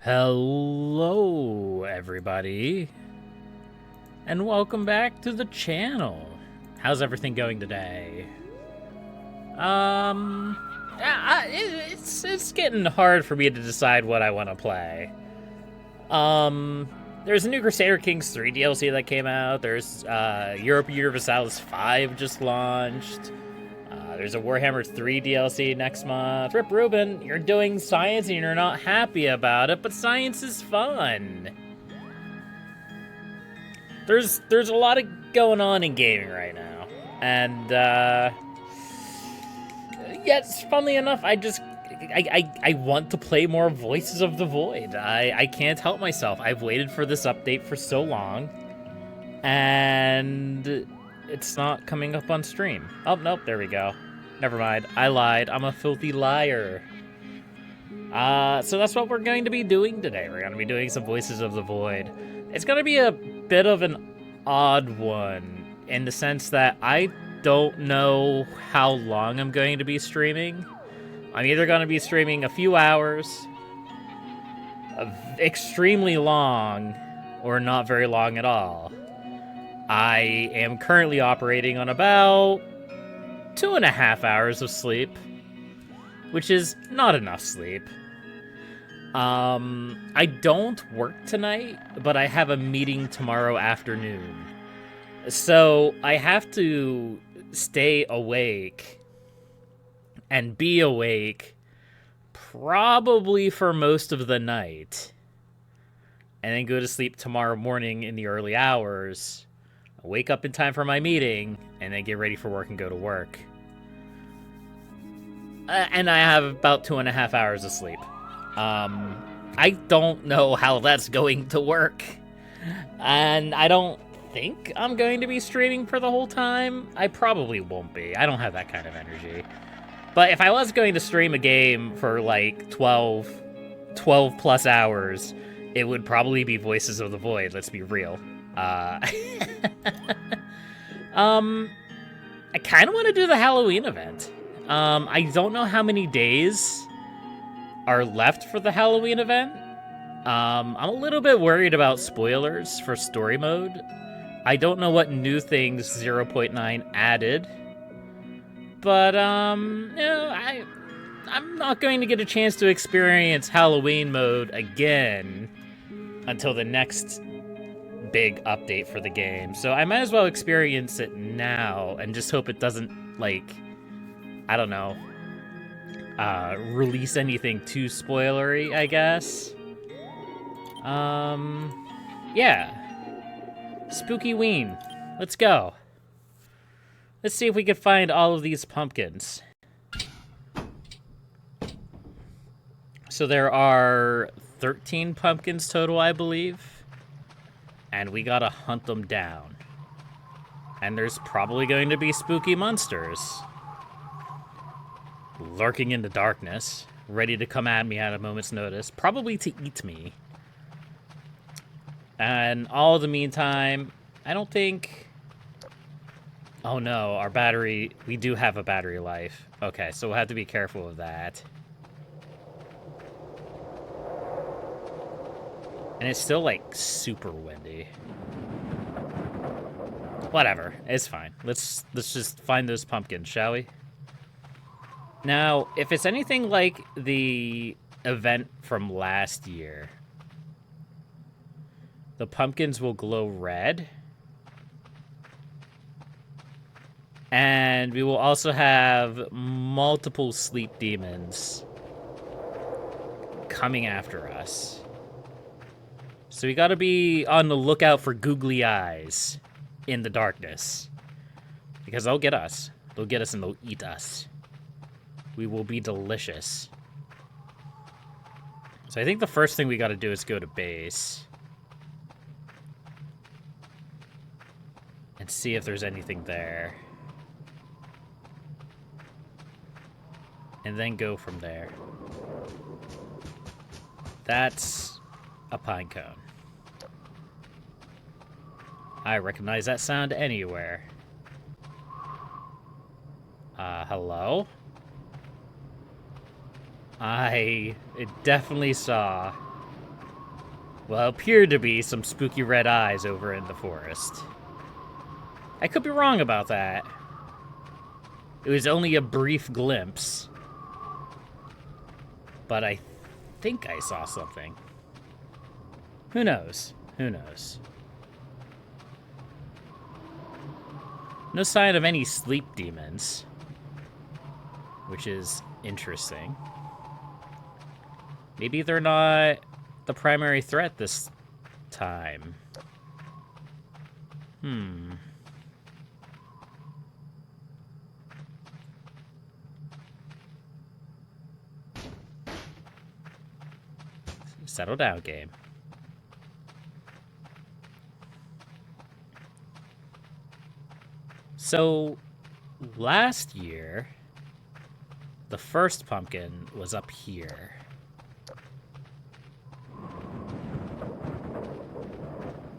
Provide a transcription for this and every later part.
Hello, everybody, and welcome back to the channel. How's everything going today? It's getting hard for me to decide what I want to play. There's a new Crusader Kings 3 DLC that came out. There's Europa Universalis 5 just launched. There's a Warhammer 3 DLC next month. Rip Rubin, you're doing science and you're not happy about it, but science is fun. There's a lot of going on in gaming right now. And, yes, funnily enough, I want to play more Voices of the Void. I can't help myself. I've waited for this update for so long. And it's not coming up on stream. Oh, nope, there we go. Never mind, I lied. I'm a filthy liar. So that's what we're going to be doing today. We're going to be doing some Voices of the Void. It's going to be a bit of an odd one, in the sense that I don't know how long I'm going to be streaming. I'm either going to be streaming a few hours, extremely long, or not very long at all. I am currently operating on about 2.5 hours of sleep, which is not enough sleep. I don't work tonight, but I have a meeting tomorrow afternoon. So I have to stay awake and be awake probably for most of the night, and then go to sleep tomorrow morning in the early hours, wake up in time for my meeting, and then get ready for work and go to work. And I have about 2.5 hours of sleep. I don't know how that's going to work. And I don't think I'm going to be streaming for the whole time. I probably won't be. I don't have that kind of energy. But if I was going to stream a game for like 12 plus hours, it would probably be Voices of the Void, let's be real. I kind of want to do the Halloween event. I don't know how many days are left for the Halloween event. I'm a little bit worried about spoilers for story mode. I don't know what new things 0.9 added. But, I'm not going to get a chance to experience Halloween mode again until the next big update for the game. So I might as well experience it now and just hope it doesn't, like, I don't know, release anything too spoilery, I guess. Yeah. Spooky Ween. Let's go. Let's see if we can find all of these pumpkins. So there are 13 pumpkins total, I believe. And we gotta hunt them down. And there's probably going to be spooky monsters lurking in the darkness, ready to come at me at a moment's notice, probably to eat me. And all the meantime, I don't think... Oh no, our battery... We do have a battery life. Okay, so we'll have to be careful of that. And it's still, like, super windy. Whatever, it's fine. Let's just find those pumpkins, shall we? Now, if it's anything like the event from last year, the pumpkins will glow red. And we will also have multiple sleep demons coming after us. So we gotta be on the lookout for googly eyes in the darkness. Because they'll get us. They'll get us and they'll eat us. We will be delicious. So I think the first thing we gotta do is go to base. And see if there's anything there. And then go from there. That's a pine cone. I recognize that sound anywhere. Hello? I definitely saw well, appeared to be some spooky red eyes over in the forest. I could be wrong about that. It was only a brief glimpse. But I think I saw something. Who knows? Who knows? No sign of any sleep demons. Which is interesting. Maybe they're not the primary threat this time. Settle down, game. So, last year, the first pumpkin was up here.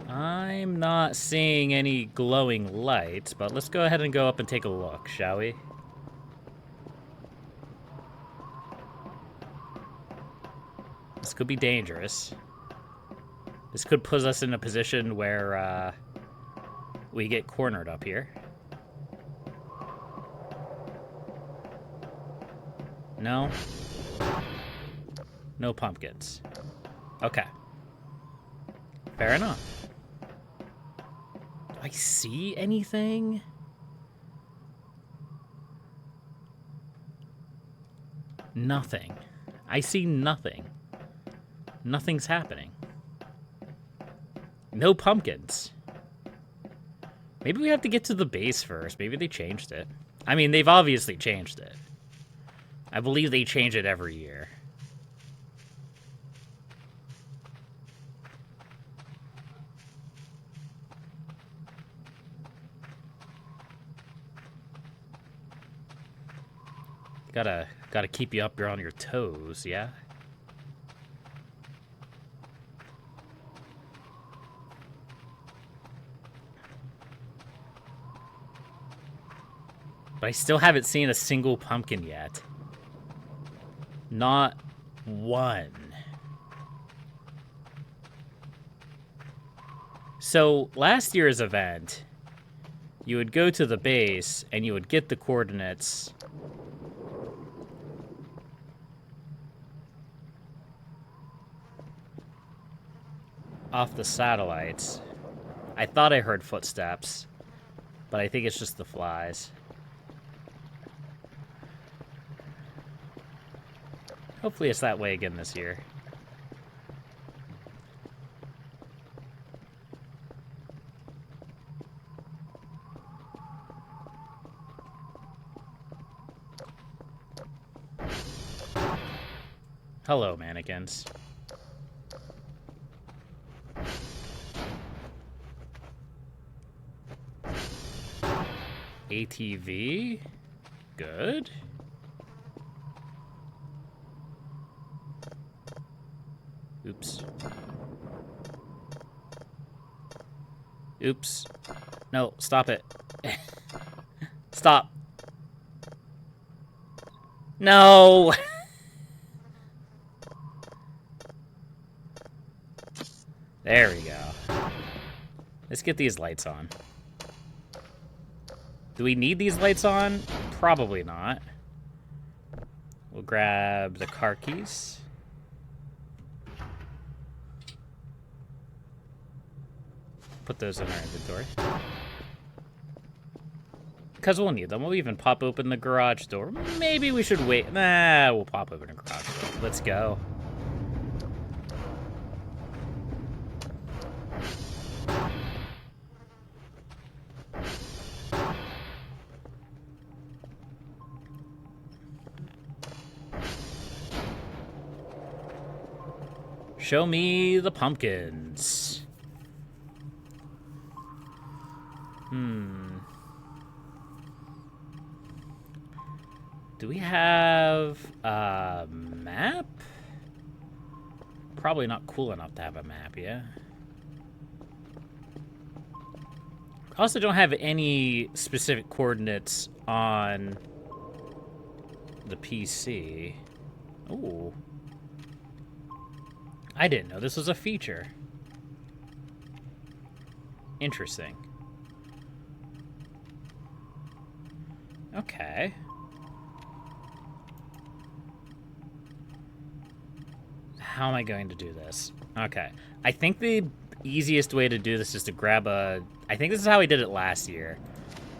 I'm not seeing any glowing lights, but let's go ahead and go up and take a look, shall we? This could be dangerous. This could put us in a position where we get cornered up here. No? No pumpkins. Okay. Fair enough. Do I see anything? Nothing. I see nothing. Nothing's happening. No pumpkins. Maybe we have to get to the base first. Maybe they changed it. I mean, they've obviously changed it. I believe they change it every year. Gotta keep you up on your toes, yeah? But I still haven't seen a single pumpkin yet. Not one. So, last year's event, you would go to the base, and you would get the coordinates. Off the satellites. I thought I heard footsteps, but I think it's just the flies. Hopefully it's that way again this year. Hello, mannequins. ATV? Good. Oops. Oops. No, stop it. Stop. No! There we go. Let's get these lights on. Do we need these lights on? Probably not. We'll grab the car keys. Put those in our inventory. Because we'll need them. We'll even pop open the garage door. Maybe we should wait. Nah, we'll pop open a garage door. Let's go. Show me the pumpkins. Do we have a map? Probably not cool enough to have a map, yeah? I also don't have any specific coordinates on the PC. Ooh. I didn't know this was a feature. Interesting. Okay. How am I going to do this? Okay. I think the easiest way to do this is to grab a... I think this is how I did it last year.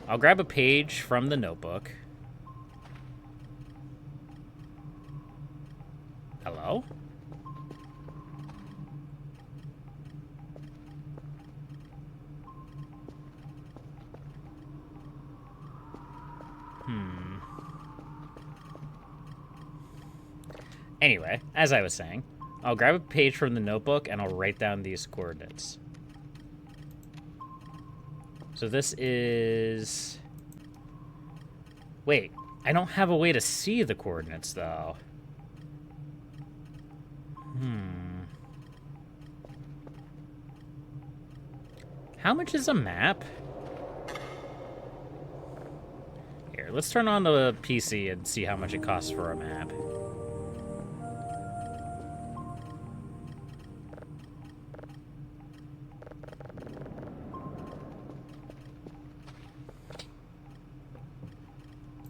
I'll grab a page from the notebook. Hello? Anyway, as I was saying, I'll grab a page from the notebook and I'll write down these coordinates. So this is... Wait, I don't have a way to see the coordinates, though. How much is a map? Here, let's turn on the PC and see how much it costs for a map.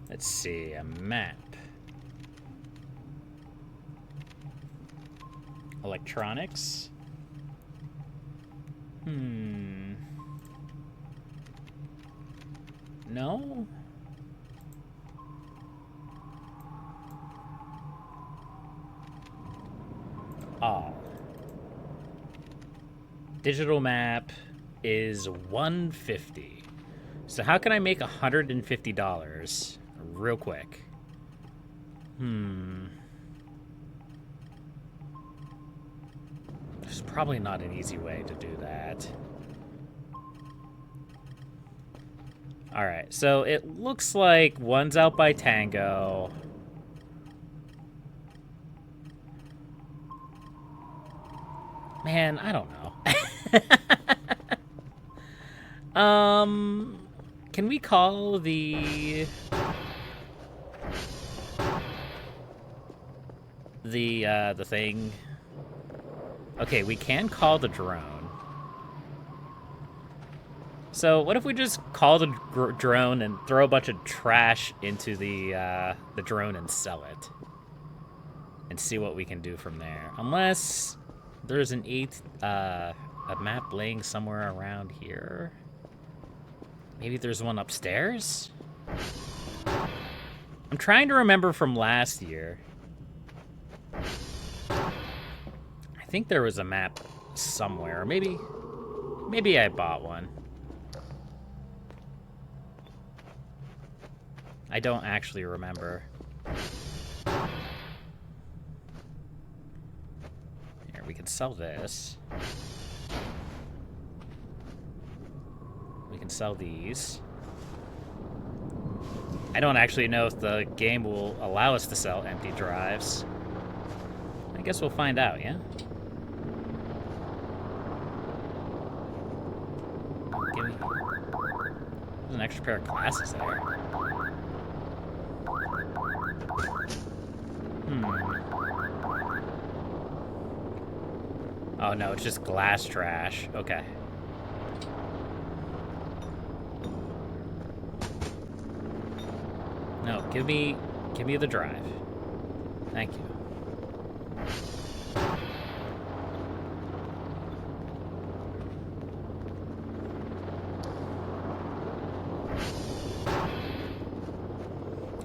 Let's see, a map. Electronics? No? Oh. Digital map is $150. So how can I make $150 real quick? There's probably not an easy way to do that. Alright, so it looks like one's out by Tango. Man, I don't know. Can we call the thing? Okay, we can call the drone. So what if we just call the drone and throw a bunch of trash into the drone and sell it? And see what we can do from there. Unless there's a map laying somewhere around here. Maybe there's one upstairs? I'm trying to remember from last year. I think there was a map somewhere. Maybe I bought one. I don't actually remember. Here, we can sell this. We can sell these. I don't actually know if the game will allow us to sell empty drives. I guess we'll find out, yeah? Give me... There's an extra pair of glasses there. Oh no, it's just glass trash. Okay. No, give me the drive. Thank you.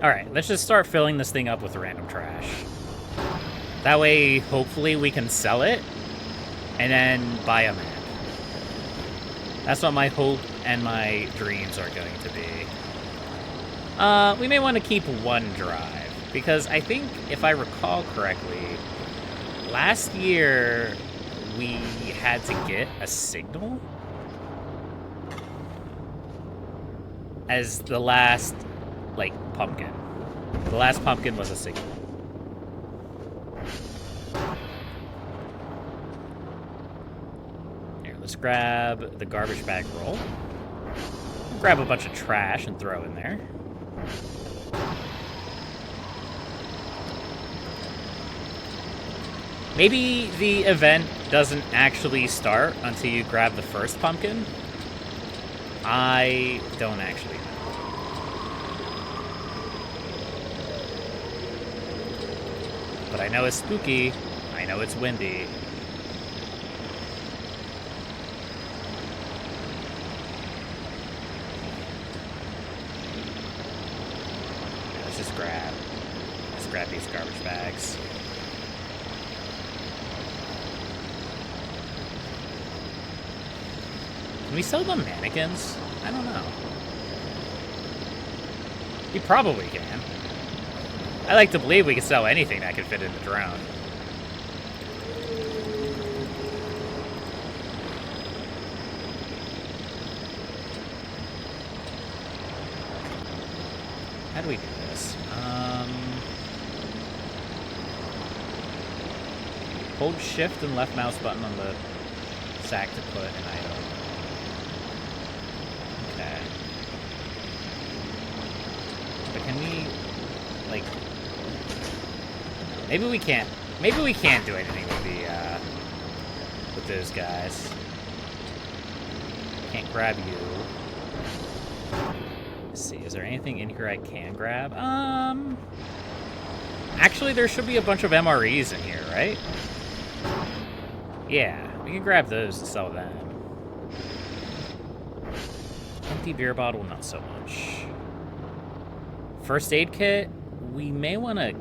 Alright, let's just start filling this thing up with random trash. That way, hopefully, we can sell it and then buy a map. That's what my hope and my dreams are going to be. We may want to keep one drive, because I think, if I recall correctly, last year we had to get a signal as the last, like, pumpkin. The last pumpkin was a signal. Here, let's grab the garbage bag roll. Grab a bunch of trash and throw in there. Maybe the event doesn't actually start until you grab the first pumpkin. I don't actually know. But I know it's spooky. I know it's windy. Let's grab these garbage bags. Can we sell them mannequins? I don't know. You probably can. I like to believe we can sell anything that can fit in the drone. How do we do this? Hold shift and left mouse button on the sack to put an item. Okay. But can we, like, maybe we can't do anything with the, with those guys. Can't grab you. Let's see, is there anything in here I can grab? Actually, there should be a bunch of MREs in here, right? Yeah, we can grab those and sell them. Empty beer bottle, not so much. First aid kit, we may want to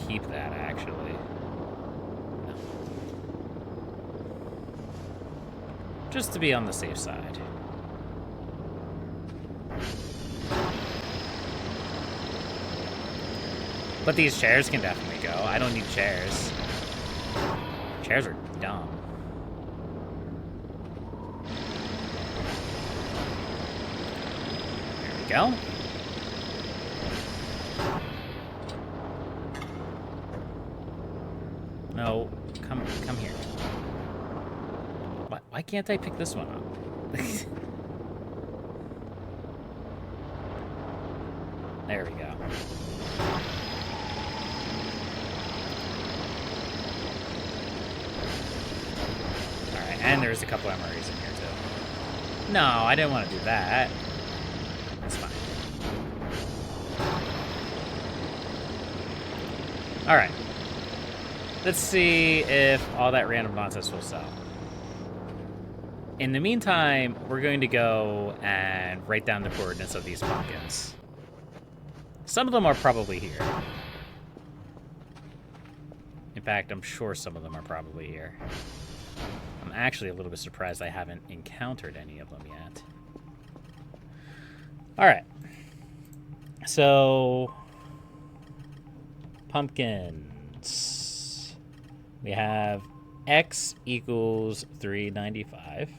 keep that, actually. Just to be on the safe side. But these chairs can definitely go. I don't need chairs. Chairs are dumb. There we go. No, come here. Why can't I pick this one up? There we go. Alright, and there's a couple MREs in here too. No, I didn't want to do that. That's fine. Alright. Let's see if all that random nonsense will sell. In the meantime, we're going to go and write down the coordinates of these pumpkins. Some of them are probably here. In fact, I'm sure some of them are probably here. I'm actually a little bit surprised I haven't encountered any of them yet. Alright. So, pumpkins. We have X equals 395.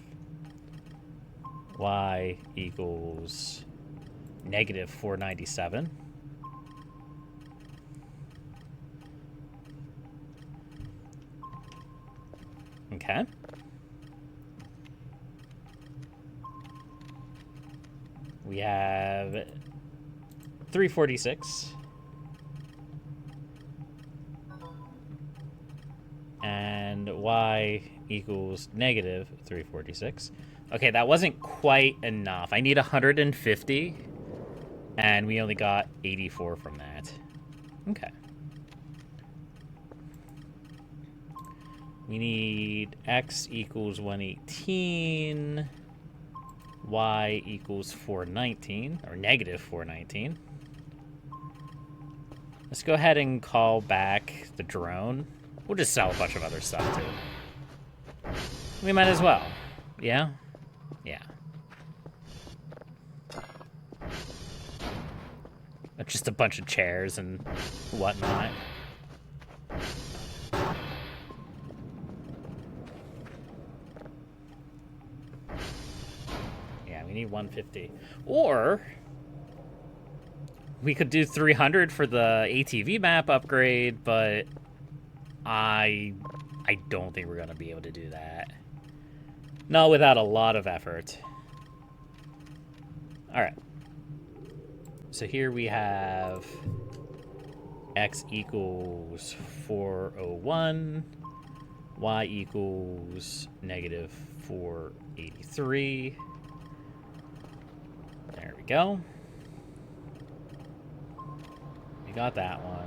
Y equals negative 497. Okay. We have 346. And y equals negative 346. Okay, that wasn't quite enough. I need 150, and we only got 84 from that. Okay. We need x equals 118, y equals 419, or negative 419. Let's go ahead and call back the drone. We'll just sell a bunch of other stuff, too. We might as well. Yeah? Yeah. Just a bunch of chairs and whatnot. Yeah, we need 150. Or we could do 300 for the ATV map upgrade, but I don't think we're going to be able to do that. Not without a lot of effort. Alright. So here we have x equals 401, y equals negative 483, go. We got that one.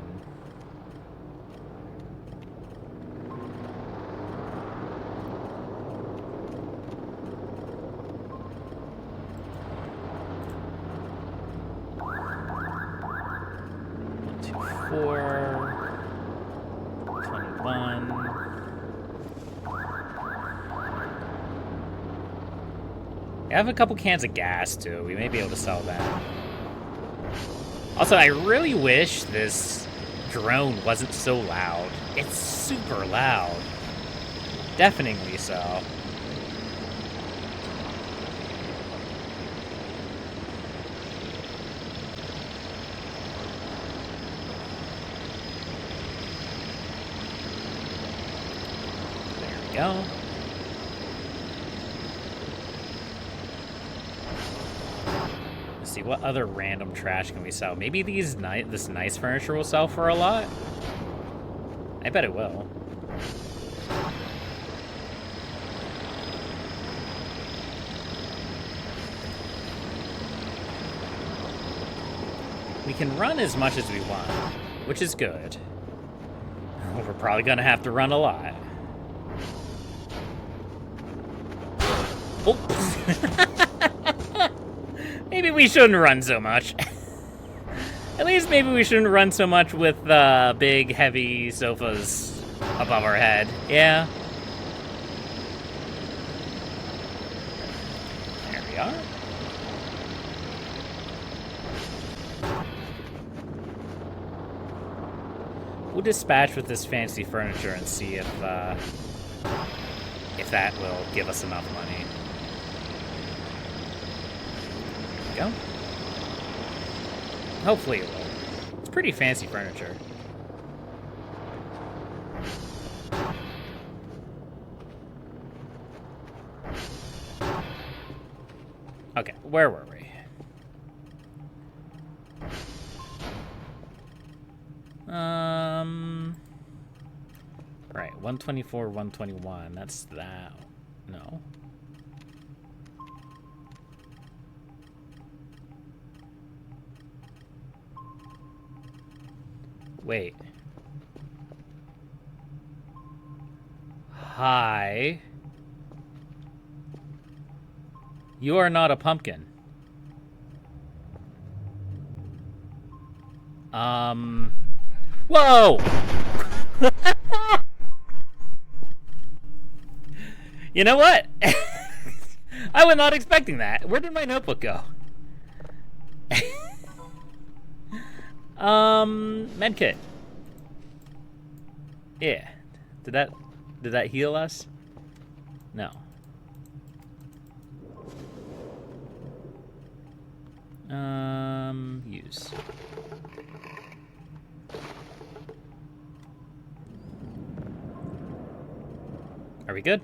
I have a couple cans of gas, too. We may be able to sell that. Also, I really wish this drone wasn't so loud. It's super loud. Deafeningly so. There we go. See what other random trash can we sell. Maybe this nice furniture will sell for a lot. I bet it will. We can run as much as we want, which is good. We're probably gonna have to run a lot. Oh. Maybe we shouldn't run so much. At least maybe we shouldn't run so much with big, heavy sofas above our head. Yeah. There we are. We'll dispatch with this fancy furniture and see if that will give us enough money. Go. Hopefully it will. It's pretty fancy furniture. Okay, where were we? Right, 124, 121. That's that. No. Wait. Hi. You are not a pumpkin. Whoa! You know what? I was not expecting that. Where did my notebook go? Medkit. Yeah. Did that heal us? No. Use. Are we good?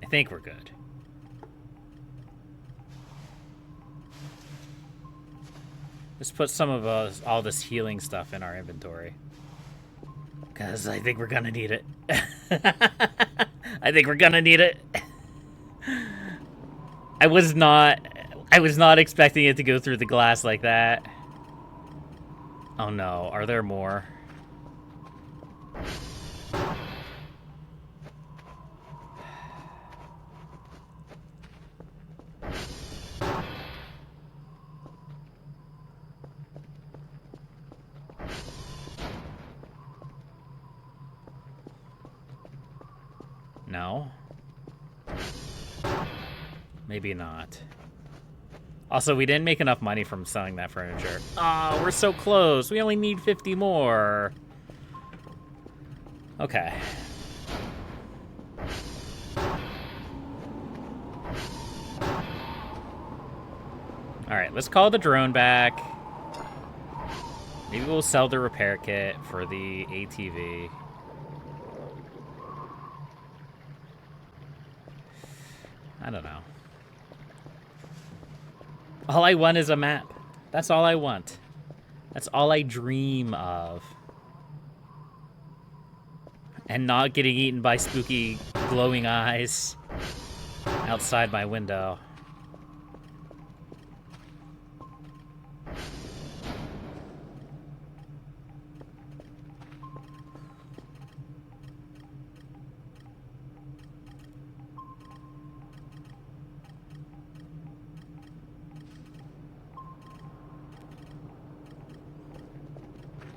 I think we're good. Let's put some of all this healing stuff in our inventory. Because I think we're gonna need it. I think we're gonna need it. I was not expecting it to go through the glass like that. Oh no, are there more? No. Maybe not. Also, we didn't make enough money from selling that furniture. Oh, we're so close. We only need 50 more. Okay. Alright, let's call the drone back. Maybe we'll sell the repair kit for the ATV. I don't know. All I want is a map. That's all I want. That's all I dream of. and not getting eaten by spooky glowing eyes outside my window.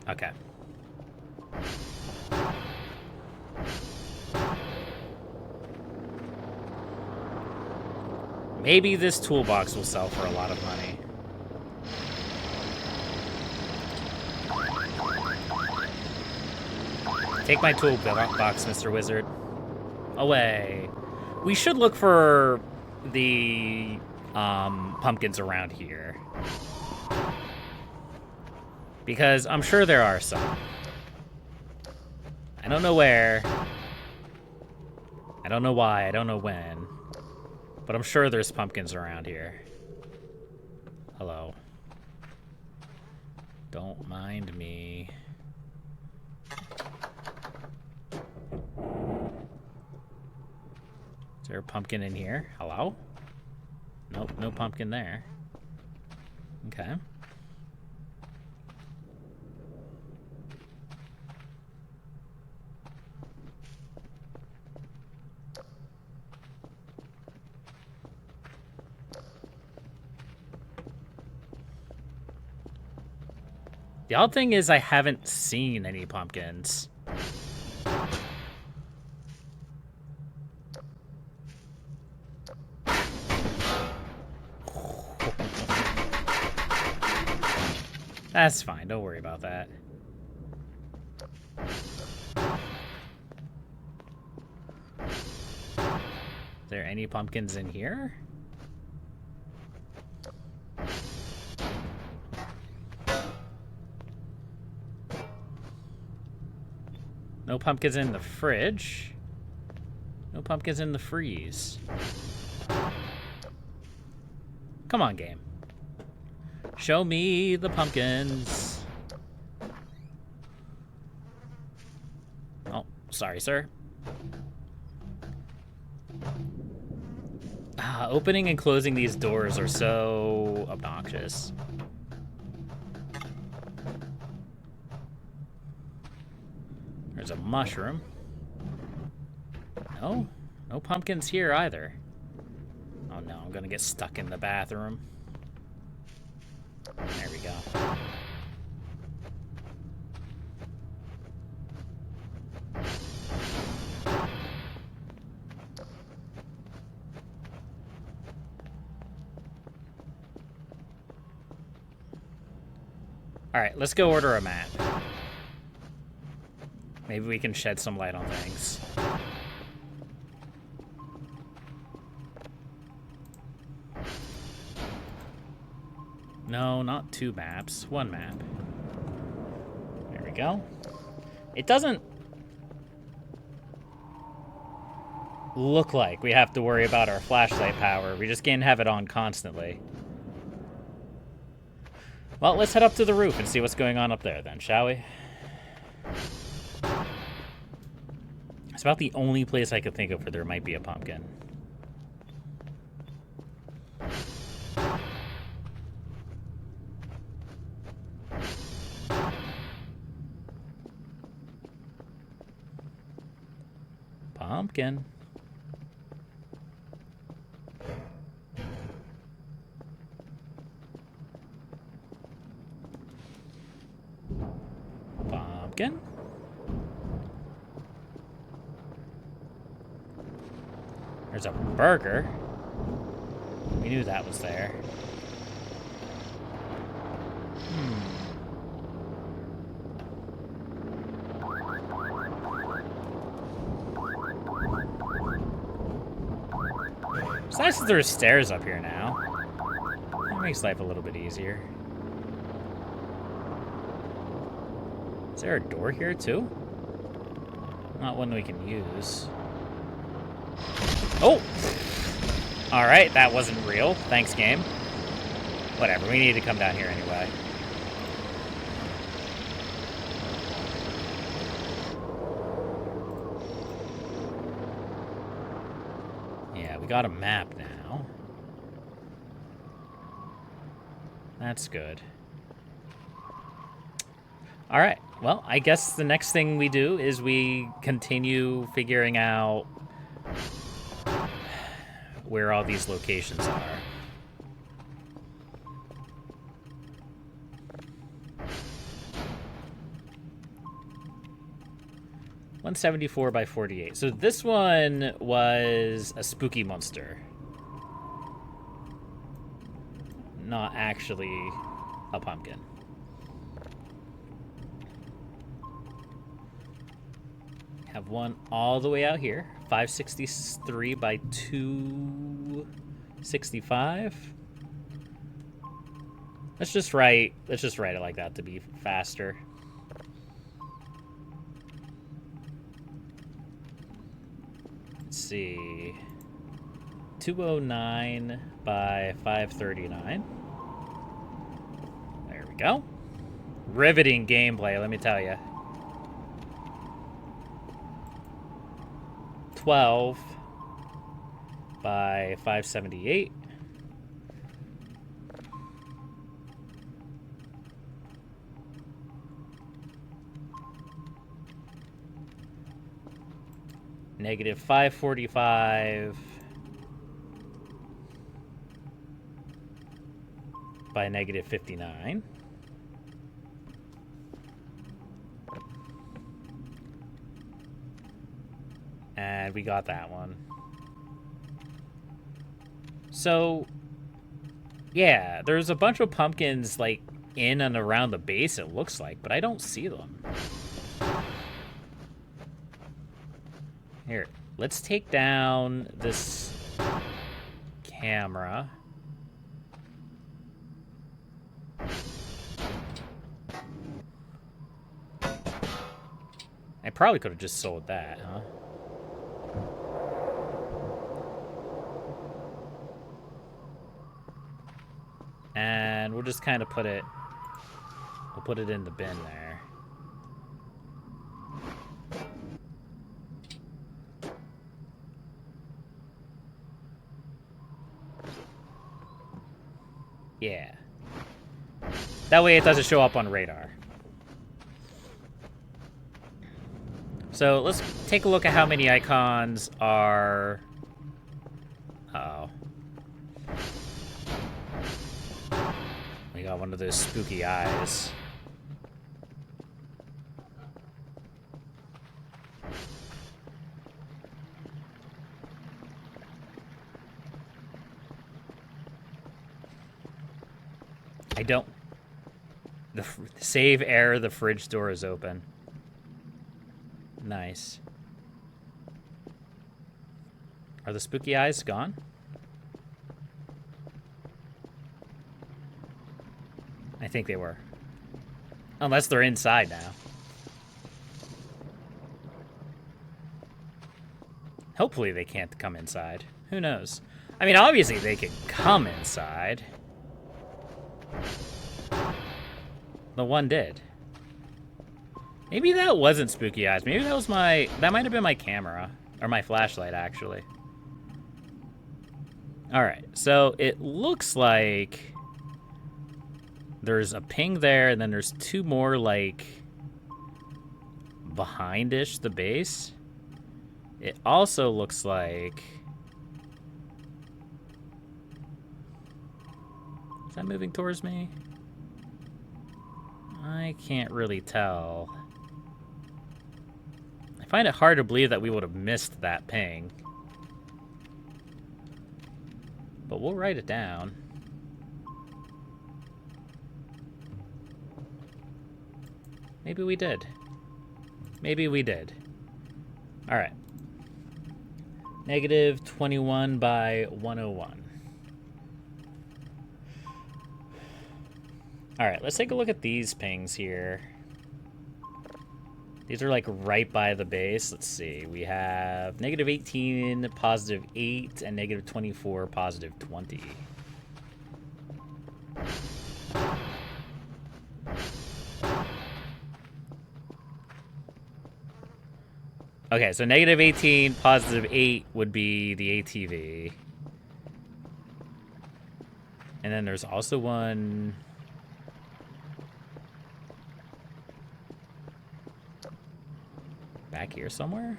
Okay. Maybe this toolbox will sell for a lot of money. Take my toolbox, Mr. Wizard. Away. We should look for the pumpkins around here. Because I'm sure there are some. I don't know where. I don't know why. I don't know when. But I'm sure there's pumpkins around here. Hello. Don't mind me. Is there a pumpkin in here? Hello? Nope, no pumpkin there. Okay. The odd thing is I haven't seen any pumpkins. That's fine, don't worry about that. Is there any pumpkins in here? No pumpkins in the fridge. No pumpkins in the freeze. Come on, game. Show me the pumpkins. Oh, sorry, sir. Opening and closing these doors are so obnoxious. There's a mushroom. No? No pumpkins here either. Oh no, I'm gonna get stuck in the bathroom. There we go. Alright, let's go order a map. Maybe we can shed some light on things. No, not two maps. One map. There we go. It doesn't look like we have to worry about our flashlight power. We just can't have it on constantly. Well, let's head up to the roof and see what's going on up there then, shall we? It's about the only place I could think of where there might be a pumpkin. Pumpkin. Pumpkin. There's a burger. We knew that was there. It's nice that there's stairs up here now. That makes life a little bit easier. Is there a door here too? Not one we can use. Oh! Alright, that wasn't real. Thanks, game. Whatever, we need to come down here anyway. Yeah, we got a map now. That's good. All right. Well, I guess the next thing we do is we continue figuring out where all these locations are. $174 by 48. So this one was a spooky monster. Not actually a pumpkin. Have one all the way out here. 563 by 265. Let's just write it like that to be faster. Let's see. 209 by 539. There we go. Riveting gameplay, let me tell you. 12 by 578. Negative 545 by negative 59. And we got that one. So, yeah, there's a bunch of pumpkins, like, in and around the base, it looks like, but I don't see them. Here, let's take down this camera. I probably could have just sold that, huh? And we'll just kind of put it in the bin there. Yeah. That way it doesn't show up on radar. So let's take a look at how many icons are... Uh-oh. We got one of those spooky eyes. I don't... Save error, the fridge door is open. Nice. Are the spooky eyes gone? I think they were. Unless they're inside now. Hopefully they can't come inside. Who knows? I mean, obviously they can come inside. The one did. Maybe that wasn't spooky eyes. Maybe that was my... That might have been my camera. Or my flashlight, actually. Alright, so it looks like... There's a ping there, and then there's two more, like... behind-ish the base. It also looks like... Is that moving towards me? I can't really tell. I find it hard to believe that we would have missed that ping. But we'll write it down. Maybe we did. Maybe we did. Alright. Negative 21 by 101. Alright, let's take a look at these pings here. These are like right by the base. Let's see. We have negative 18, positive 8, and negative 24, positive 20. Okay, so negative 18, positive 8 would be the ATV. And then there's also one... back here somewhere?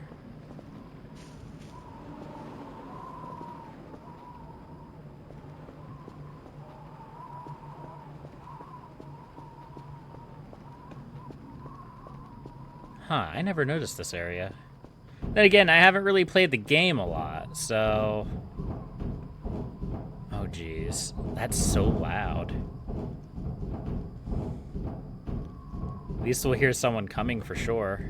Huh, I never noticed this area. Then again, I haven't really played the game a lot, so... Oh, jeez. That's so loud. At least we'll hear someone coming for sure.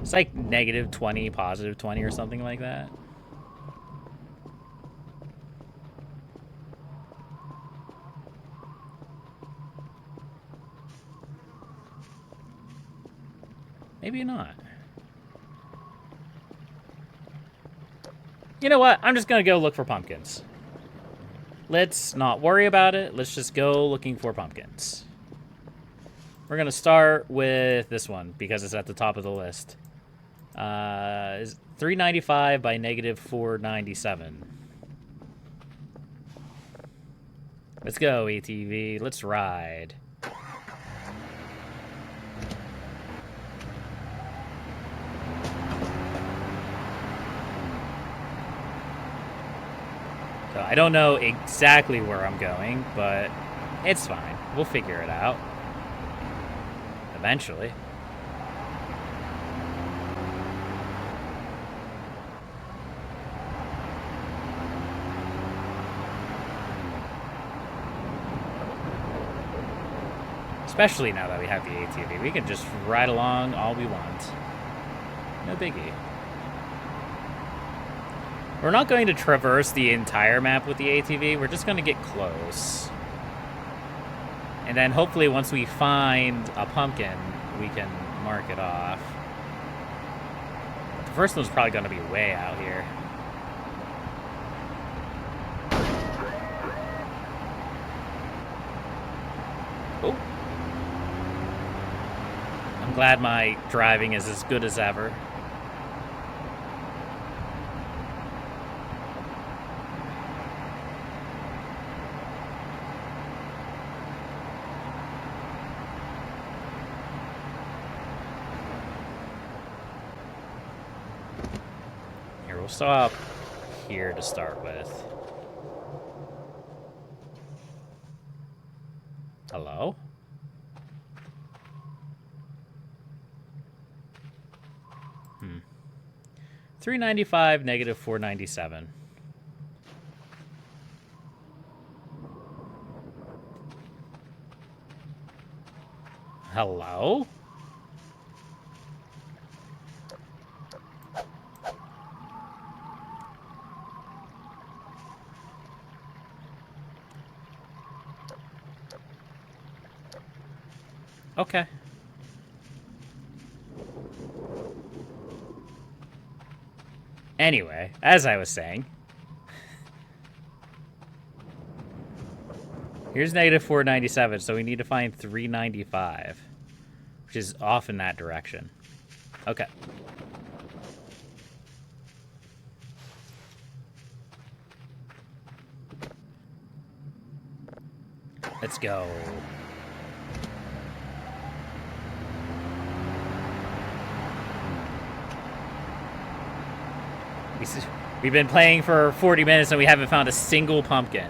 It's like negative 20, positive 20 or something like that. Maybe not. You know what? I'm just gonna go look for pumpkins. Let's not worry about it. Let's just go looking for pumpkins. We're gonna start with this one because it's at the top of the list. Is 395 by negative 497. Let's go, ATV. Let's ride. So I don't know exactly where I'm going, but it's fine. We'll figure it out. Eventually. Especially now that we have the ATV. We can just ride along all we want. No biggie. We're not going to traverse the entire map with the ATV. We're just going to get close. And then hopefully once we find a pumpkin, we can mark it off. But the first one's probably going to be way out here. Oh. I'm glad my driving is as good as ever. We'll stop here to start with. Hello? Hmm. 395, negative 497. Hello? Okay. Anyway, as I was saying, here's negative 497, so we need to find 395, which is off in that direction. Okay. Let's go. We've been playing for 40 minutes and we haven't found a single pumpkin.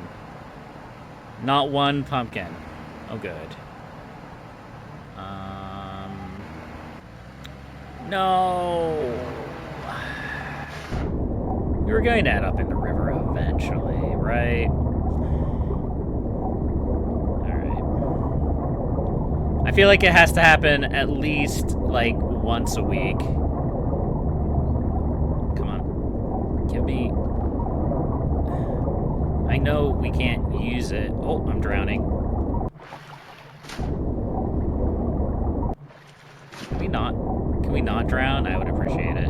Not one pumpkin. Oh, good. No. We were going to end up in the river eventually, right? Alright. I feel like it has to happen at least, like, once a week. Give me... I know we can't use it. Oh, I'm drowning. Can we not? Can we not drown? I would appreciate it.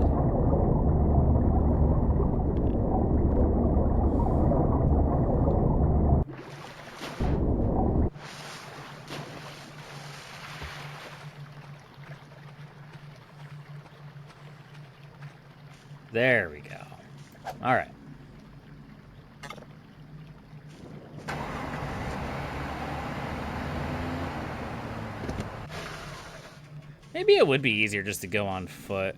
There we go. All right. Maybe it would be easier just to go on foot.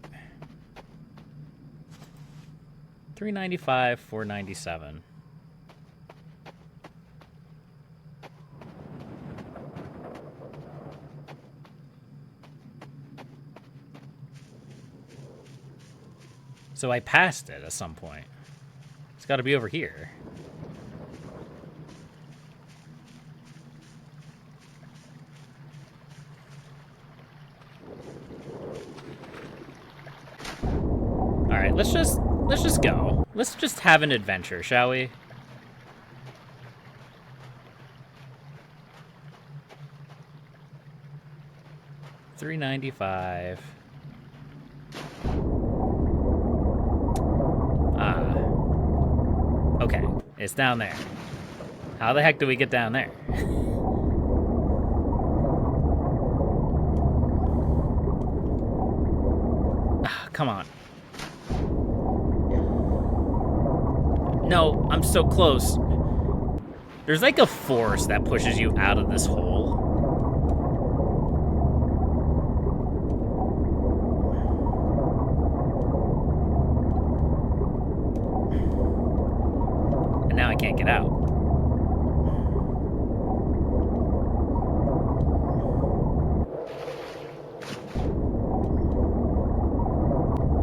395, 497. So I passed it at some point. It's got to be over here. All right, let's just go. Let's just have an adventure, shall we? $395. Okay, it's down there. How the heck do we get down there? Come on. No, I'm so close. There's like a force that pushes you out of this hole. And now I can't get out.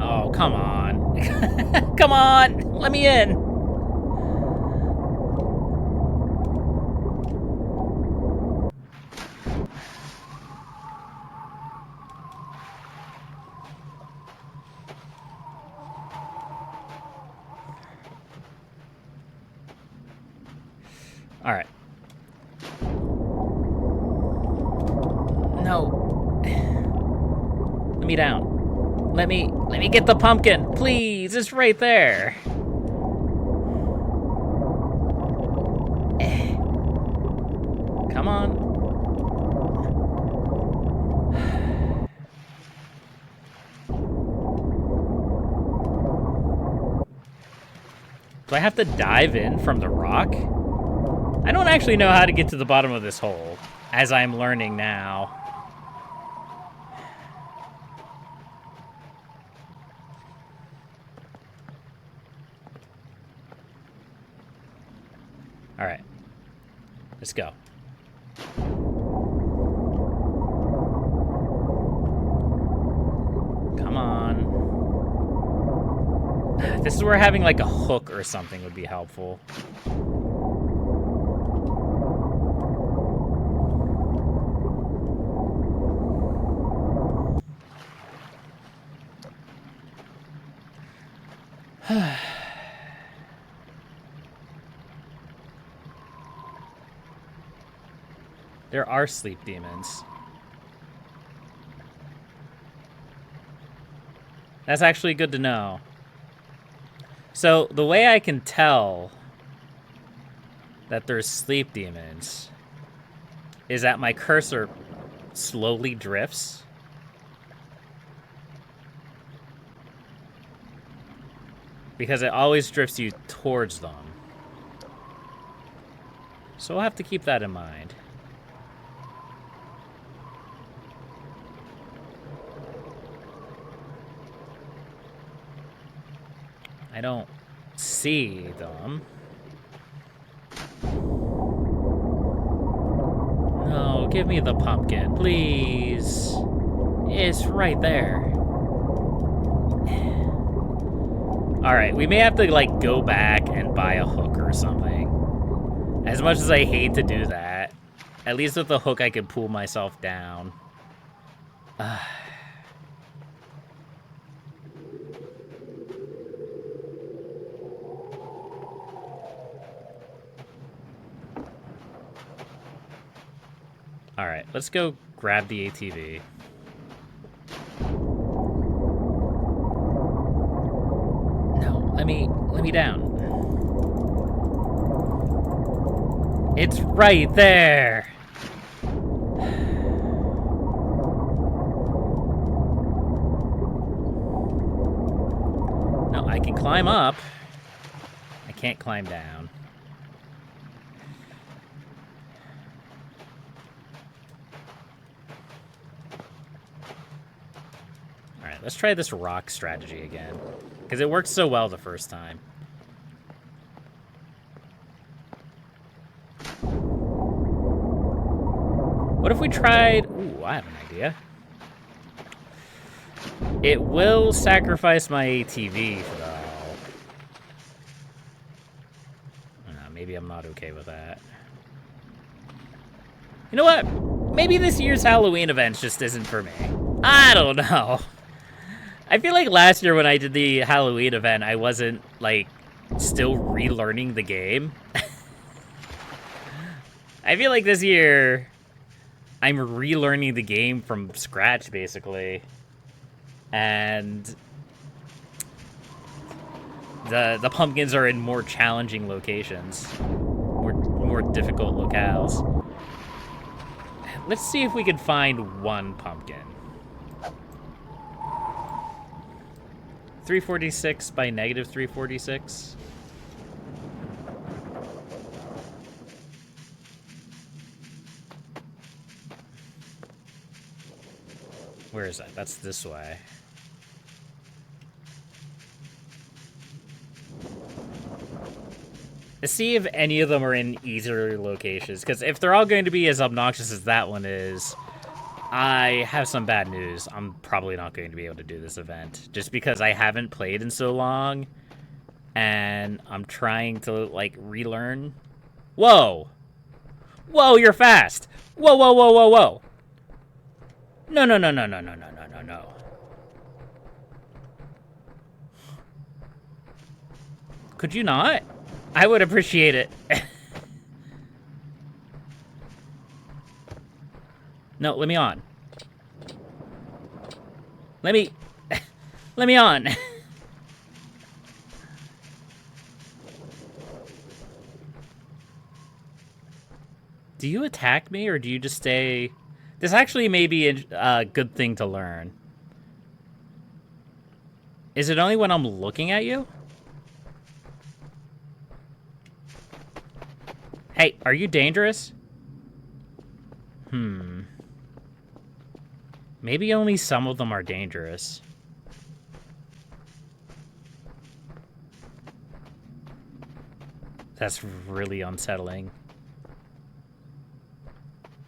Oh, come on. Come on, let me in. All right. No. Let me down. Let me get the pumpkin, please. It's right there. Come on. Do I have to dive in from the rock? I don't actually know how to get to the bottom of this hole, as I'm learning now. All right, let's go. Come on. This is where having like a hook or something would be helpful. There are sleep demons. That's actually good to know. So the way I can tell that there's sleep demons is that my cursor slowly drifts. Because it always drifts you towards them. So we'll have to keep that in mind. I don't see them. No, give me the pumpkin, please. It's right there. All right, we may have to like go back and buy a hook or something. As much as I hate to do that, at least with the hook I can pull myself down. All right, let's go grab the ATV. No, let me down. It's right there. No, can climb up. I can't climb down. Alright, let's try this rock strategy again. Because it worked so well the first time. What if we tried... Ooh, I have an idea. It will sacrifice my ATV, though. Maybe I'm not okay with that. You know what? Maybe this year's Halloween event just isn't for me. I don't know. I feel like last year when I did the Halloween event, I wasn't, like, still relearning the game. I feel like this year, I'm relearning the game from scratch, basically. And the pumpkins are in more challenging locations. More difficult locales. Let's see if we can find one pumpkin. 346 by negative 346. Where is that? That's this way. Let's see if any of them are in easier locations, because if they're all going to be as obnoxious as that one is, I have some bad news. I'm probably not going to be able to do this event, just because I haven't played in so long, and I'm trying to, like, relearn. Whoa! Whoa, you're fast! Whoa, whoa, whoa, whoa, whoa! No, no, no, no, no, no, no, no, no, no. Could you not? I would appreciate it. No, let me on. Let me on. Do you attack me, or do you just stay... This actually may be a good thing to learn. Is it only when I'm looking at you? Hey, are you dangerous? Maybe only some of them are dangerous. That's really unsettling.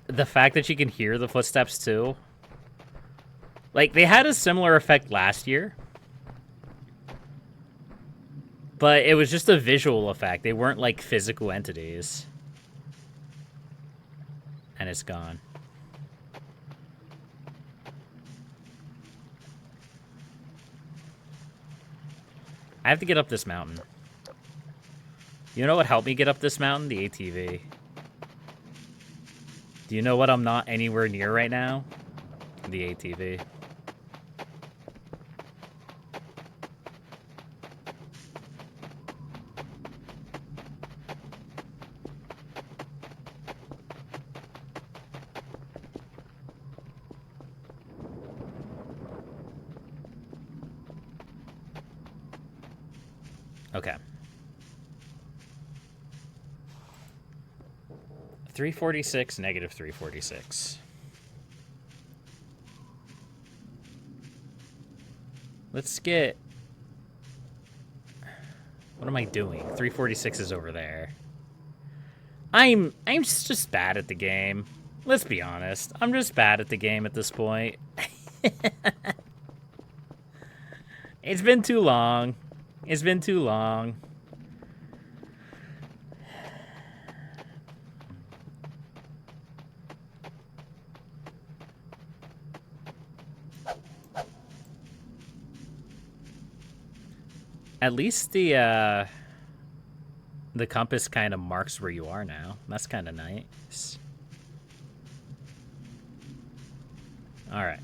The fact that you can hear the footsteps, too. Like, they had a similar effect last year. But it was just a visual effect. They weren't, like, physical entities. And it's gone. I have to get up this mountain. You know what helped me get up this mountain? The ATV. Do you know what I'm not anywhere near right now? The ATV. Okay. 346, negative 346. Let's get... What am I doing? 346 is over there. I'm just bad at the game. Let's be honest. I'm just bad at the game at this point. It's been too long. It's been too long. At least the compass kind of marks where you are now. That's kind of nice. All right.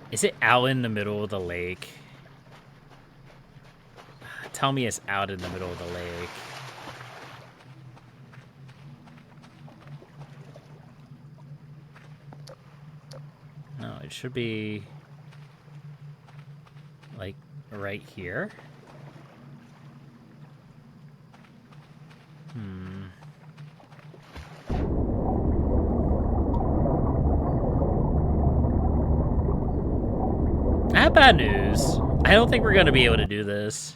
Is it out in the middle of the lake? Tell me it's out in the middle of the lake. should be like right here. Not bad news. I don't think we're gonna be able to do this.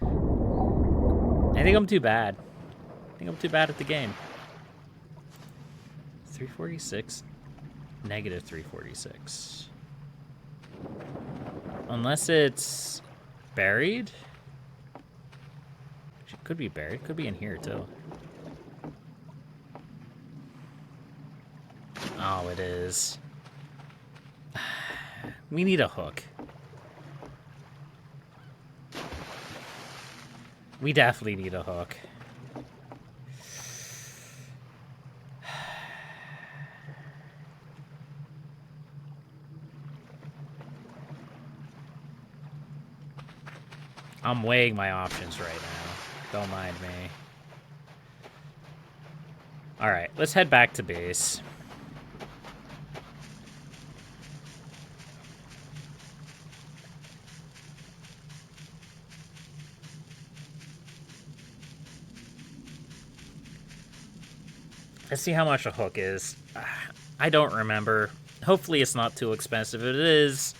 I think I'm too bad. I think I'm too bad at the game. 346, negative 346. Unless it's buried? It could be buried. Could be in here, too. Oh, it is. We need a hook. We definitely need a hook. I'm weighing my options right now. Don't mind me. Alright, let's head back to base. Let's see how much a hook is. I don't remember. Hopefully it's not too expensive. If it is,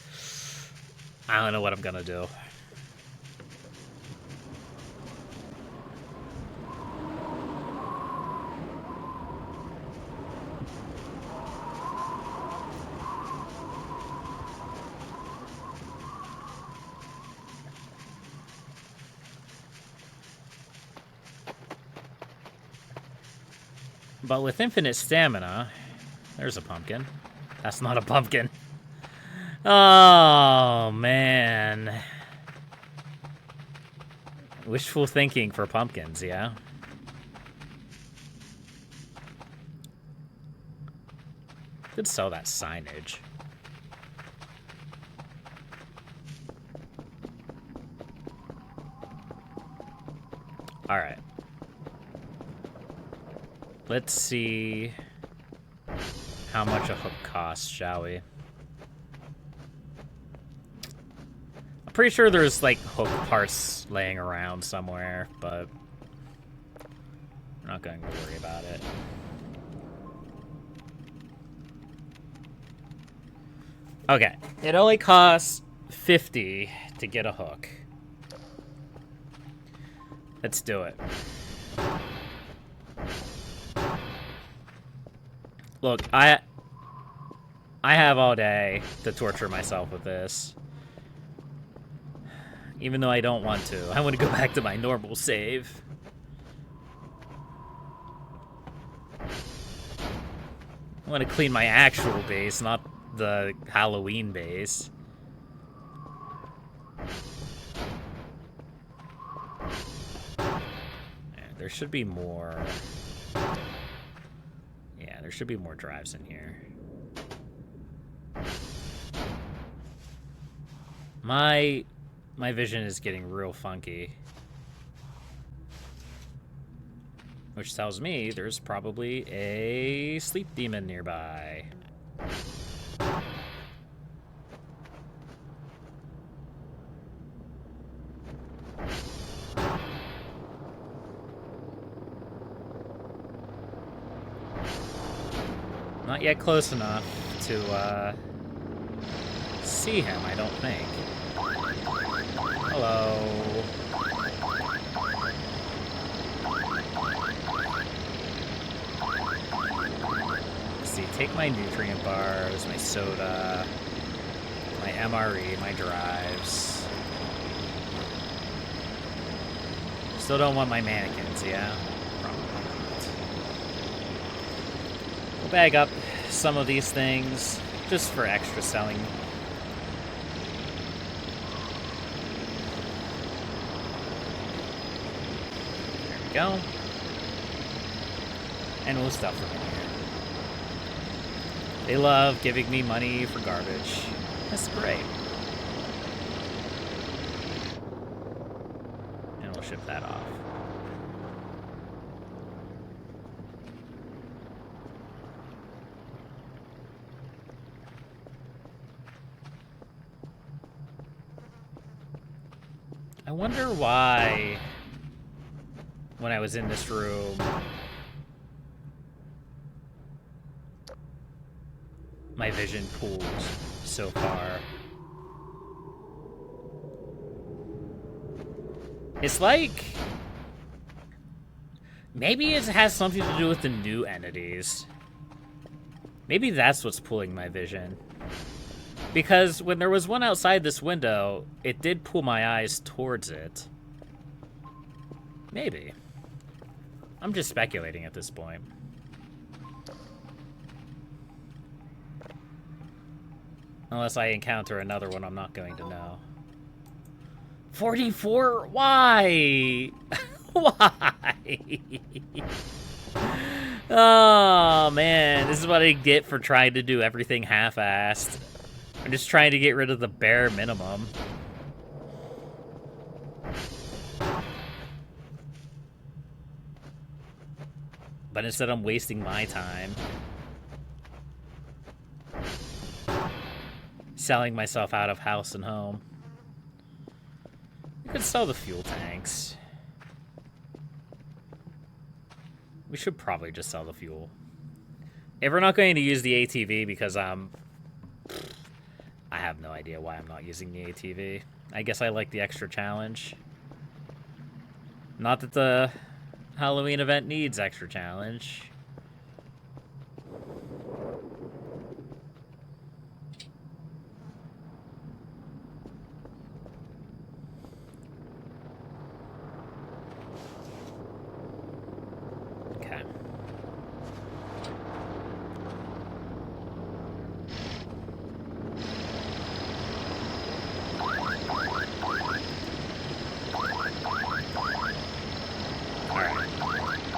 I don't know what I'm gonna do. But with infinite stamina, there's a pumpkin. That's not a pumpkin. Oh, man. Wishful thinking for pumpkins, yeah? Could sell that signage. All right. Let's see how much a hook costs, shall we? I'm pretty sure there's, like, hook parts laying around somewhere, but we're not going to worry about it. Okay, it only costs 50 to get a hook. Let's do it. Look, I have all day to torture myself with this. Even though I don't want to. I want to go back to my normal save. I want to clean my actual base, not the Halloween base. There should be more... Yeah, there should be more drives in here. My vision is getting real funky. Which tells me there's probably a sleep demon nearby. Not yet close enough to see him, I don't think. Hello. Let's see, take my nutrient bars, my soda, my MRE, my drives. Still don't want my mannequins, yeah? Probably not. We'll bag up some of these things just for extra selling. Go. And we'll stuff them in here. They love giving me money for garbage. That's great. And we'll ship that off. wonder why, when I was in this room, my vision pooled so far. It's like... maybe it has something to do with the new entities. Maybe that's what's pulling my vision. Because when there was one outside this window, it did pull my eyes towards it. Maybe. I'm just speculating at this point. Unless I encounter another one I'm not going to know. 44? Why? Why? Oh, man. This is what I get for trying to do everything half-assed. I'm just trying to get rid of the bare minimum. But instead I'm wasting my time. Selling myself out of house and home. We could sell the fuel tanks. We should probably just sell the fuel. If we're not going to use the ATV because I have no idea why I'm not using the ATV. I guess I like the extra challenge. Not that the Halloween event needs extra challenge. Okay.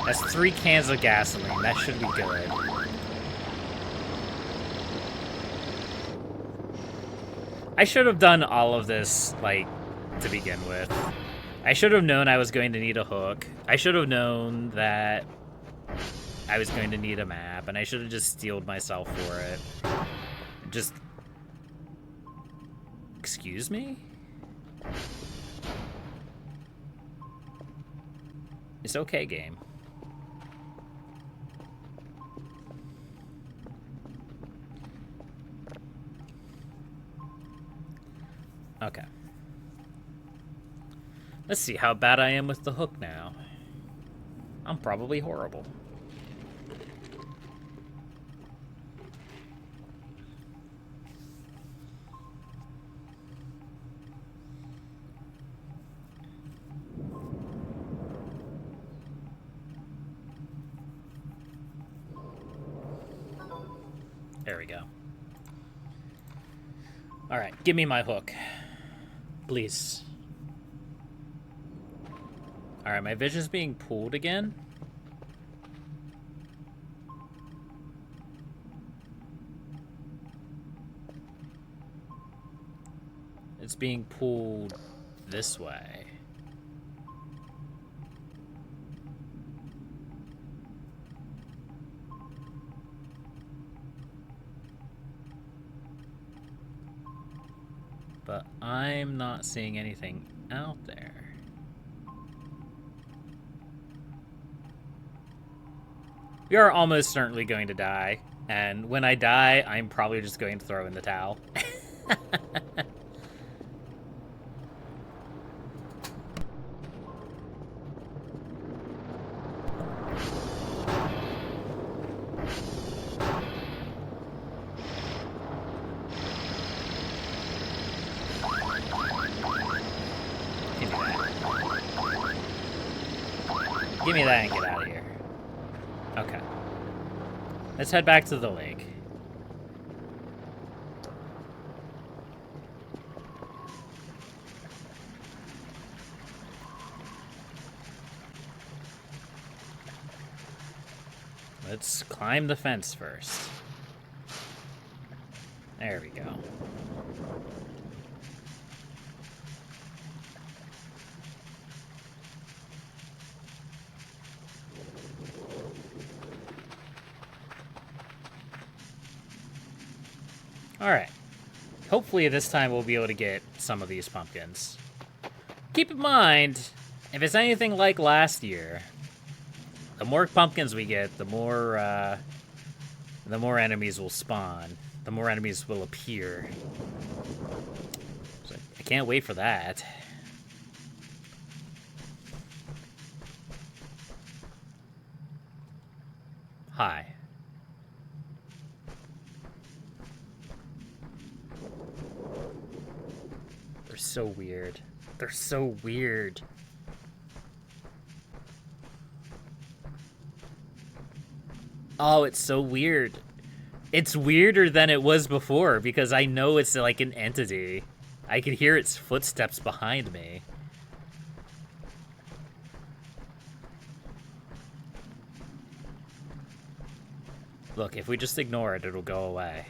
That's 3 cans of gasoline. That should be good. I should have done all of this, like, to begin with. I should have known I was going to need a hook. I should have known that I was going to need a map, and I should have just steeled myself for it. Just... excuse me? It's okay, game. Okay. Let's see how bad I am with the hook now. I'm probably horrible. There we go. All right, give me my hook. Please. All right, my vision's being pulled again. It's being pulled this way. But I'm not seeing anything out there. We are almost certainly going to die. And when I die, I'm probably just going to throw in the towel. Give me that and get out of here. Okay. Let's head back to the lake. Let's climb the fence first. There we go. Alright. Hopefully this time we'll be able to get some of these pumpkins. Keep in mind, if it's anything like last year, the more pumpkins we get, the more enemies will spawn. The more enemies will appear. So I can't wait for that. Hi. They're so weird. They're so weird. Oh, it's so weird. It's weirder than it was before because I know it's like an entity. I can hear its footsteps behind me. Look, if we just ignore it, it'll go away.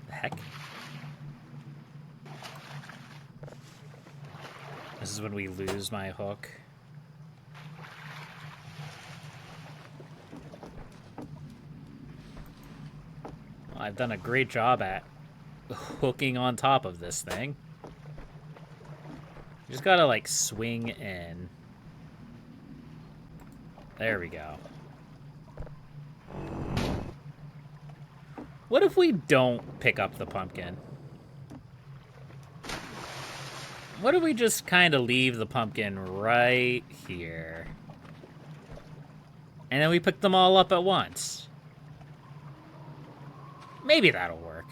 The heck? This is when we lose my hook. Well, I've done a great job at hooking on top of this thing. You just gotta, like, swing in. There we go. What if we don't pick up the pumpkin? What if we just kind of leave the pumpkin right here? And then we pick them all up at once. Maybe that'll work.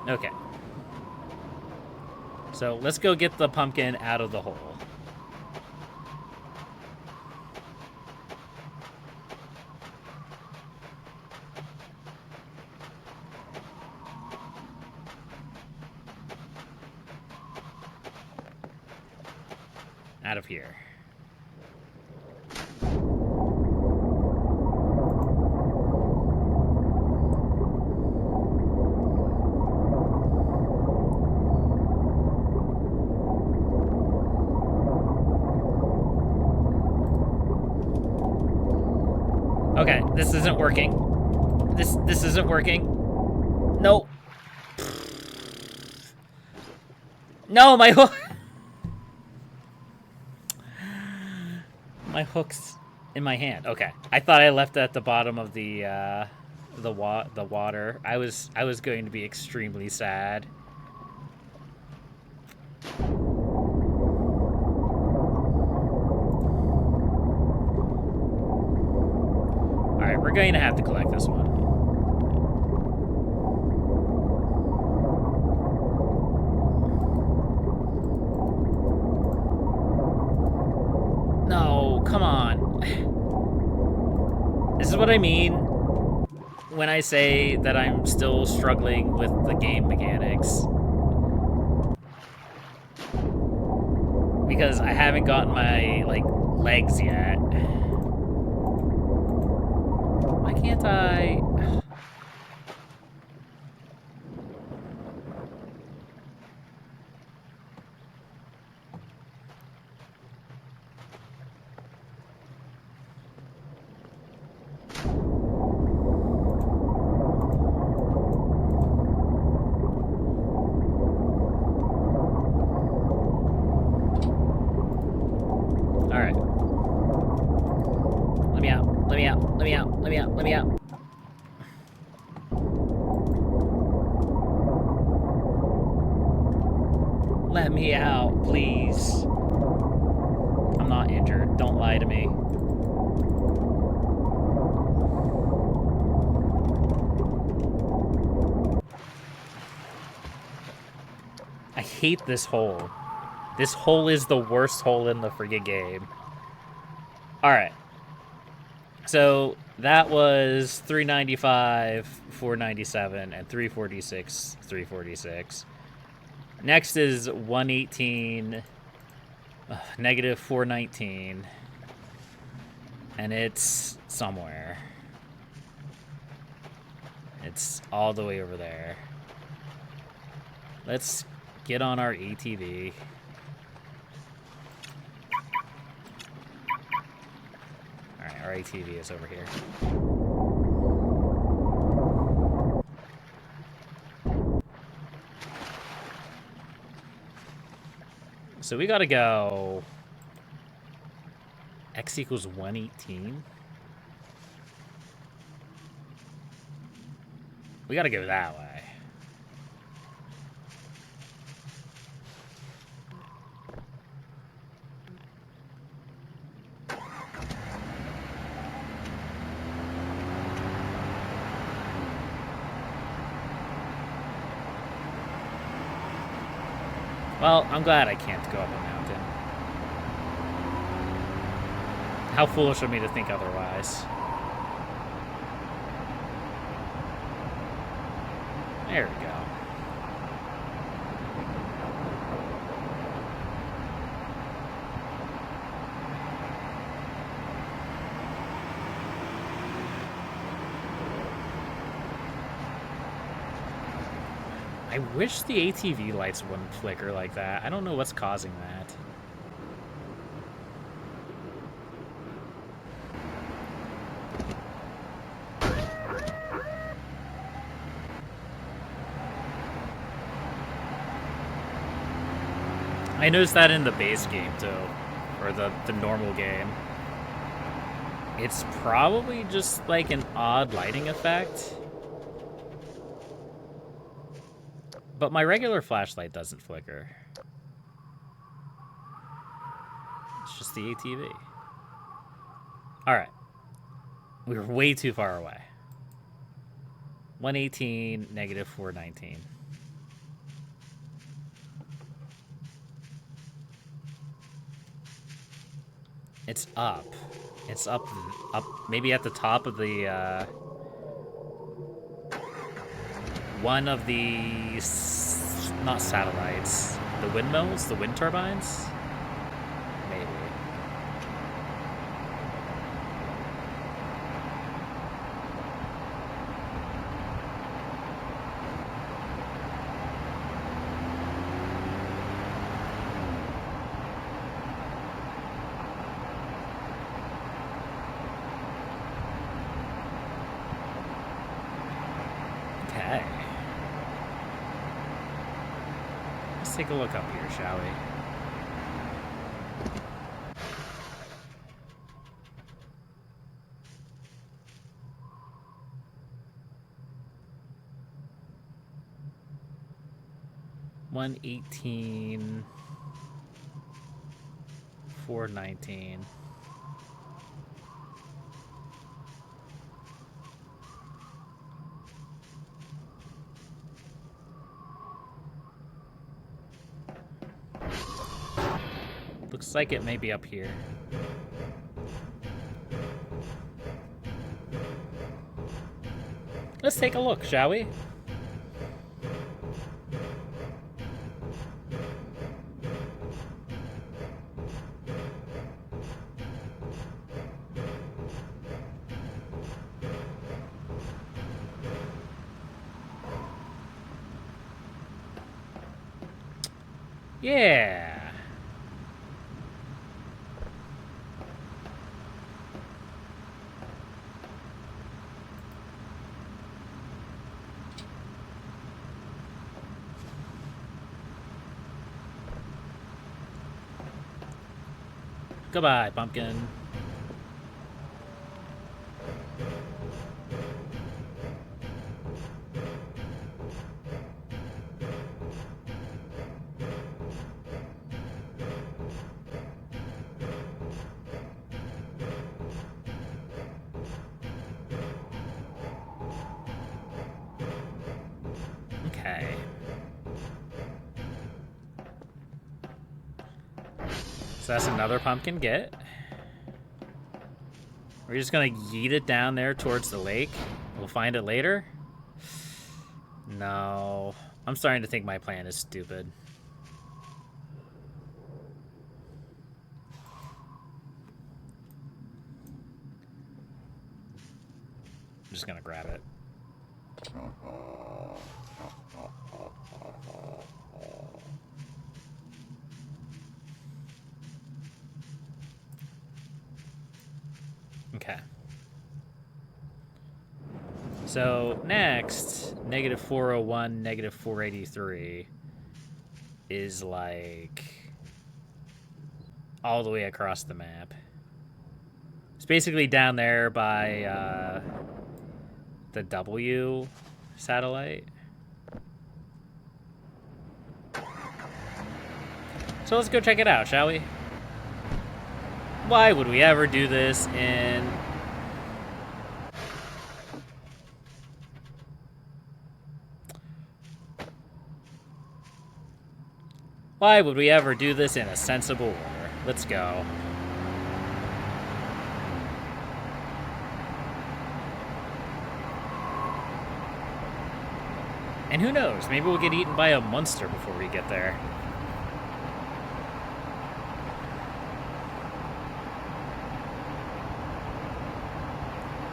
Okay. So let's go get the pumpkin out of the hole. Out of here. Okay, this isn't working. This isn't working. Nope. No, my hook. My hook's in my hand. Okay, I thought I left it at the bottom of the water. I was going to be extremely sad. Alright, we're going to have to collect this one. No, come on. This is what I mean when I say that I'm still struggling with the game mechanics. Because I haven't gotten my, like, legs yet. Why can't I... Alright. Let me out. Let me out. Let me out. Let me out. Let me out. Let me out, please. I'm not injured. Don't lie to me. I hate this hole. This hole is the worst hole in the friggin' game. Alright. So, that was 395, 497, and 346, 346. Next is 118, negative 419. And it's somewhere. It's all the way over there. Let's get on our ATV. Alright, our ATV is over here. So we gotta go... X equals 118? We gotta go that way. Well, I'm glad I can't go up a mountain. How foolish of me to think otherwise. There we go. I wish the ATV lights wouldn't flicker like that. I don't know what's causing that. I noticed that in the base game too, or the normal game. It's probably just like an odd lighting effect. But my regular flashlight doesn't flicker. It's just the ATV. Alright. We were way too far away. 118, negative 419. It's up. It's up, maybe at the top of the, one of the, not satellites, the windmills, the wind turbines? Maybe. Okay. Let's take a look up here, shall we? $118, $419. Looks like it may be up here. Let's take a look, shall we? Yeah. Goodbye, pumpkin. Okay. So that's another pumpkin get. We're just gonna yeet it down there towards the lake. We'll find it later. No. I'm starting to think my plan is stupid. just gonna grab it. Okay. So next, negative 401, negative 483 is like all the way across the map. It's basically down there by the W satellite. So let's go check it out, shall we? Why would we ever do this in... Why would we ever do this in a sensible order? Let's go. And who knows, maybe we'll get eaten by a monster before we get there.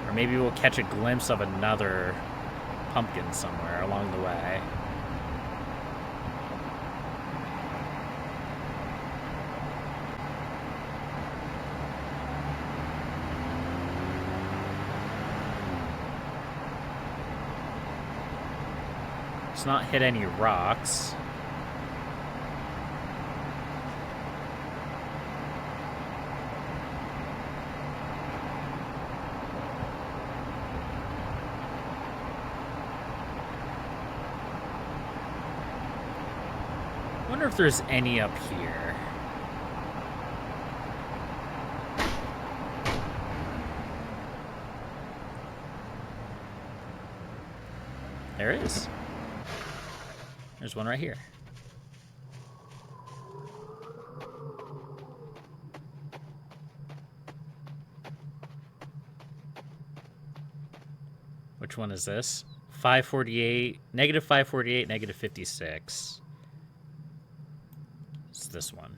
Or maybe we'll catch a glimpse of another pumpkin somewhere along the way. Let's not hit any rocks. I wonder if there's any up here. There is. There's one right here. Which one is this? 548, negative 548, negative 56. It's this one.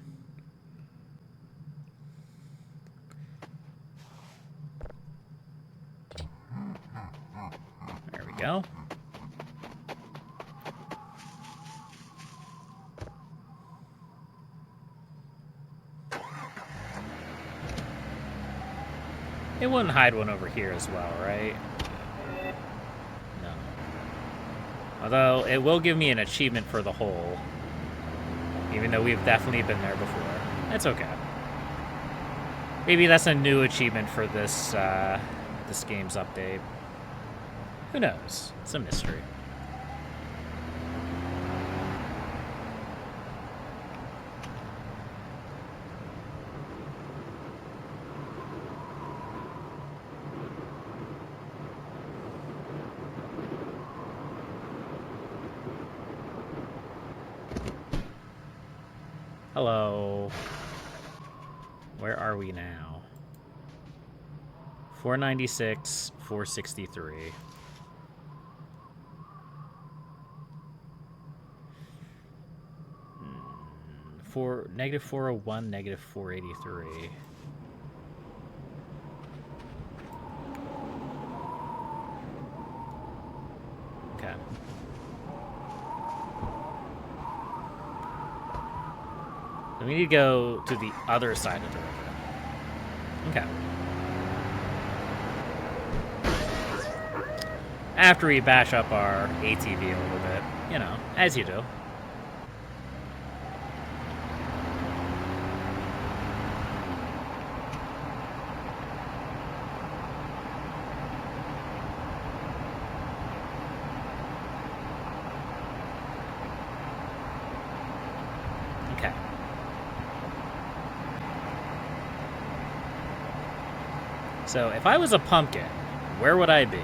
There we go. It wouldn't hide one over here as well, right? No. Although, it will give me an achievement for the hole. Even though we've definitely been there before. That's okay. Maybe that's a new achievement for this, this game's update. Who knows? It's a mystery. Hello. Where are we now? 496, 463. Negative 401, negative 483. Okay. We need to go to the other side of the river. Okay. After we bash up our ATV a little bit, you know, as you do. Okay. So, if I was a pumpkin, where would I be?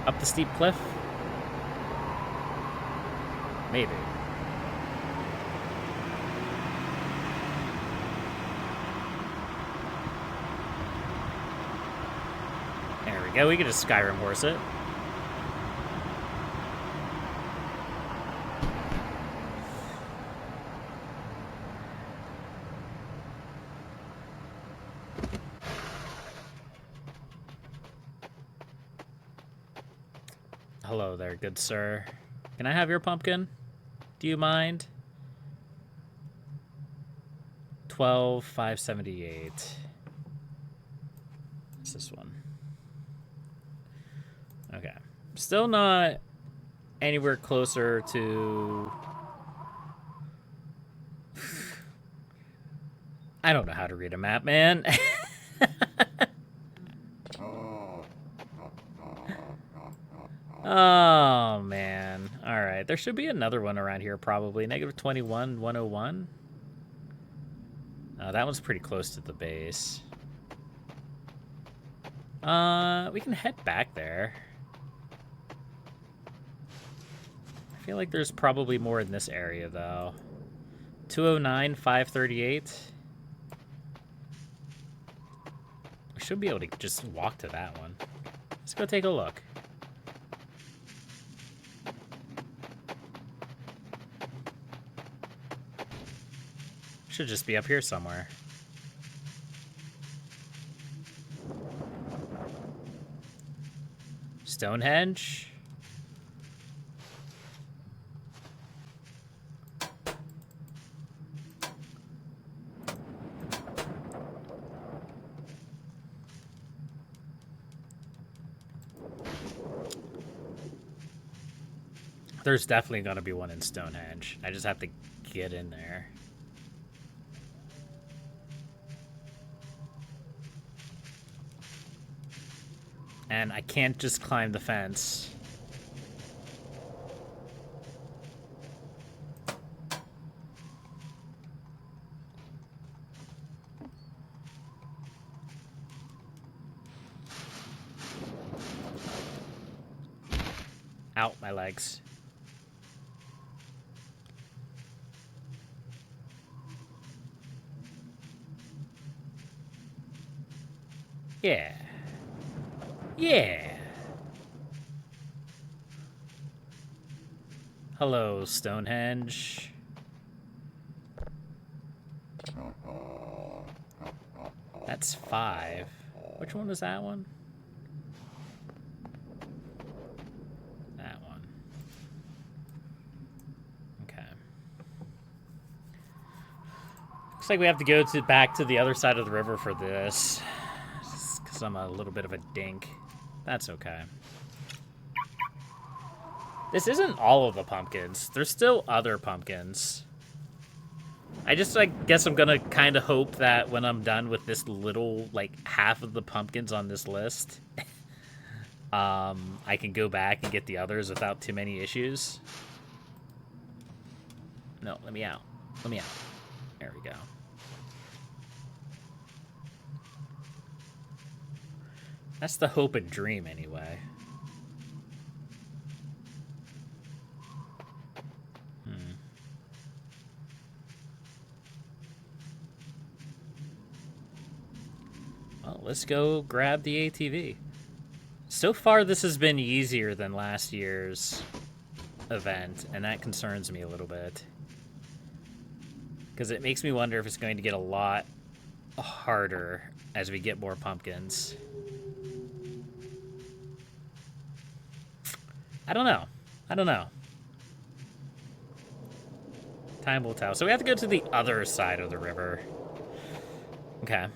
Up the steep cliff? Maybe. There we go, we can just Skyrim horse it. hello there, good sir. Can I have your pumpkin? Do you mind? 12,578. What's this one? Okay. Still not anywhere closer to... I don't know how to read a map, man. Oh, man. Alright, there should be another one around here, probably. Negative 21, 101. That one's pretty close to the base. We can head back there. I feel like there's probably more in this area, though. 209, 538. We should be able to just walk to that one. Let's go take a look. Should just be up here somewhere. Stonehenge? There's definitely going to be one in Stonehenge. I just have to get in there. And I can't just climb the fence. Out my legs. Yeah. Yeah. Hello, Stonehenge. That's 5. Which one was that one? That one. Okay. Looks like we have to go back to the other side of the river for this. Just because I'm a little bit of a dink. That's okay. This isn't all of the pumpkins. There's still other pumpkins. I guess I'm gonna kind of hope that when I'm done with this little, like, half of the pumpkins on this list, I can go back and get the others without too many issues. No, let me out. Let me out. There we go. That's the hope and dream, anyway. Well, let's go grab the ATV. So far, this has been easier than last year's event, and that concerns me a little bit. Because it makes me wonder if it's going to get a lot harder as we get more pumpkins. I don't know. I don't know. Time will tell. So we have to go to the other side of the river. Okay.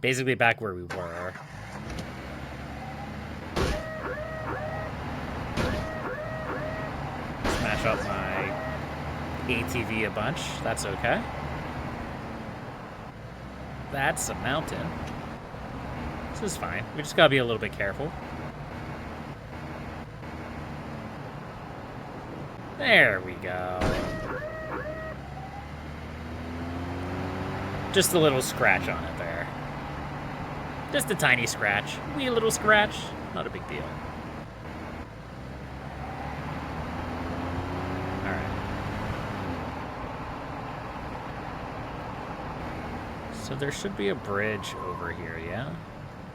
Basically back where we were. Smash up my ATV a bunch. That's okay. That's a mountain. This is fine. We just gotta be a little bit careful. There we go. Just a little scratch on it there. Just a tiny scratch. Wee little scratch. Not a big deal. Alright. So there should be a bridge over here, yeah?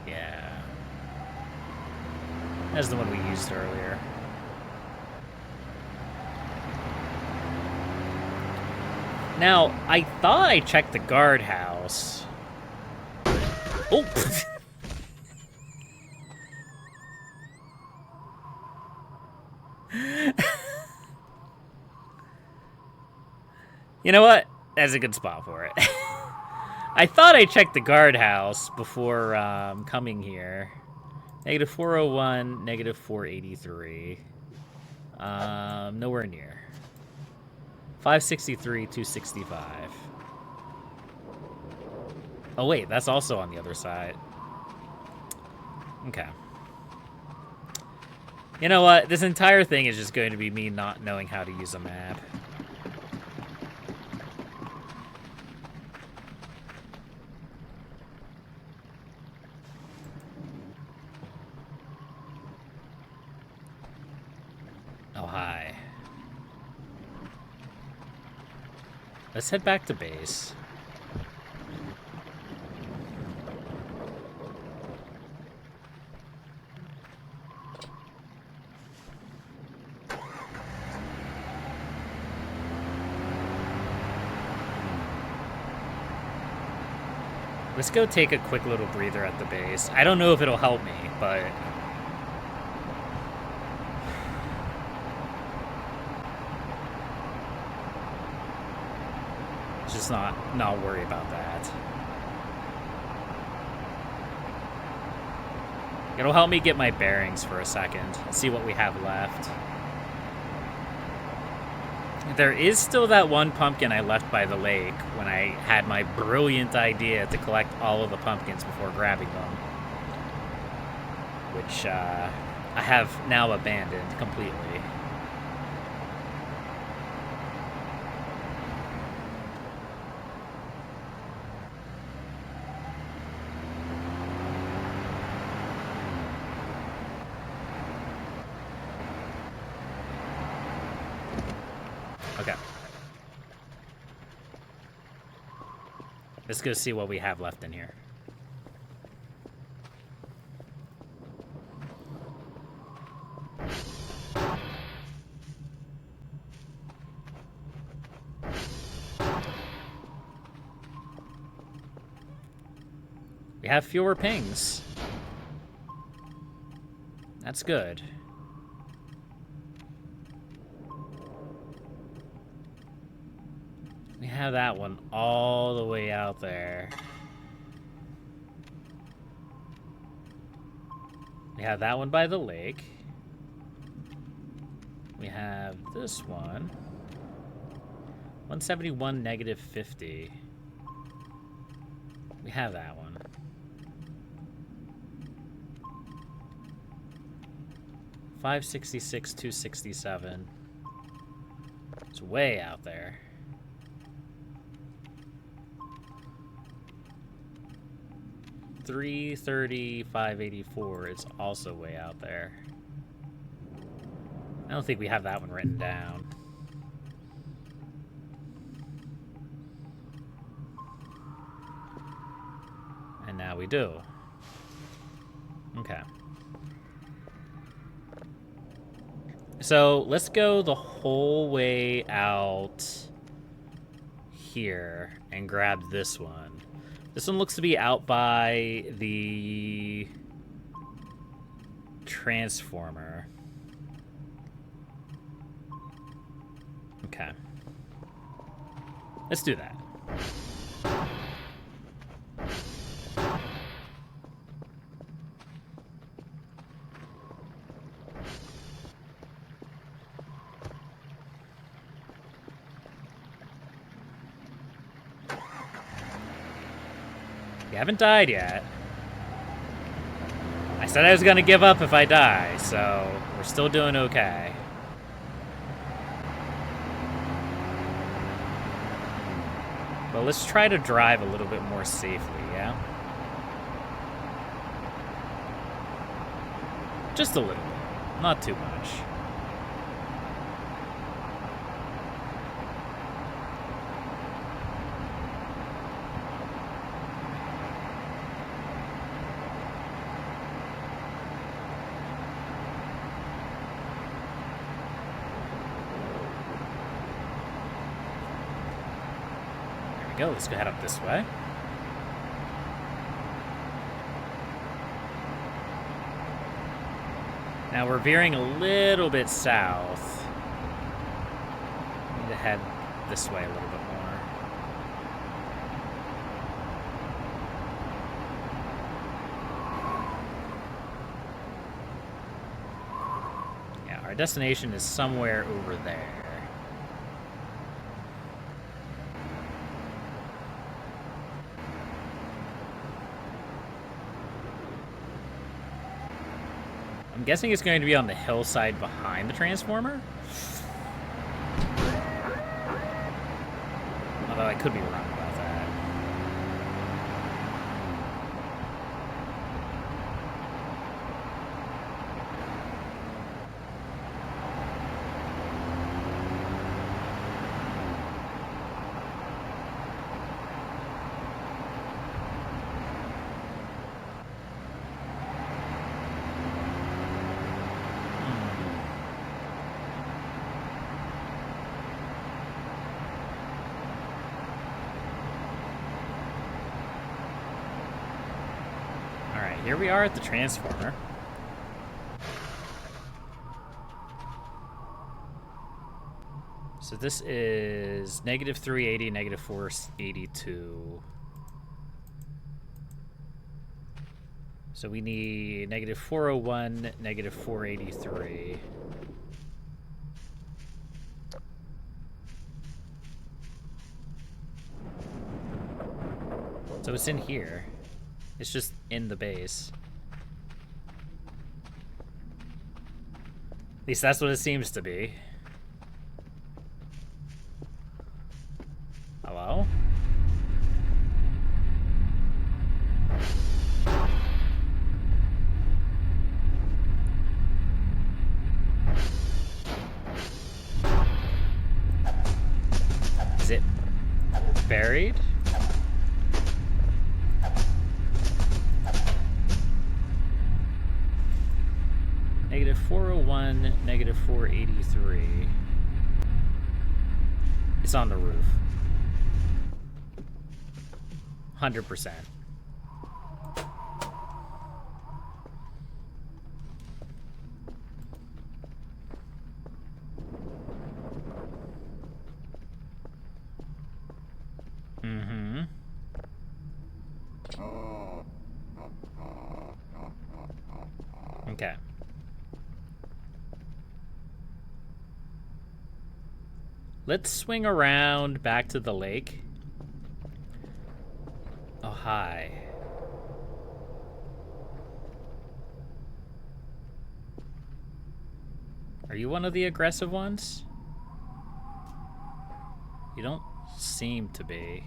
Yeah. That's the one we used earlier. Now, I thought I checked the guardhouse. Oh! You know what? That's a good spot for it. I thought I checked the guardhouse before coming here. Negative 401, negative 483. Nowhere near. 563, 265. Oh wait, that's also on the other side. Okay. You know what? This entire thing is just going to be me not knowing how to use a map. Oh, hi. Let's head back to base. Let's go take a quick little breather at the base. I don't know if it'll help me, but... just not worry about that. It'll help me get my bearings for a second, see what we have left. There is still that one pumpkin I left by the lake when I had my brilliant idea to collect all of the pumpkins before grabbing them. Which I have now abandoned completely. Okay. Let's go see what we have left in here. We have fewer pings. That's good. We have that one all the way out there. We have that one by the lake. We have this one. 171, negative 50. We have that one. $566, $267. It's way out there. $330, $584. It's also way out there. I don't think we have that one written down. And now we do. Okay. So let's go the whole way out here and grab this one. This one looks to be out by the transformer. Okay. Let's do that. You haven't died yet. I said I was gonna give up if I die, so we're still doing okay. But let's try to drive a little bit more safely, yeah? Just a little bit, not too much. Go. Let's go head up this way. Now we're veering a little bit south. We need to head this way a little bit more. destination is somewhere over there. I'm guessing it's going to be on the hillside behind the transformer. Although I could be wrong about that. Here we are at the transformer. So this is negative 380, negative 482. So we need negative 401, negative 483. So it's in here. It's just in the base. At least that's what it seems to be. Hello? Is it buried? Negative 401, negative 483. It's on the roof. 100%. Mm-hmm. Okay. Let's swing around back to the lake. Oh, hi. Are you one of the aggressive ones? You don't seem to be.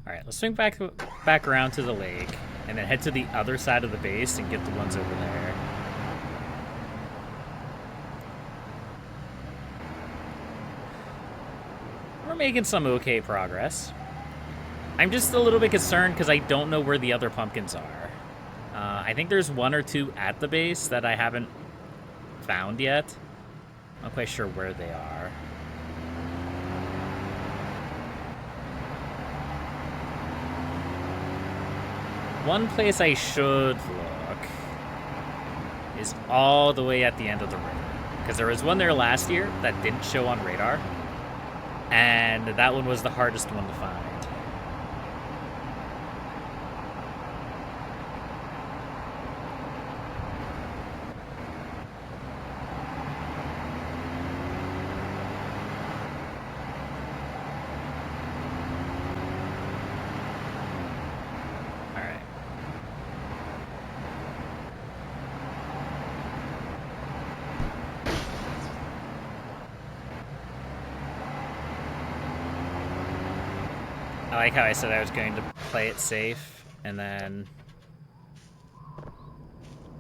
Alright, let's swing back around to the lake, and then head to the other side of the base and get the ones over there. We're making some okay progress. I'm just a little bit concerned because I don't know where the other pumpkins are. I think there's one or two at the base that I haven't found yet. I'm not quite sure where they are. One place I should look is all the way at the end of the river. Because there was one there last year that didn't show on radar. And that one was the hardest one to find. I like how I said I was going to play it safe, and then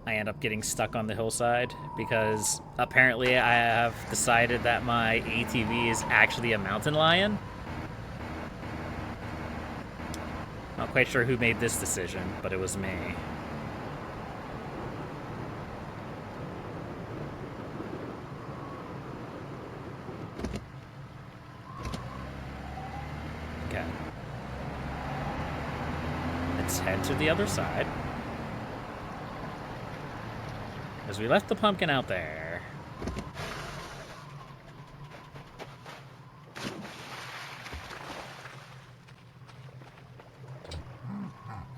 I end up getting stuck on the hillside, because apparently I have decided that my ATV is actually a mountain lion. Not quite sure who made this decision, but it was me. Okay. Let's head to the other side. Because we left the pumpkin out there.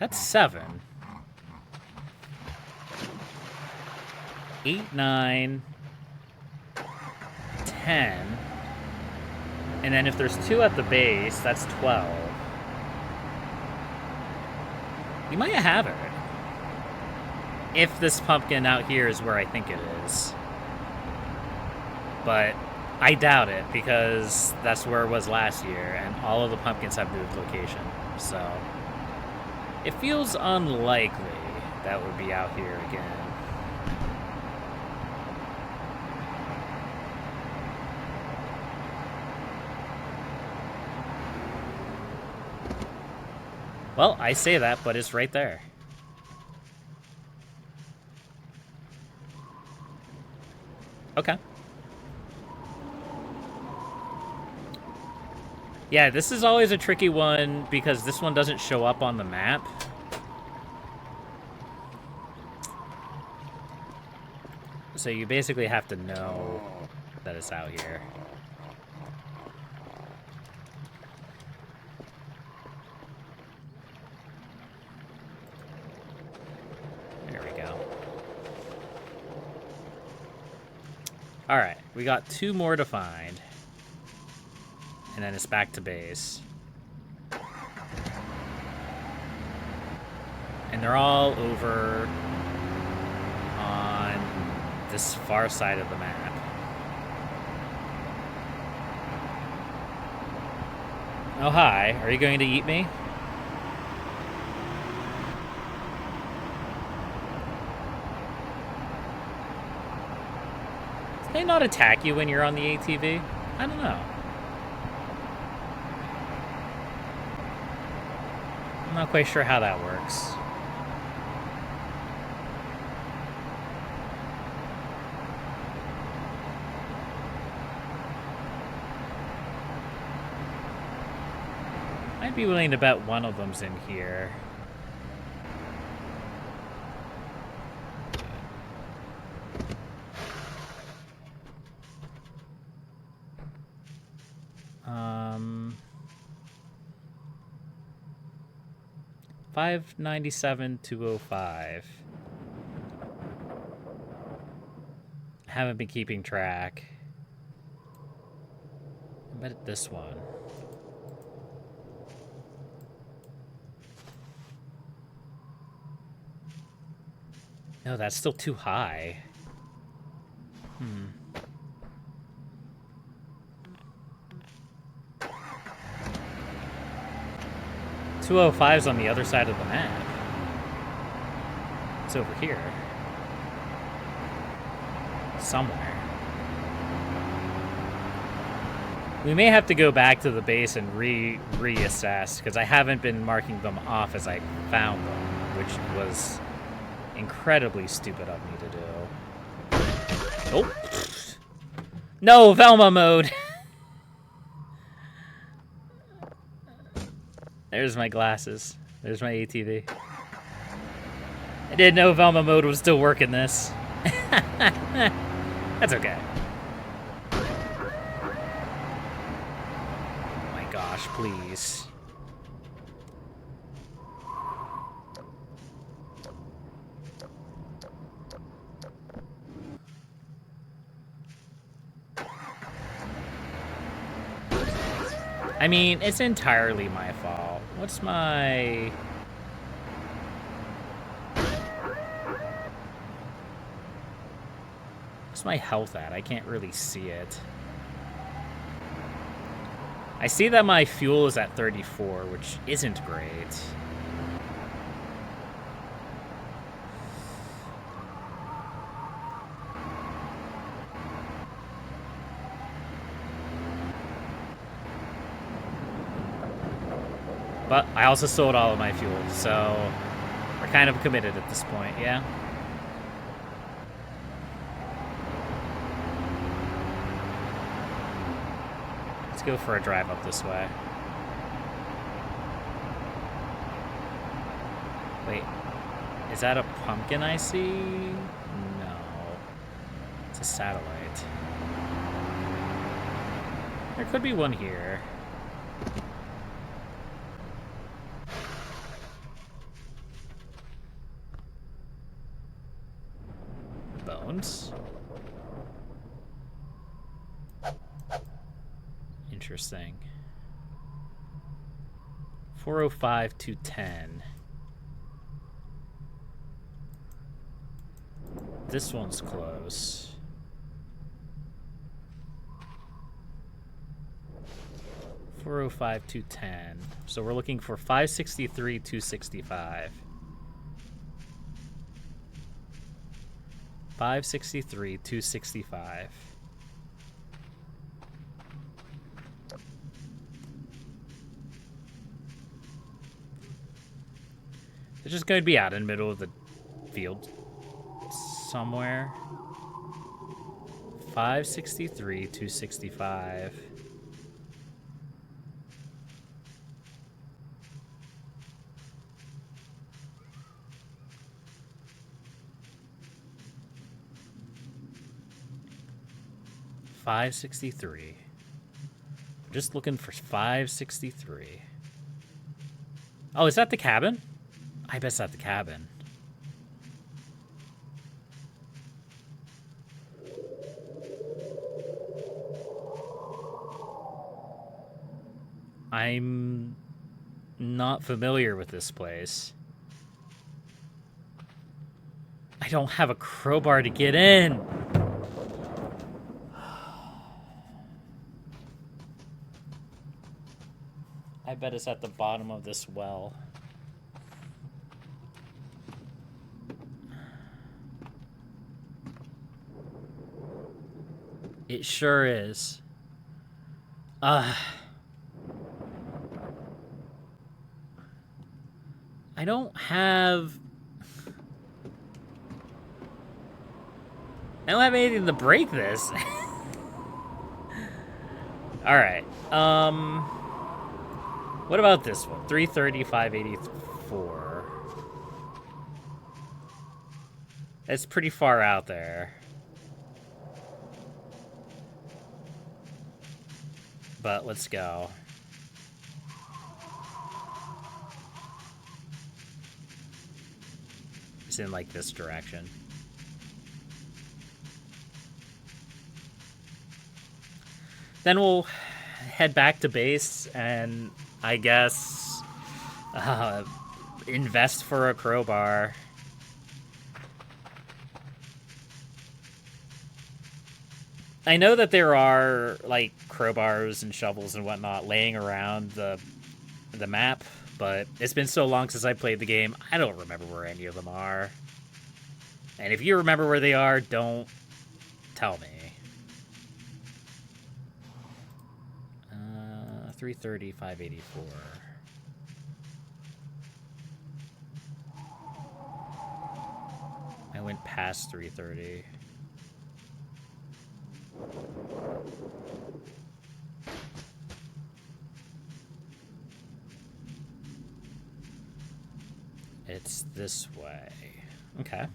That's 7. 8, 9, 10. And then if there's 2 at the base, that's 12. You might have it. If this pumpkin out here is where I think it is. But I doubt it, because that's where it was last year, and all of the pumpkins have moved location. So it feels unlikely that would be out here again. Well, I say that, but it's right there. Okay. Yeah, this is always a tricky one because this one doesn't show up on the map. So you basically have to know that it's out here. There we go. Alright, we got 2 more to find. And then it's back to base. And they're all over on this far side of the map. Oh, hi. Are you going to eat me? Do they not attack you when you're on the ATV? I don't know. I'm not quite sure how that works. I'd be willing to bet one of them's in here. $597,205. Haven't been keeping track. I bet it's this one. No, that's still too high. 205's on the other side of the map. It's over here. Somewhere. We may have to go back to the base and reassess, because I haven't been marking them off as I found them, which was incredibly stupid of me to do. Oh! No, Velma mode! There's my glasses. There's my ATV. I didn't know Velma mode was still working this. That's okay. Oh my gosh, please. I mean, it's entirely my fault. What's my health at? I can't really see it. I see that my fuel is at 34, which isn't great. But I also sold all of my fuel, so we're kind of committed at this point, yeah? Let's go for a drive up this way. Wait, is that a pumpkin I see? No. It's a satellite. There could be one here. don't. Interesting. 405 to 10. This one's close. 405 to 10. So we're looking for 563 to 65. 563 to 65. It's just going to be out in the middle of the field somewhere. 563 to 65. $563. Just looking for $563. Oh, is that the cabin? I bet it's at the cabin. I'm not familiar with this place. I don't have a crowbar to get in. I bet it's at the bottom of this well. It sure is. I don't have anything to break this. All right. What about this one? 330, 584. It's pretty far out there. But let's go. It's in like this direction. Then we'll head back to base and I guess invest for a crowbar. I know that there are like crowbars and shovels and whatnot laying around the map, but it's been so long since I played the game, I don't remember where any of them are. And if you remember where they are, don't tell me. 330, 584. I went past 330. It's this way. Okay.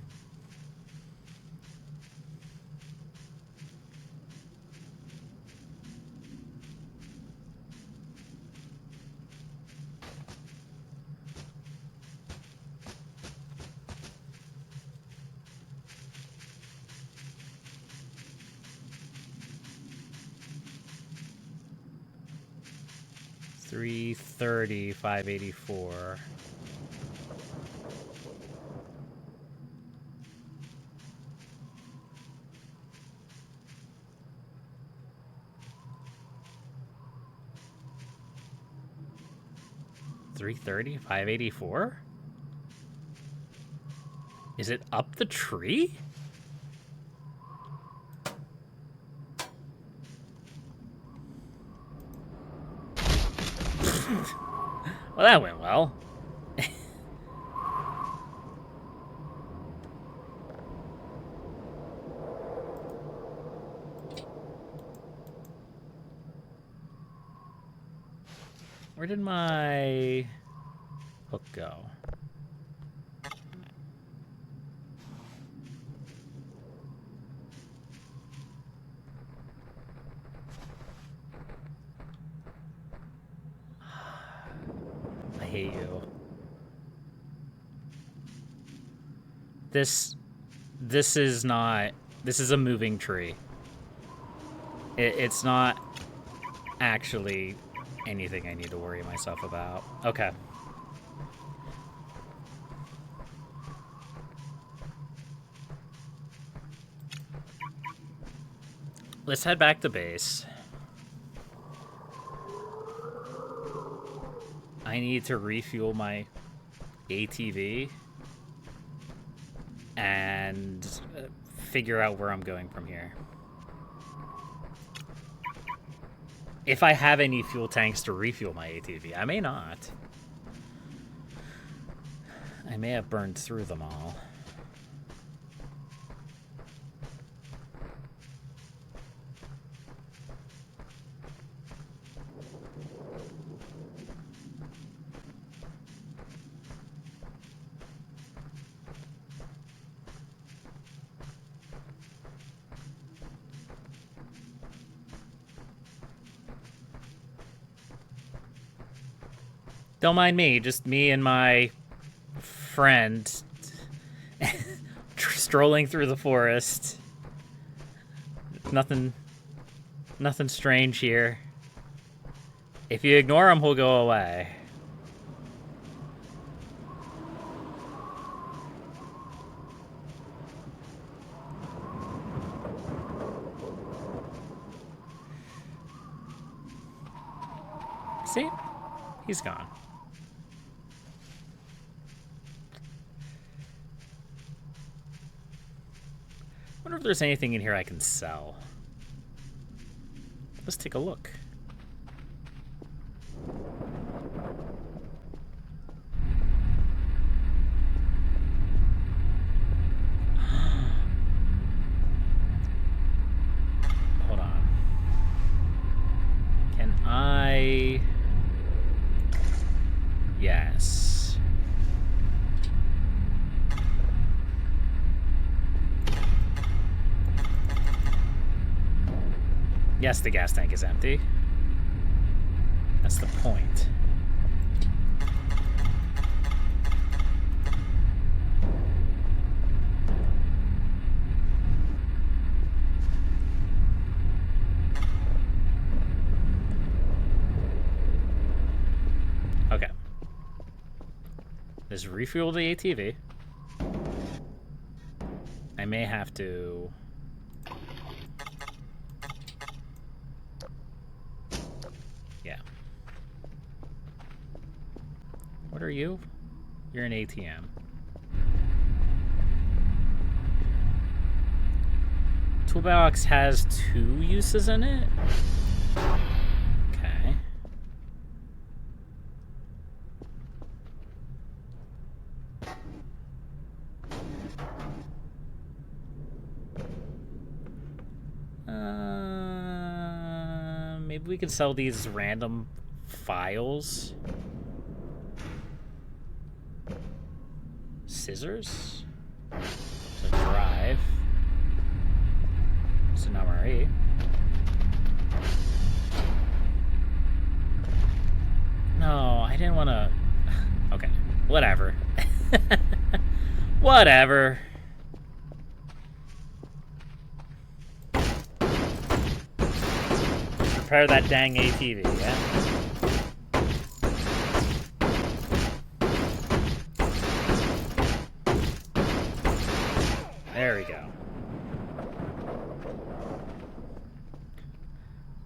$330, $584. $330, $584? Is it up the tree? Well, that went well. Where did my hook go? I hate you. This this is not... This is a moving tree. It's not actually anything I need to worry myself about. Okay. Let's head back to base. I need to refuel my ATV and figure out where I'm going from here. If I have any fuel tanks to refuel my ATV, I may not. I may have burned through them all. Don't mind me, just me and my friend strolling through the forest. Nothing strange here. If you ignore him, he'll go away. See? He's gone. I wonder if there's anything in here I can sell. Let's take a look. Hold on. Can I... Yes. Yes, the gas tank is empty. That's the point. Okay. Let's refuel the ATV. I may have to... What are you? You're an ATM. Toolbox has 2 uses in it? Okay. Maybe we can sell these random files. Scissors. It's a drive. It's an MRE. No, I didn't want to... Okay, whatever. Whatever. Repair that dang ATV, yeah? There we go.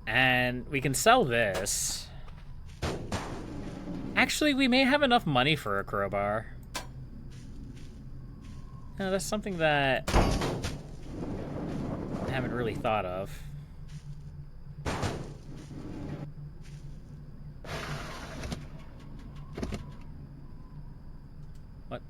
And we can sell this. Actually, we may have enough money for a crowbar. No, that's something that I haven't really thought of. What?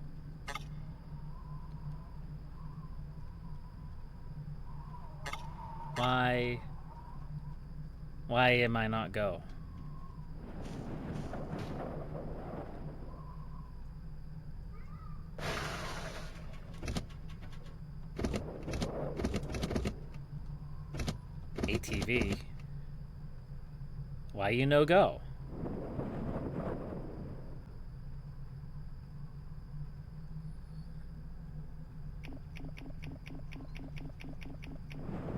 Why am I not go? ATV. Why you no go?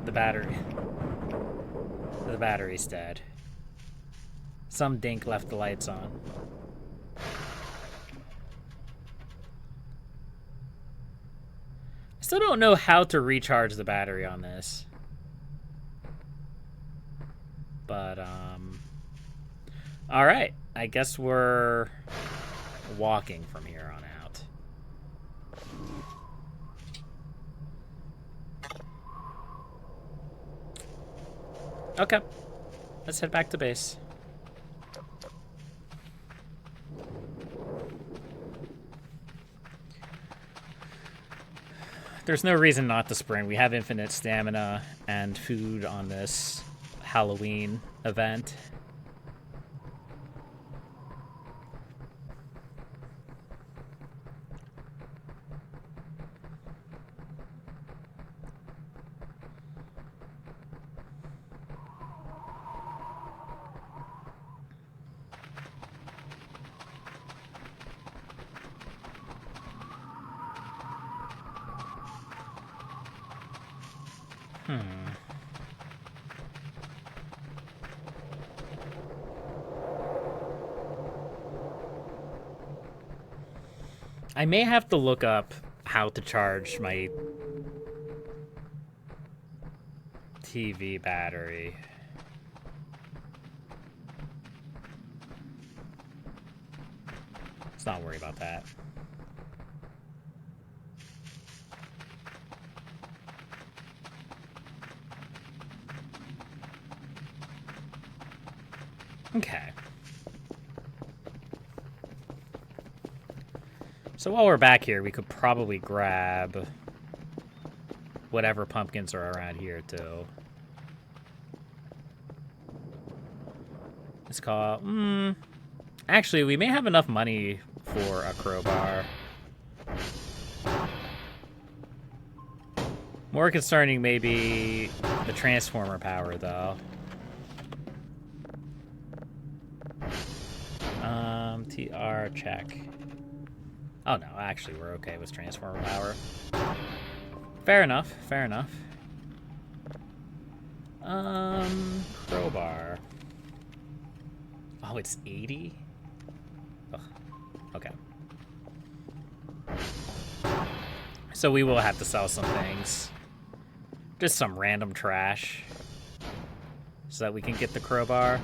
The battery. The battery's dead. Some dink left the lights on. I still don't know how to recharge the battery on this. But, alright. I guess we're walking from here on out. Okay. Let's head back to base. There's no reason not to sprint. We have infinite stamina and food on this Halloween event. I may have to look up how to charge my TV battery. Let's not worry about that. Okay. So while we're back here, we could probably grab whatever pumpkins are around here, too. Let's call... Actually, we may have enough money for a crowbar. More concerning may be the transformer power, though. TR check. Oh, no, actually, we're okay with transformer power. Fair enough, fair enough. Crowbar. Oh, it's 80? Ugh. Okay. So we will have to sell some things. Just some random trash. So that we can get the crowbar.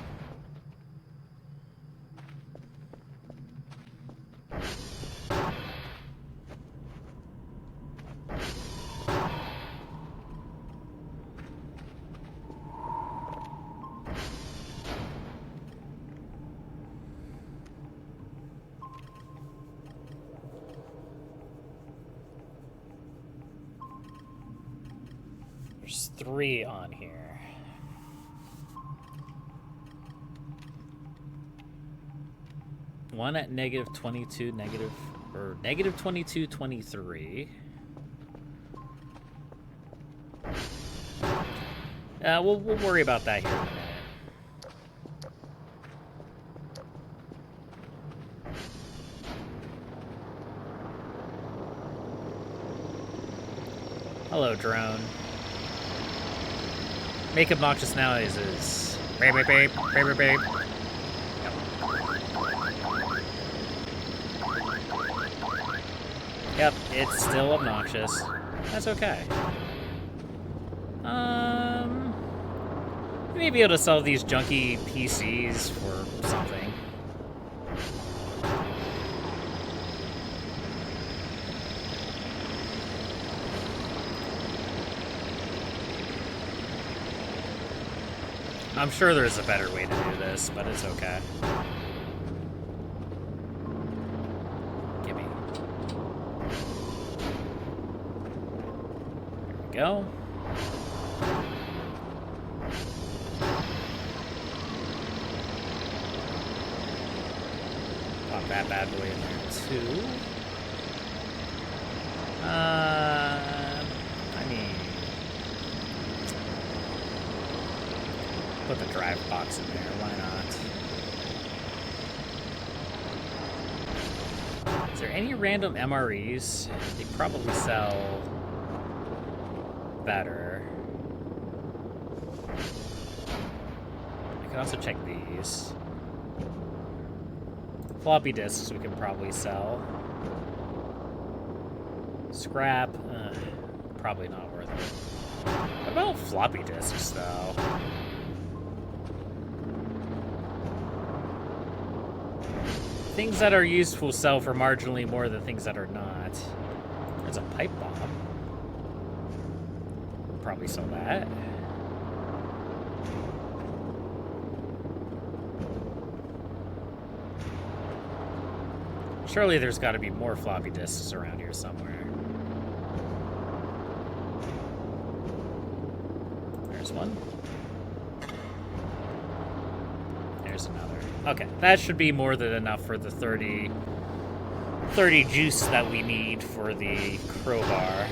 There's 3 on here. One at negative 22, negative 22, 23. We'll worry about that here in a minute. Hello, drone. Make obnoxious noises. Beep, beep, beep, beep, beep, beep. Yep, it's still obnoxious. That's okay. We may be able to sell these junky PCs for something. I'm sure there's a better way to do this, but it's okay. Gimme. There we go. Pop that bad boy in there, too. I mean... Put the drive box in there, why not? Is there any random MREs? They probably sell better. can also check these. Floppy disks we can probably sell. Scrap, probably not worth it. What about floppy disks, though? Things that are useful sell for marginally more than things that are not. There's a pipe bomb. Probably sell that. Surely there's got to be more floppy disks around here somewhere. There's one. There's another. Okay, that should be more than enough for the 30 juice that we need for the crowbar.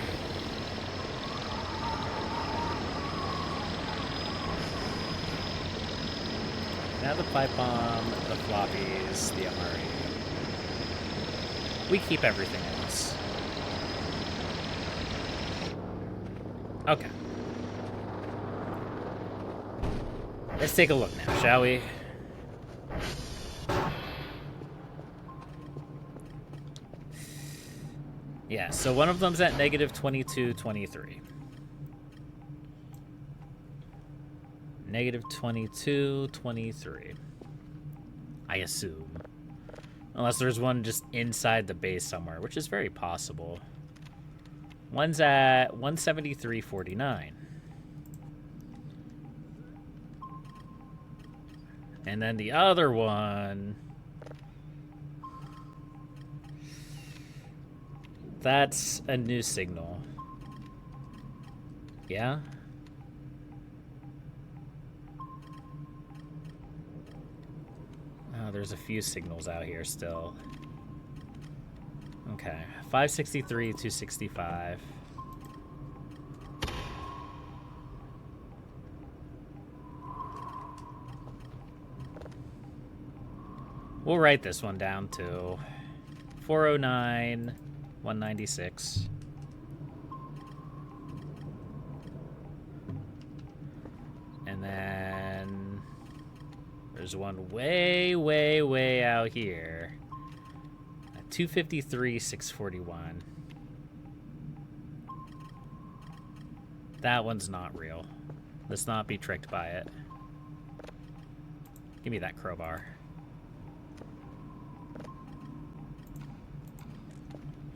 Now the pipe bomb, the floppies, the MRE. We keep everything else. Okay. Let's take a look now, shall we? Yeah, so one of them's at negative 22, 23. Negative 22, 23. I assume. Unless there's one just inside the base somewhere, which is very possible. One's at 173.49. And then the other one... That's a new signal. Yeah? Oh, there's a few signals out here still. Okay. 563, 265. We'll write this one down too. 409, 196. And then there's one way, way, way out here. At 253, 641. That one's not real. Let's not be tricked by it. Give me that crowbar.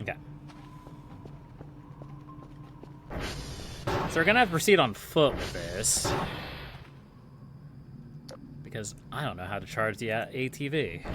Okay. So we're gonna have to proceed on foot with this. Because I don't know how to charge the ATV.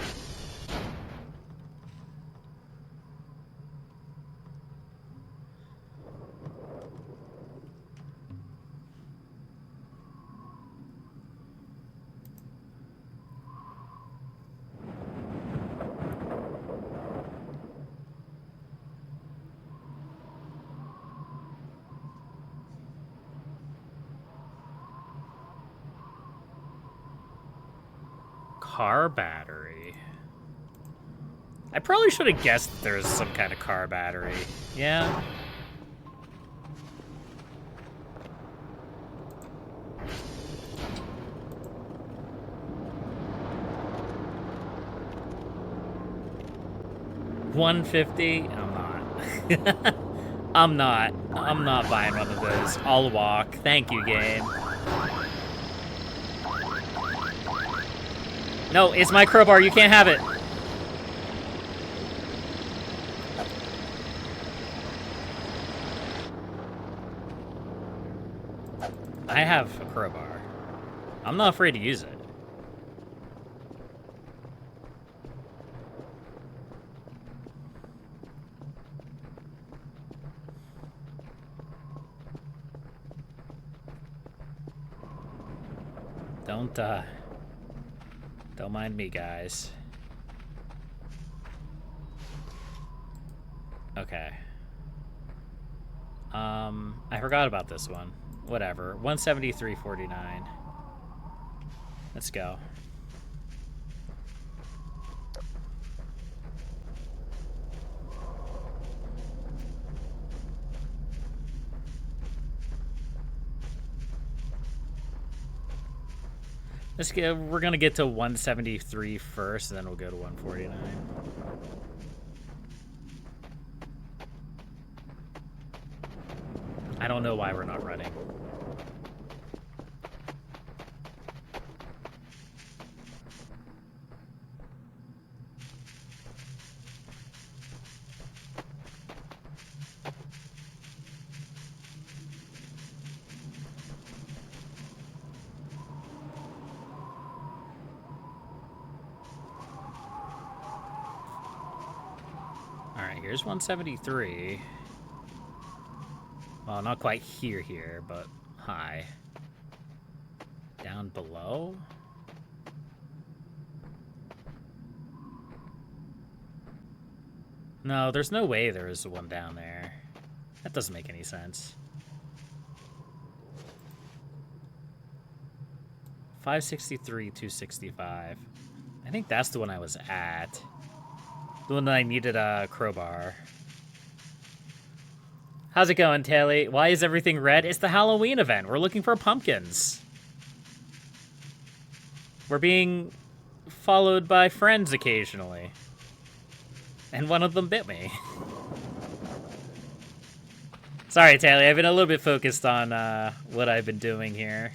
Car battery. I probably should have guessed that there's some kind of car battery. Yeah. $150? I'm not. I'm not buying one of those. I'll walk. Thank you, game. No, it's my crowbar. You can't have it. I have a crowbar. I'm not afraid to use it. Don't mind me, guys. Okay. I forgot about this one. Whatever. 173.49. Let's go. We're gonna get to 173 first, and then we'll go to 149. I don't know why we're not running. Alright, here's 173. Well, not quite here, but high. Down below? No, there's no way there is one down there. That doesn't make any sense. 563, 265. I think that's the one I was at. The one that I needed a crowbar. How's it going, Taylor? Why is everything red? It's the Halloween event. We're looking for pumpkins. We're being followed by friends occasionally. And one of them bit me. Sorry, Taylor. I've been a little bit focused on what I've been doing here.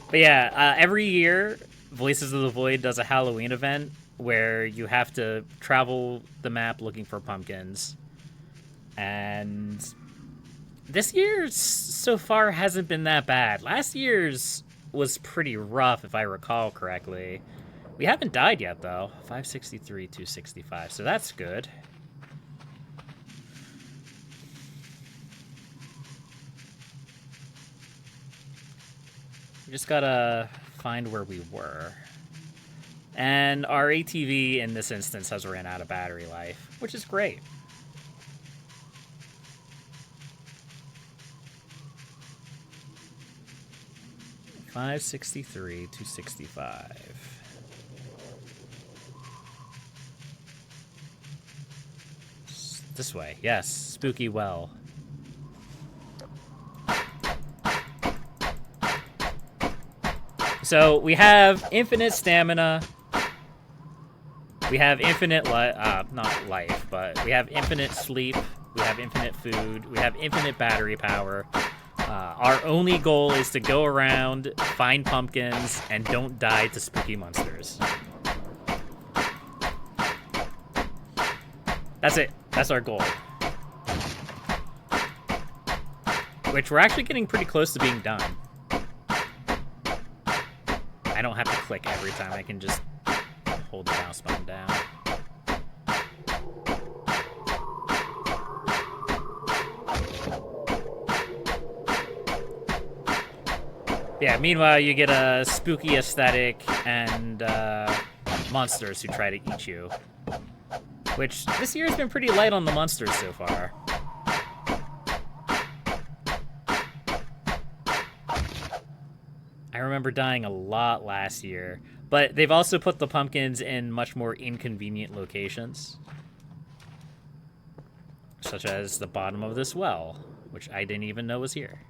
But yeah, every year, Voices of the Void does a Halloween event where you have to travel the map looking for pumpkins. And this year's so far hasn't been that bad. Last year's was pretty rough, if I recall correctly. We haven't died yet, though. 563, 265, so that's good. We just gotta find where we were. And our ATV in this instance has ran out of battery life, which is great. $563, $265. This way, yes. Spooky well. So we have infinite stamina. We have infinite not life, but we have infinite sleep. We have infinite food. We have infinite battery power. Our only goal is to go around, find pumpkins, and don't die to spooky monsters. That's it. That's our goal. Which we're actually getting pretty close to being done. I don't have to click every time. I can just hold the mouse button down. Yeah, meanwhile, you get a spooky aesthetic and monsters who try to eat you. Which, this year has been pretty light on the monsters so far. I remember dying a lot last year, but they've also put the pumpkins in much more inconvenient locations. Such as the bottom of this well, which I didn't even know was here.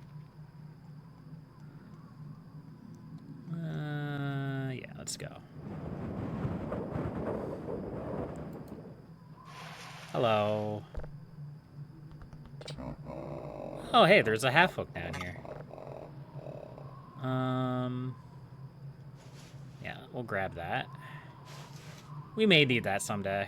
Yeah, let's go. Hello. Oh, hey, there's a half hook down here. Yeah, we'll grab that. We may need that someday.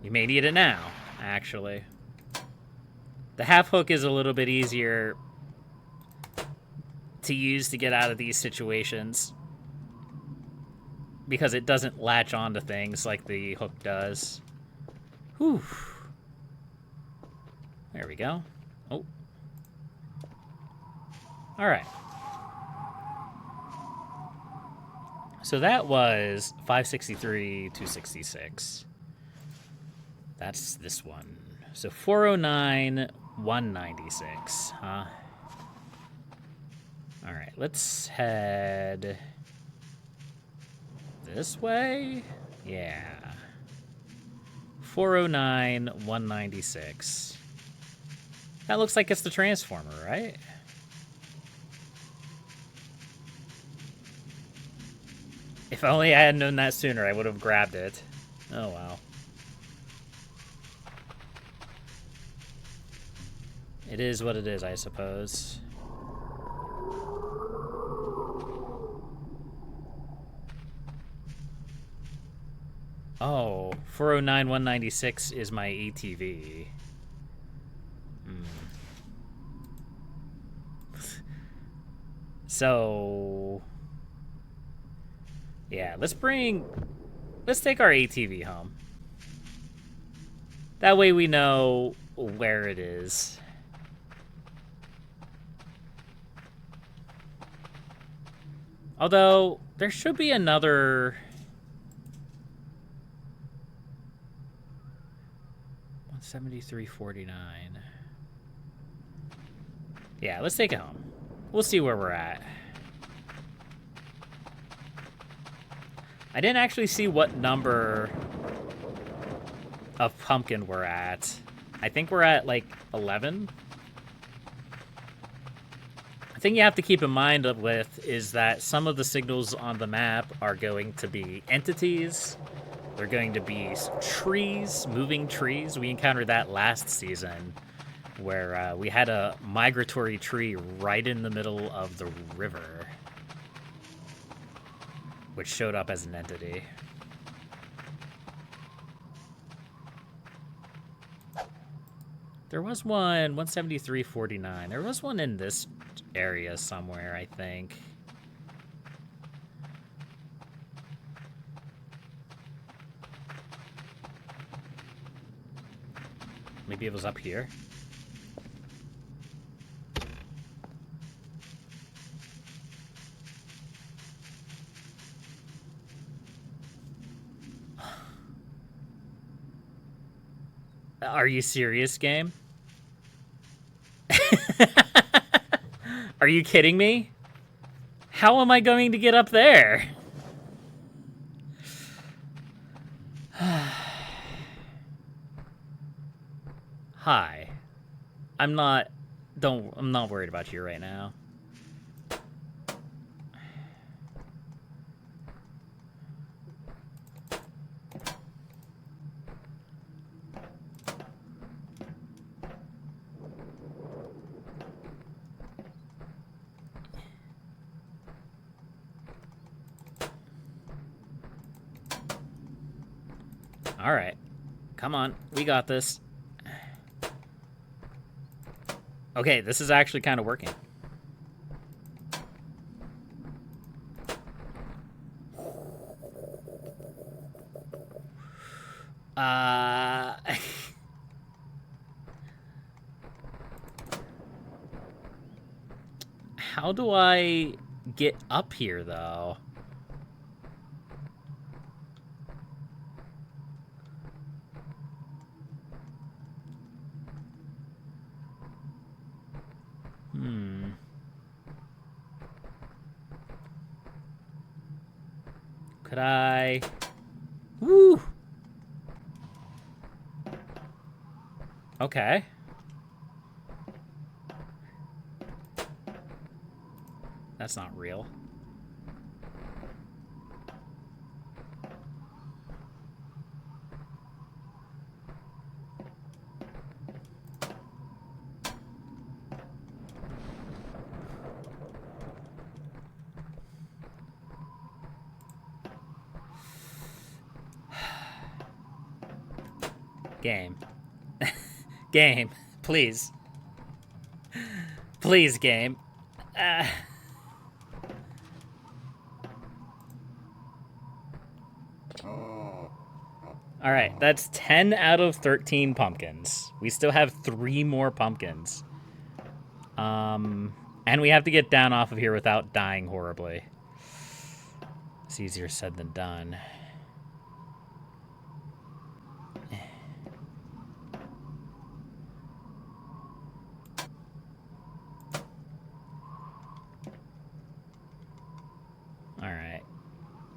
You may need it now, actually. The half hook is a little bit easier to use to get out of these situations because it doesn't latch onto things like the hook does. Whew. There we go. Oh. All right. So that was 563, 266. That's this one. So 409, 196, huh? Alright, let's head this way? Yeah. 409, 196. That looks like it's the transformer, right? If only I had known that sooner, I would have grabbed it. Oh, wow. It is what it is, I suppose. Oh, 409, 196 is my ATV. So... yeah, let's take our ATV home. That way we know where it is. Although, there should be another... 173.49. Yeah, let's take it home. We'll see where we're at. I didn't actually see what number of pumpkin we're at. I think we're at, like, 11. The thing you have to keep in mind with is that some of the signals on the map are going to be entities. They're going to be trees, moving trees. We encountered that last season, where we had a migratory tree right in the middle of the river, which showed up as an entity. There was one, 173.49. There was one in this area somewhere, I think. Maybe it was up here. Are you serious, game? Are you kidding me? How am I going to get up there? Hi. I'm not worried about you right now. All right. Come on. We got this. Okay, this is actually kind of working. How do I get up here, though? Could I... Woo! Okay. That's not real. Game. Game. Please. Please, game. Alright, that's 10 out of 13 pumpkins. We still have 3 more pumpkins. And we have to get down off of here without dying horribly. It's easier said than done.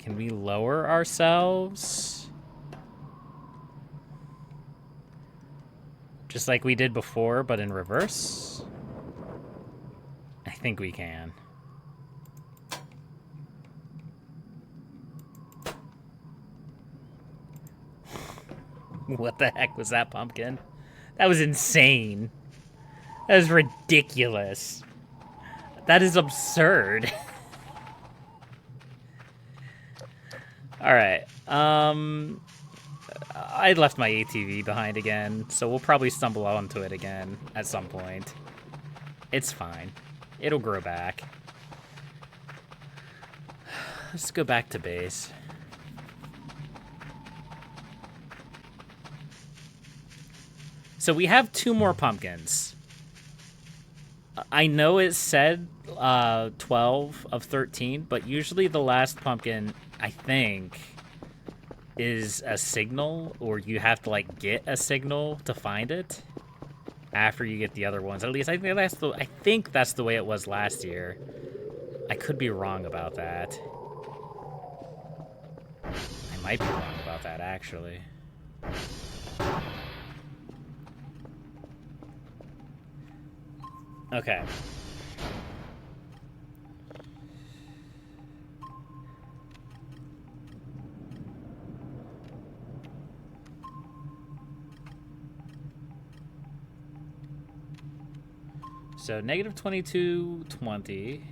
Can we lower ourselves? Just like we did before, but in reverse? I think we can. What the heck was that, pumpkin? That was insane. That is ridiculous. That is absurd. Alright, I left my ATV behind again, so we'll probably stumble onto it again at some point. It's fine. It'll grow back. Let's go back to base. So we have 2 more pumpkins. I know it said 12 of 13, but usually the last pumpkin, I think, is a signal, or you have to like get a signal to find it after you get the other ones. At least I think that's the way it was last year. I could be wrong about that. I might be wrong about that, actually. Okay. So negative 22, 20.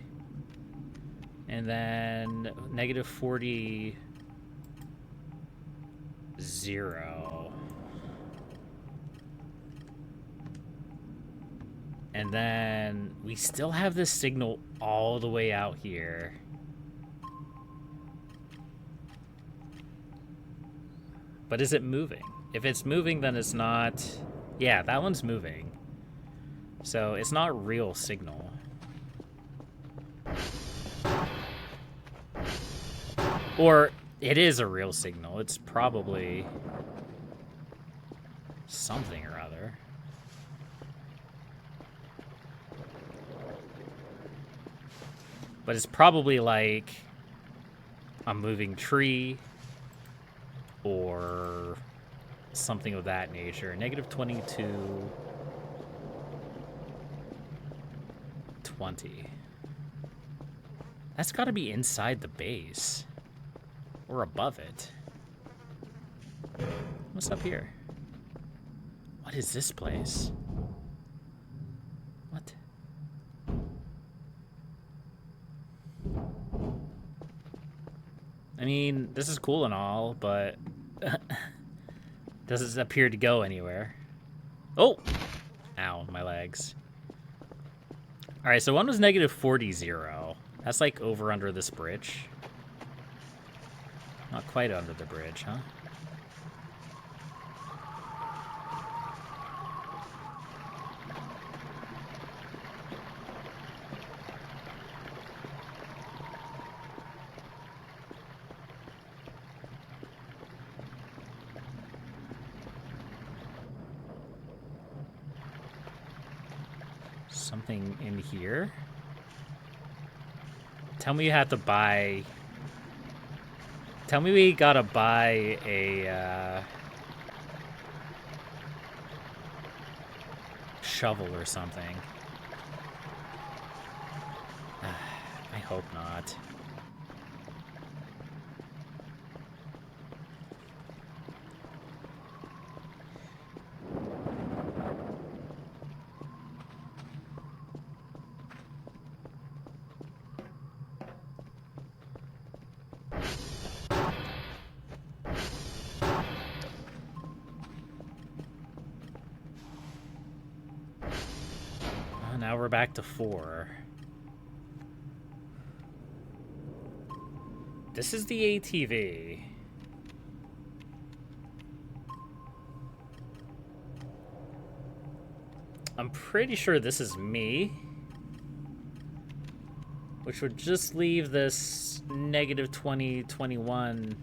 And then negative 40, 0. And then we still have this signal all the way out here. But is it moving? If it's moving, then it's not... Yeah, that one's moving. So it's not a real signal. Or it is a real signal. It's probably something or other. But it's probably like a moving tree or something of that nature. Negative 22, 20. That's got to be inside the base or above it. What's up here? What is this place? What? I mean, this is cool and all, but doesn't appear to go anywhere. Oh! Ow, my legs. Alright, so one was negative 40, 0. That's like over under this bridge. Not quite under the bridge, huh? Something in here. Tell me you have to buy... Tell me we gotta buy a, shovel or something. I hope not. Now we're back to 4. This is the ATV. I'm pretty sure this is me. Which would just leave this negative 20, 21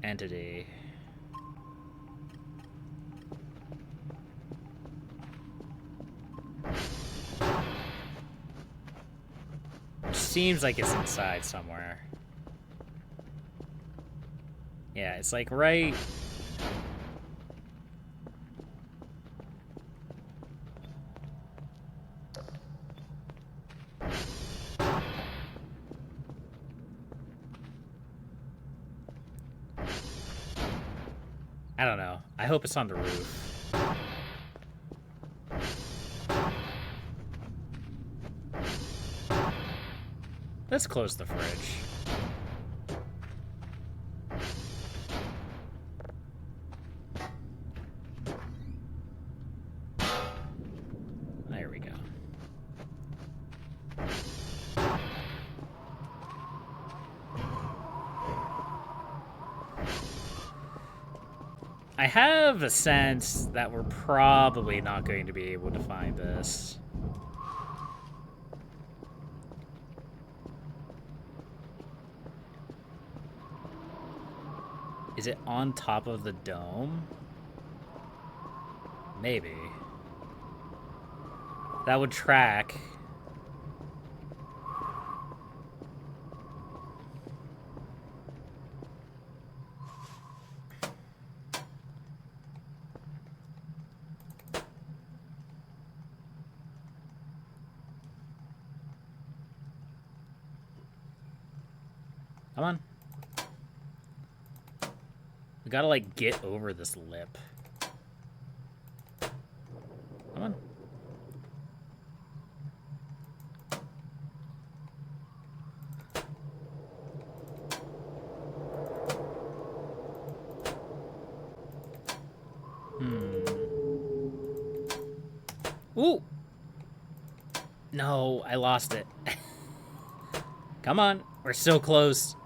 entity. Seems like it's inside somewhere. Yeah, it's like right... I don't know. I hope it's on the roof. Let's close the fridge. There we go. I have a sense that we're probably not going to be able to find this. Is it on top of the dome? Maybe. That would track. Come on. We gotta, like, get over this lip. Come on. Ooh! No, I lost it. Come on, we're so close.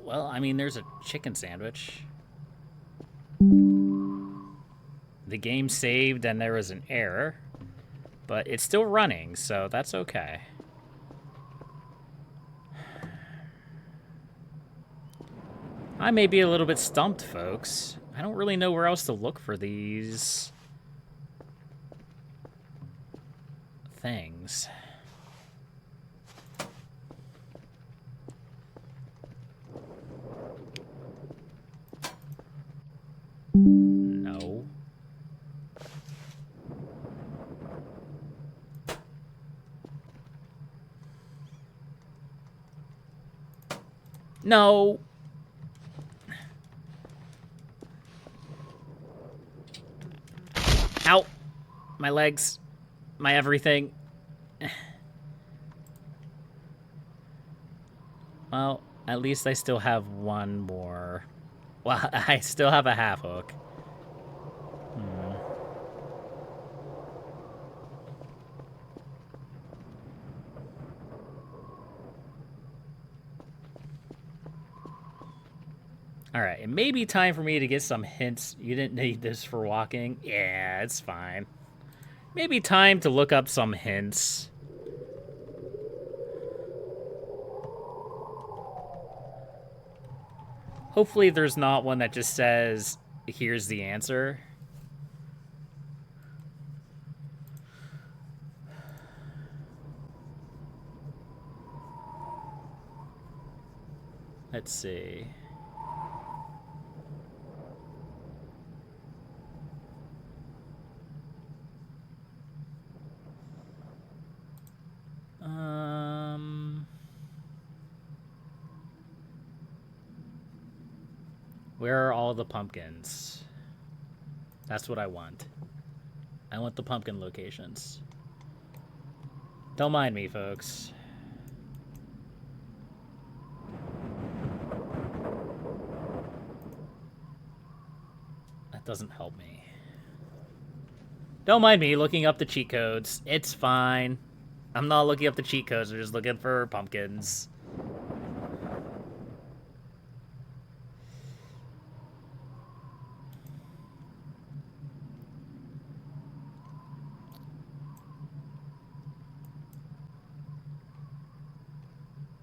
Well, I mean, there's a chicken sandwich. The game saved and there was an error, but it's still running, so that's okay. I may be a little bit stumped, folks. I don't really know where else to look for these things. No. No. Ow. My legs. My everything. Well, at least I still have one more. Well, I still have a half hook. Alright, it may be time for me to get some hints. You didn't need this for walking? Yeah, it's fine. Maybe time to look up some hints. Hopefully there's not one that just says, here's the answer. Let's see. Where are all the pumpkins? That's what I want. I want the pumpkin locations. Don't mind me, folks. That doesn't help me. Don't mind me looking up the cheat codes. It's fine. I'm not looking up the cheat codes. I'm just looking for pumpkins.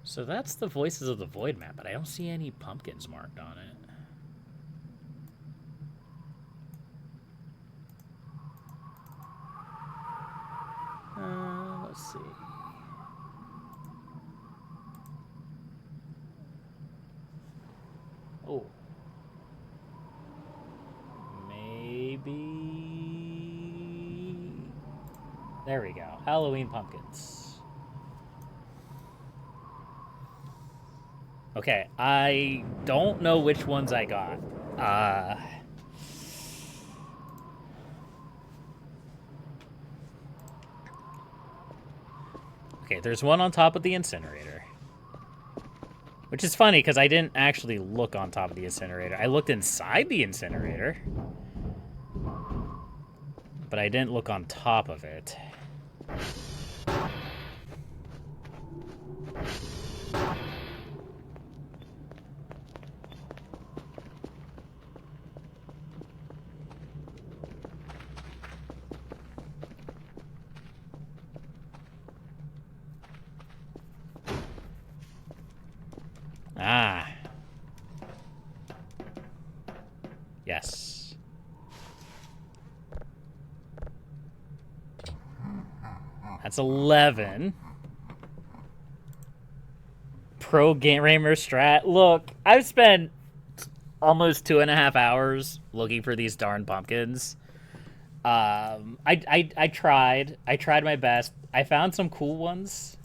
So that's the Voices of the Void map, but I don't see any pumpkins marked on it. Let's see. Oh. Maybe... There we go. Halloween pumpkins. Okay, I don't know which ones I got. Okay, there's one on top of the incinerator. Which is funny, because I didn't actually look on top of the incinerator. I looked inside the incinerator. But I didn't look on top of it. Ah. Yes. That's 11. Pro gamer strat. Look, I've spent almost 2.5 hours looking for these darn pumpkins. I tried. I tried my best. I found some cool ones.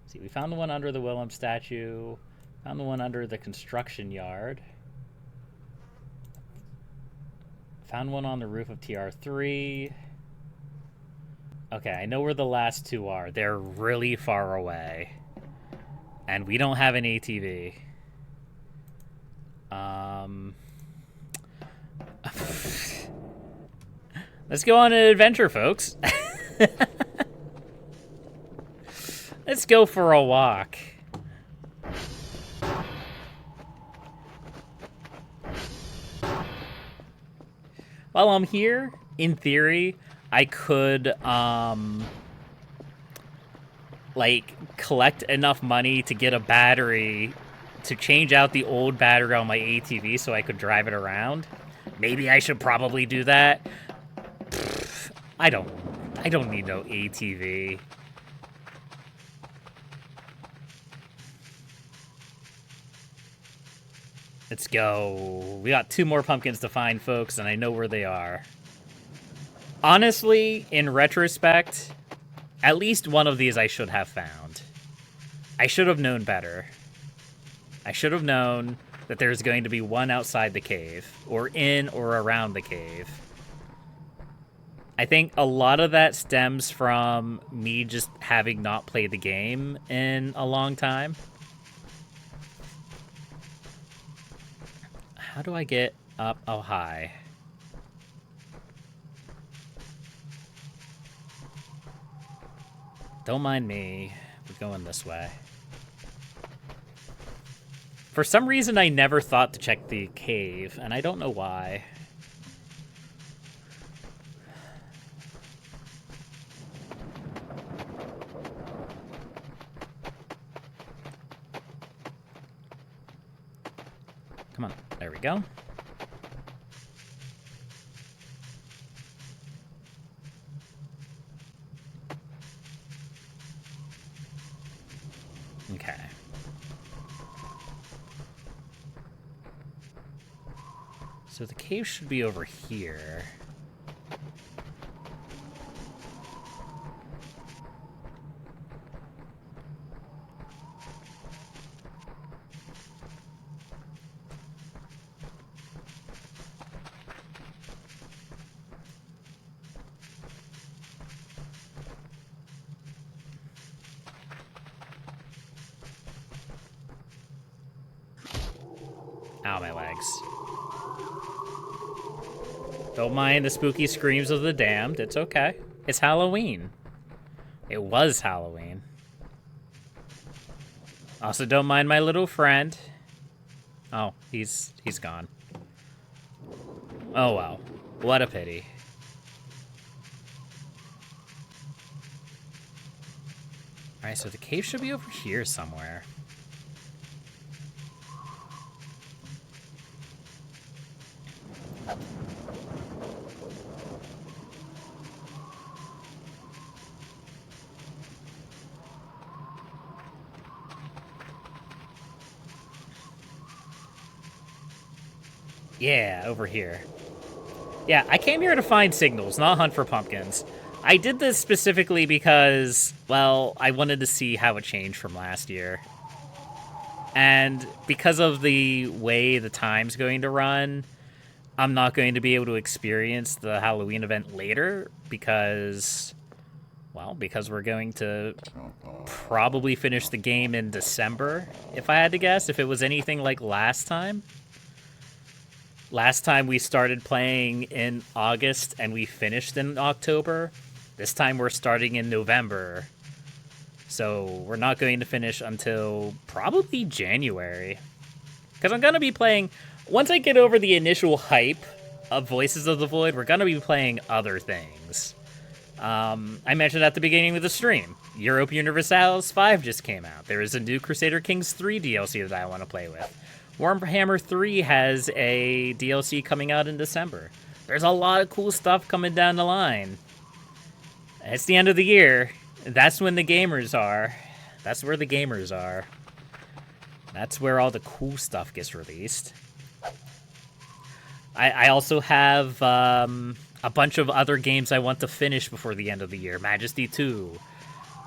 See, we found the one under the Willem statue. Found the one under the construction yard. Found one on the roof of TR3. Okay, I know where the last two are. They're really far away. And we don't have an ATV. Let's go on an adventure, folks. Let's go for a walk. While I'm here, in theory, I could, like, collect enough money to get a battery to change out the old battery on my ATV so I could drive it around. Maybe I should probably do that. Pfft, I don't need no ATV. Let's go. We got 2 more pumpkins to find, folks, and I know where they are. Honestly, in retrospect, at least one of these I should have found. I should have known better. I should have known that there's going to be one outside the cave, or in or around the cave. I think a lot of that stems from me just having not played the game in a long time. How do I get up? Oh, hi. Don't mind me. We're going this way. For some reason, I never thought to check the cave, and I don't know why. Come on. There we go. Okay. So the cave should be over here. Ow, my legs. Don't mind the spooky screams of the damned. It's okay. It's Halloween. It was Halloween. Also, don't mind my little friend. Oh, he's gone. Oh, well. What a pity. Alright, so the cave should be over here somewhere. Yeah, over here. Yeah, I came here to find signals, not hunt for pumpkins. I did this specifically because, well, I wanted to see how it changed from last year. And because of the way the time's going to run, I'm not going to be able to experience the Halloween event later because, well, because we're going to probably finish the game in December, if I had to guess, if it was anything like last time. Last time we started playing in August and we finished in October. This time we're starting in November. So we're not going to finish until probably January. Because I'm going to be playing, once I get over the initial hype of Voices of the Void, we're going to be playing other things. I mentioned at the beginning of the stream, Europa Universalis 5 just came out. There is a new Crusader Kings 3 DLC that I want to play with. Warhammer 3 has a DLC coming out in December. There's a lot of cool stuff coming down the line. It's the end of the year. That's when the gamers are. That's where the gamers are. That's where all the cool stuff gets released. I also have a bunch of other games I want to finish before the end of the year. Majesty 2.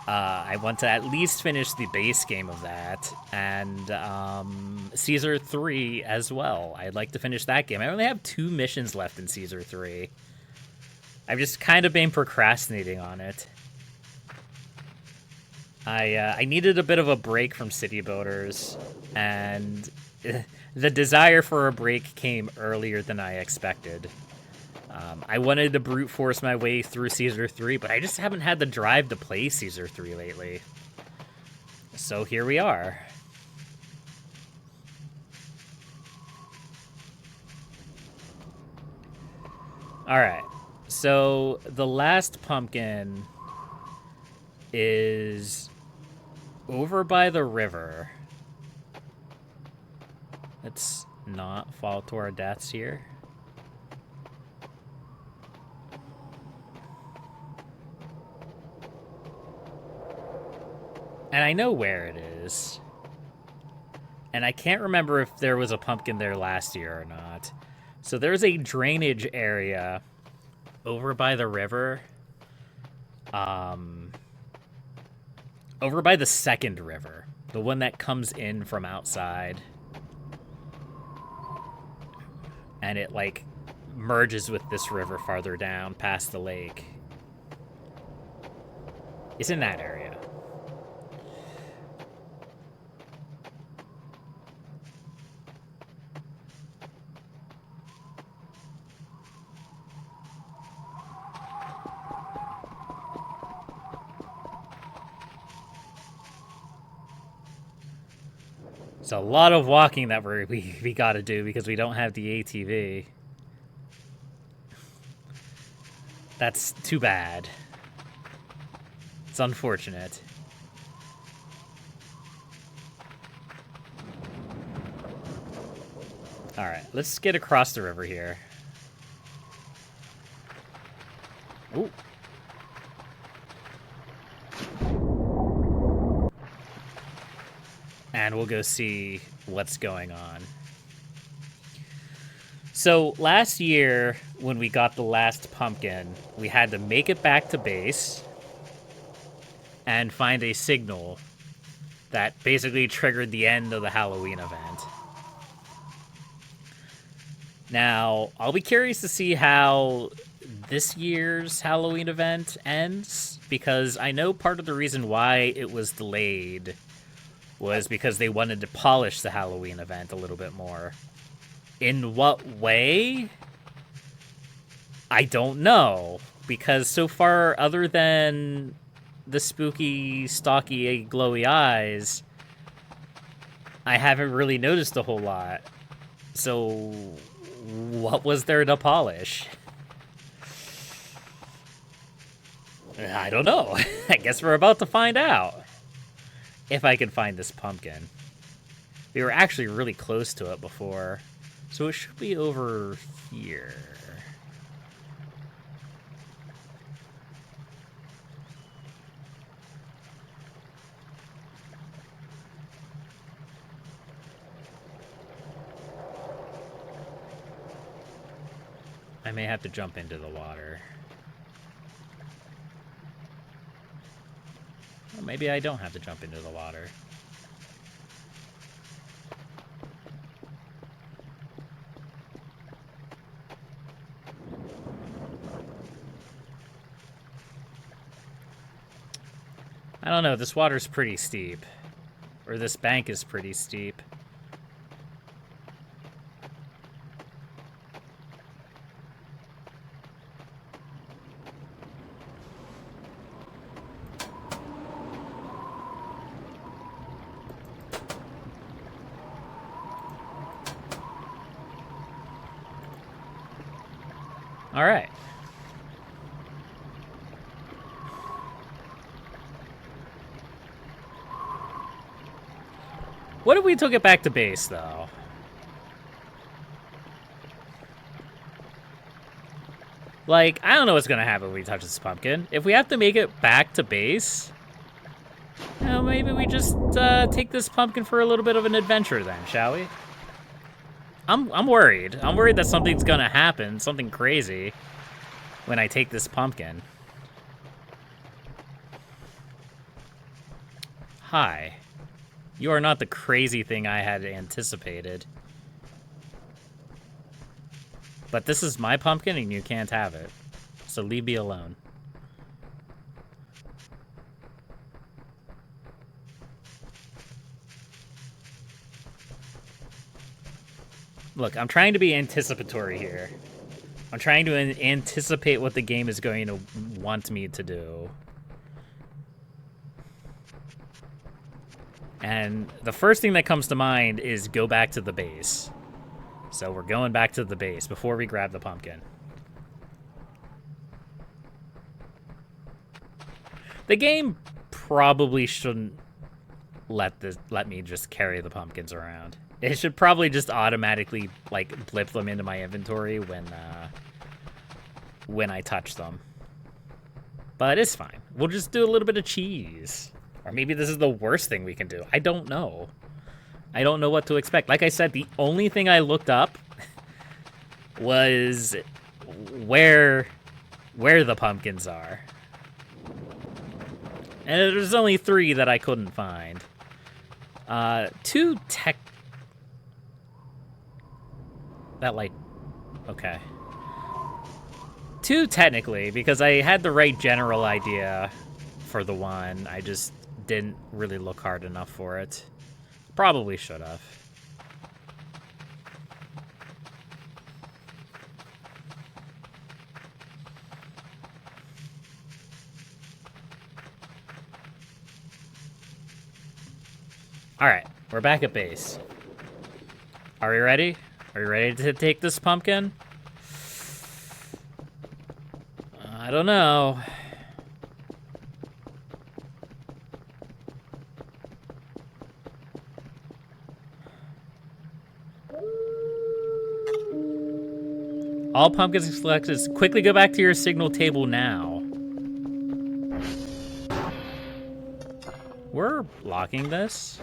I want to at least finish the base game of that. And Caesar 3 as well. I'd like to finish that game. I only have 2 missions left in Caesar 3. I've just kind of been procrastinating on it. I needed a bit of a break from City Builders, and the desire for a break came earlier than I expected. I wanted to brute force my way through Caesar 3, but I just haven't had the drive to play Caesar 3 lately. So here we are. Alright, so the last pumpkin is over by the river. Let's not fall to our deaths here. And I know where it is. And I can't remember if there was a pumpkin there last year or not. So there's a drainage area over by the river. Over by the second river. The one that comes in from outside. And it, like, merges with this river farther down past the lake. It's in that area. It's a lot of walking that we got to do because we don't have the ATV. That's too bad. It's unfortunate. Alright, let's get across the river here. Ooh. And we'll go see what's going on. So last year, when we got the last pumpkin, we had to make it back to base and find a signal that basically triggered the end of the Halloween event. Now, I'll be curious to see how this year's Halloween event ends, because I know part of the reason why it was delayed was because they wanted to polish the Halloween event a little bit more. In what way? I don't know, because so far, other than the spooky, stocky, glowy eyes, I haven't really noticed a whole lot. So, what was there to polish? I don't know. I guess we're about to find out. If I can find this pumpkin. We were actually really close to it before, so it should be over here. I may have to jump into the water. Well, maybe I don't have to jump into the water. I don't know, this water's pretty steep. Or this bank is pretty steep. All right. What if we took it back to base, though? Like, I don't know what's gonna happen when we touch this pumpkin. If we have to make it back to base, you know, maybe we just take this pumpkin for a little bit of an adventure then, shall we? I'm worried. I'm worried that something's gonna happen, something crazy, when I take this pumpkin. Hi. You are not the crazy thing I had anticipated. But this is my pumpkin and you can't have it. So leave me alone. Look, I'm trying to be anticipatory here. I'm trying to anticipate what the game is going to want me to do. And the first thing that comes to mind is go back to the base. So we're going back to the base before we grab the pumpkin. The game probably shouldn't let me just carry the pumpkins around. It should probably just automatically like blip them into my inventory when I touch them. But it's fine. We'll just do a little bit of cheese. Or maybe this is the worst thing we can do. I don't know. I don't know what to expect. Like I said, the only thing I looked up was where the pumpkins are. And there's only 3 that I couldn't find. 2 tech... That light... Okay. 2 technically, because I had the right general idea for the one. I just didn't really look hard enough for it. Probably should have. All right, we're back at base. Are we ready? Are you ready to take this pumpkin? I don't know. All pumpkins selected. Quickly go back to your signal table now. We're blocking this.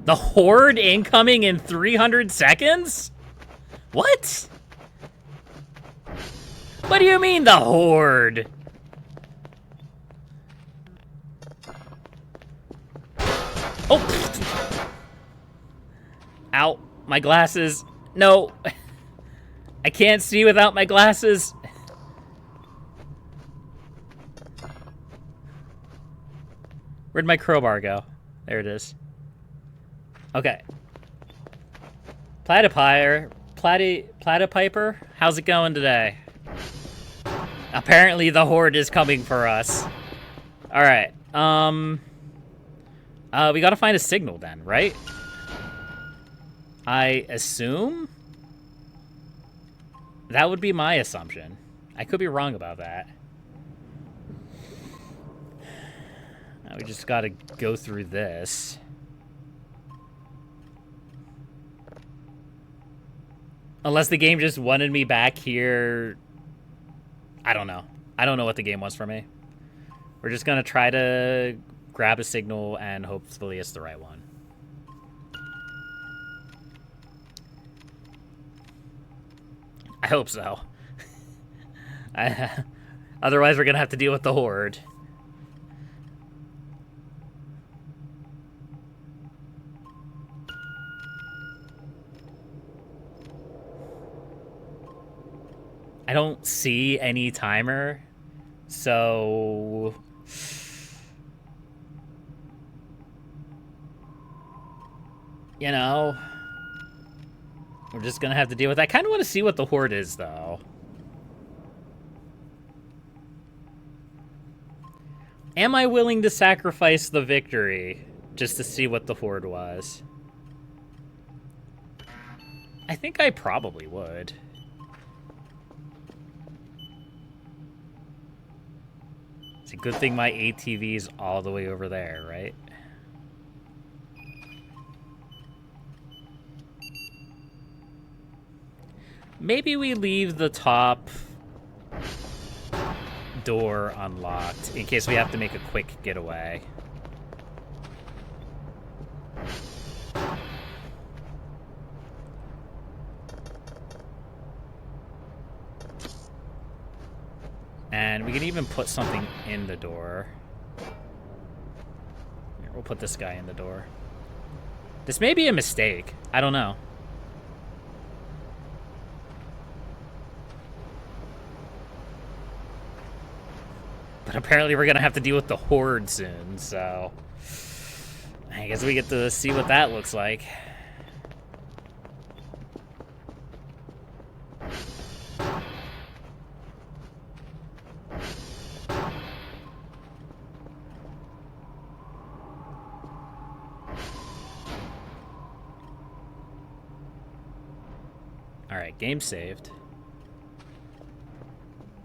The horde incoming in 300 seconds? What? What do you mean the horde? Oh! Ow, my glasses. No. I can't see without my glasses. Where'd my crowbar go? There it is. Okay. Platypiper, how's it going today? Apparently the horde is coming for us. All right. We gotta find a signal then, right? I assume? That would be my assumption. I could be wrong about that. Now we just gotta go through this. Unless the game just wanted me back here. I don't know. I don't know what the game wants from me. We're just gonna try to grab a signal and hopefully it's the right one. I hope so. Otherwise, we're gonna have to deal with the horde. I don't see any timer, so... You know... We're just gonna have to deal with that. I kind of want to see what the horde is, though. Am I willing to sacrifice the victory just to see what the horde was? I think I probably would. It's a good thing my ATV's all the way over there, right? Maybe we leave the top door unlocked in case we have to make a quick getaway. And we can even put something in the door. Here, we'll put this guy in the door. This may be a mistake. I don't know. But apparently we're going to have to deal with the horde soon, so... I guess we get to see what that looks like. Alright, game saved.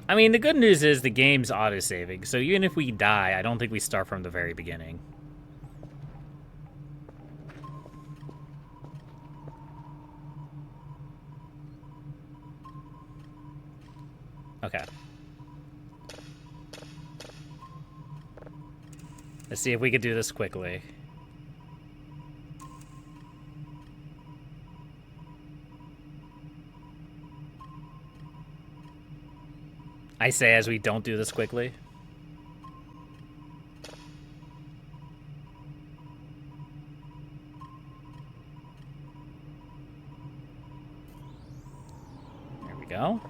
I mean, the good news is the game's auto-saving, so even if we die, I don't think we start from the very beginning. Okay. Let's see if we could do this quickly. I say as we don't do this quickly. There we go.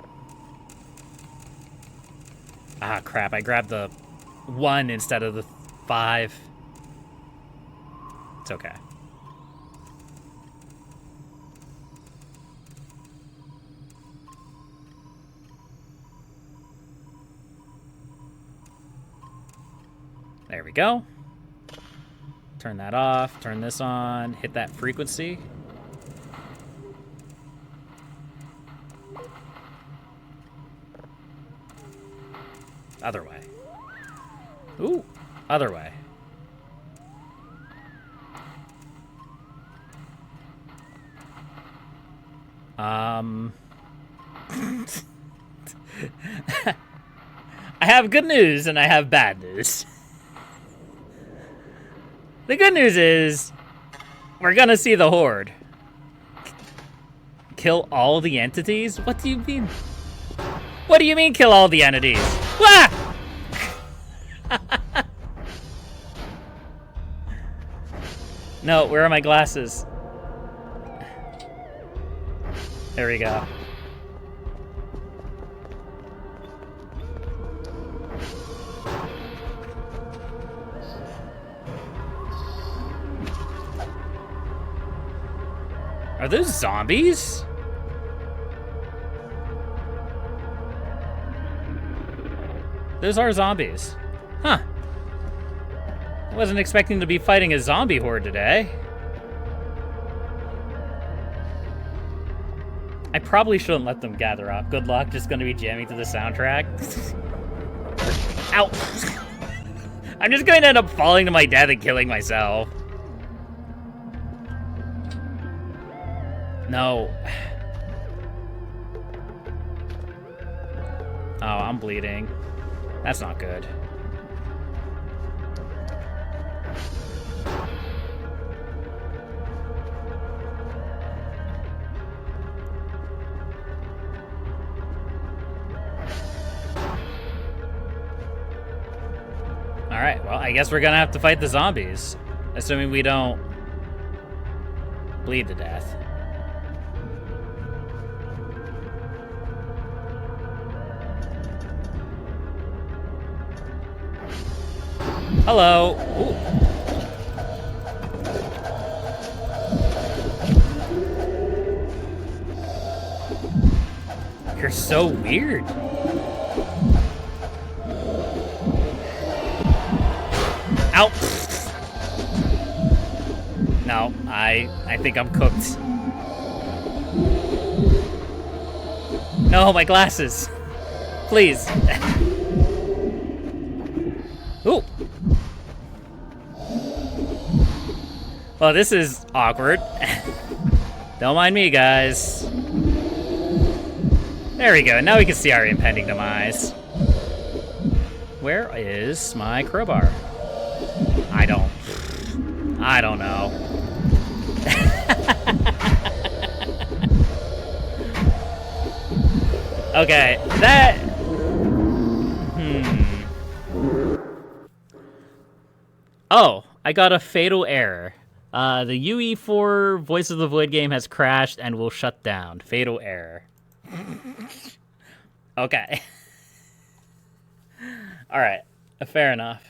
Ah, crap. I grabbed the 1 instead of the 5. It's okay. There we go. Turn that off, turn this on, hit that frequency. Other way. Ooh, other way. I have good news and I have bad news. The good news is, we're gonna see the horde. Kill all the entities? What do you mean? What do you mean, kill all the entities? Ah! No, where are my glasses? There we go. Are those zombies? Those are zombies. Huh. I wasn't expecting to be fighting a zombie horde today. I probably shouldn't let them gather up. Good luck, just gonna be jamming to the soundtrack. Ow! I'm just going to end up falling to my death and killing myself. No. Oh, I'm bleeding. That's not good. Alright, well, I guess we're gonna have to fight the zombies. Assuming we don't bleed to death. Hello. Ooh. You're so weird. Ow. No, I think I'm cooked. No, my glasses. Please. Ooh. Well, this is awkward. Don't mind me, guys. There we go. Now we can see our impending demise. Where is my crowbar? I don't know. Okay, that... Oh, I got a fatal error. The UE4 Voice of the Void game has crashed and will shut down. Fatal error. Okay. Alright, fair enough.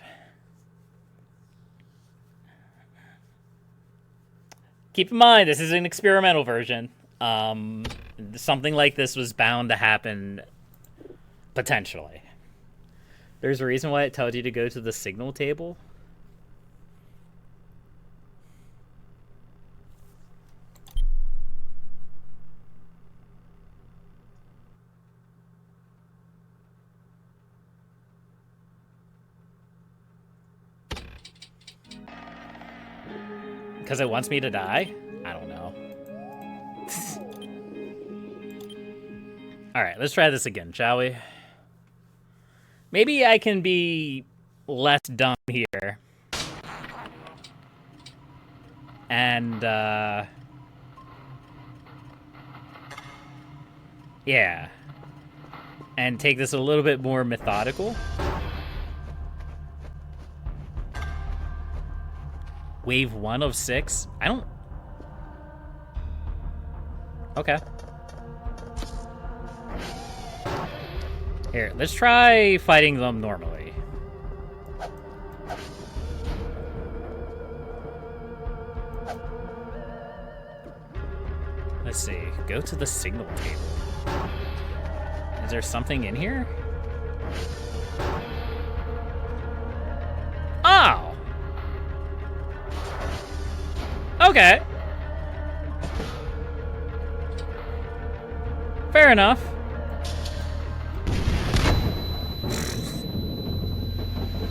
Keep in mind, this is an experimental version. Something like this was bound to happen, potentially. There's a reason why it tells you to go to the signal table. Because it wants me to die? I don't know. Alright, let's try this again, shall we? Maybe I can be less dumb here. And, yeah. And take this a little bit more methodical. Wave 1 of 6? I don't... Okay. Here, let's try fighting them normally. Let's see. Go to the signal table. Is there something in here? Oh! Okay. Fair enough.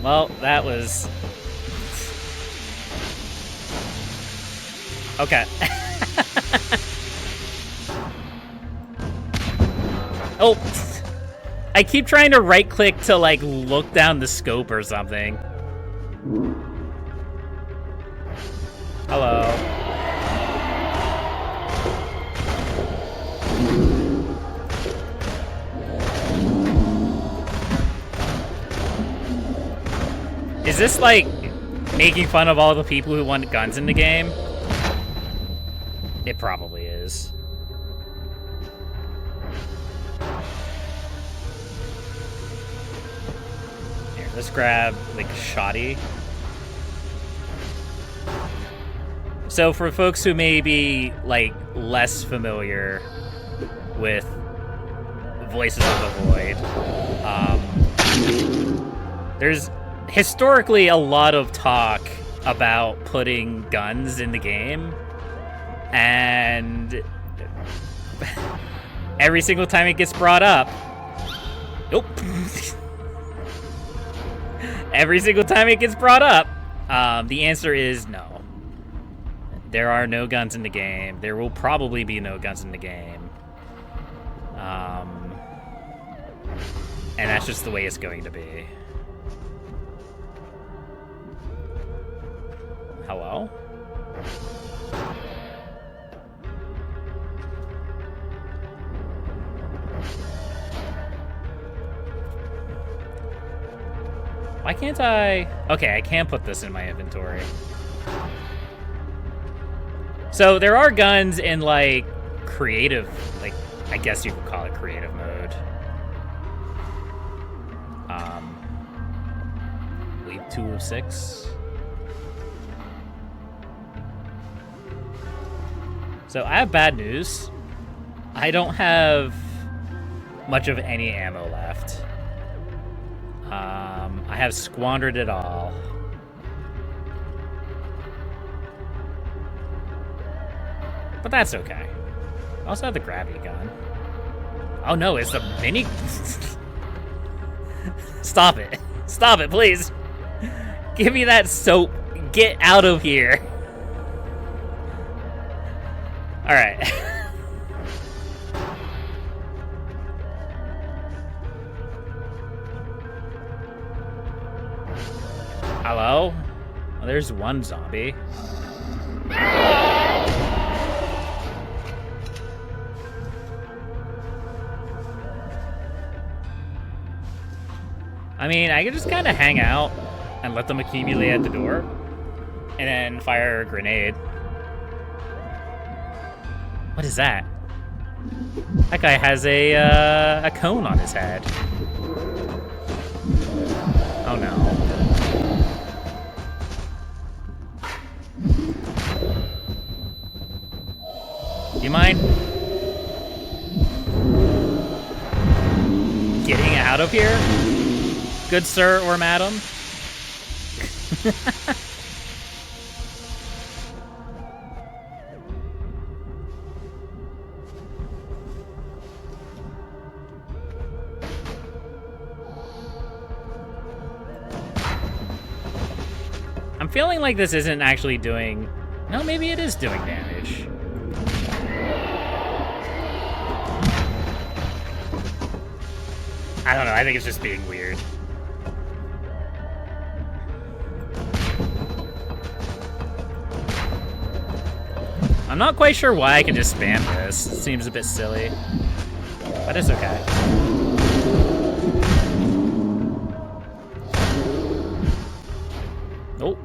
Well, that was... Okay. Oh! I keep trying to right-click to, like, look down the scope or something. Hello. Is this like making fun of all the people who want guns in the game? It probably is. Here, let's grab like shoddy. So for folks who may be like less familiar with Voices of the Void, there's historically a lot of talk about putting guns in the game, and every single time it gets brought up, nope. Every single time it gets brought up, the answer is no. There are no guns in the game. There will probably be no guns in the game. And that's just the way it's going to be. Hello? Why can't I? Okay, I can put this in my inventory. So there are guns in, like, creative, like, I guess you could call it creative mode. Leap 2 of 6. So I have bad news. I don't have much of any ammo left. I have squandered it all. But that's okay. I also have the gravity gun. Oh no, it's the mini... Stop it. Stop it, please. Give me that soap. Get out of here. Alright. Hello? Oh, there's one zombie. I mean, I could just kind of hang out and let them accumulate at the door, and then fire a grenade. What is that? That guy has a cone on his head. Oh no. Do you mind getting out of here? Good sir or madam? I'm feeling like this isn't actually doing... No, maybe it is doing damage. I don't know, I think it's just being weird. I'm not quite sure why I can just spam this. It seems a bit silly, but it's okay. Oh.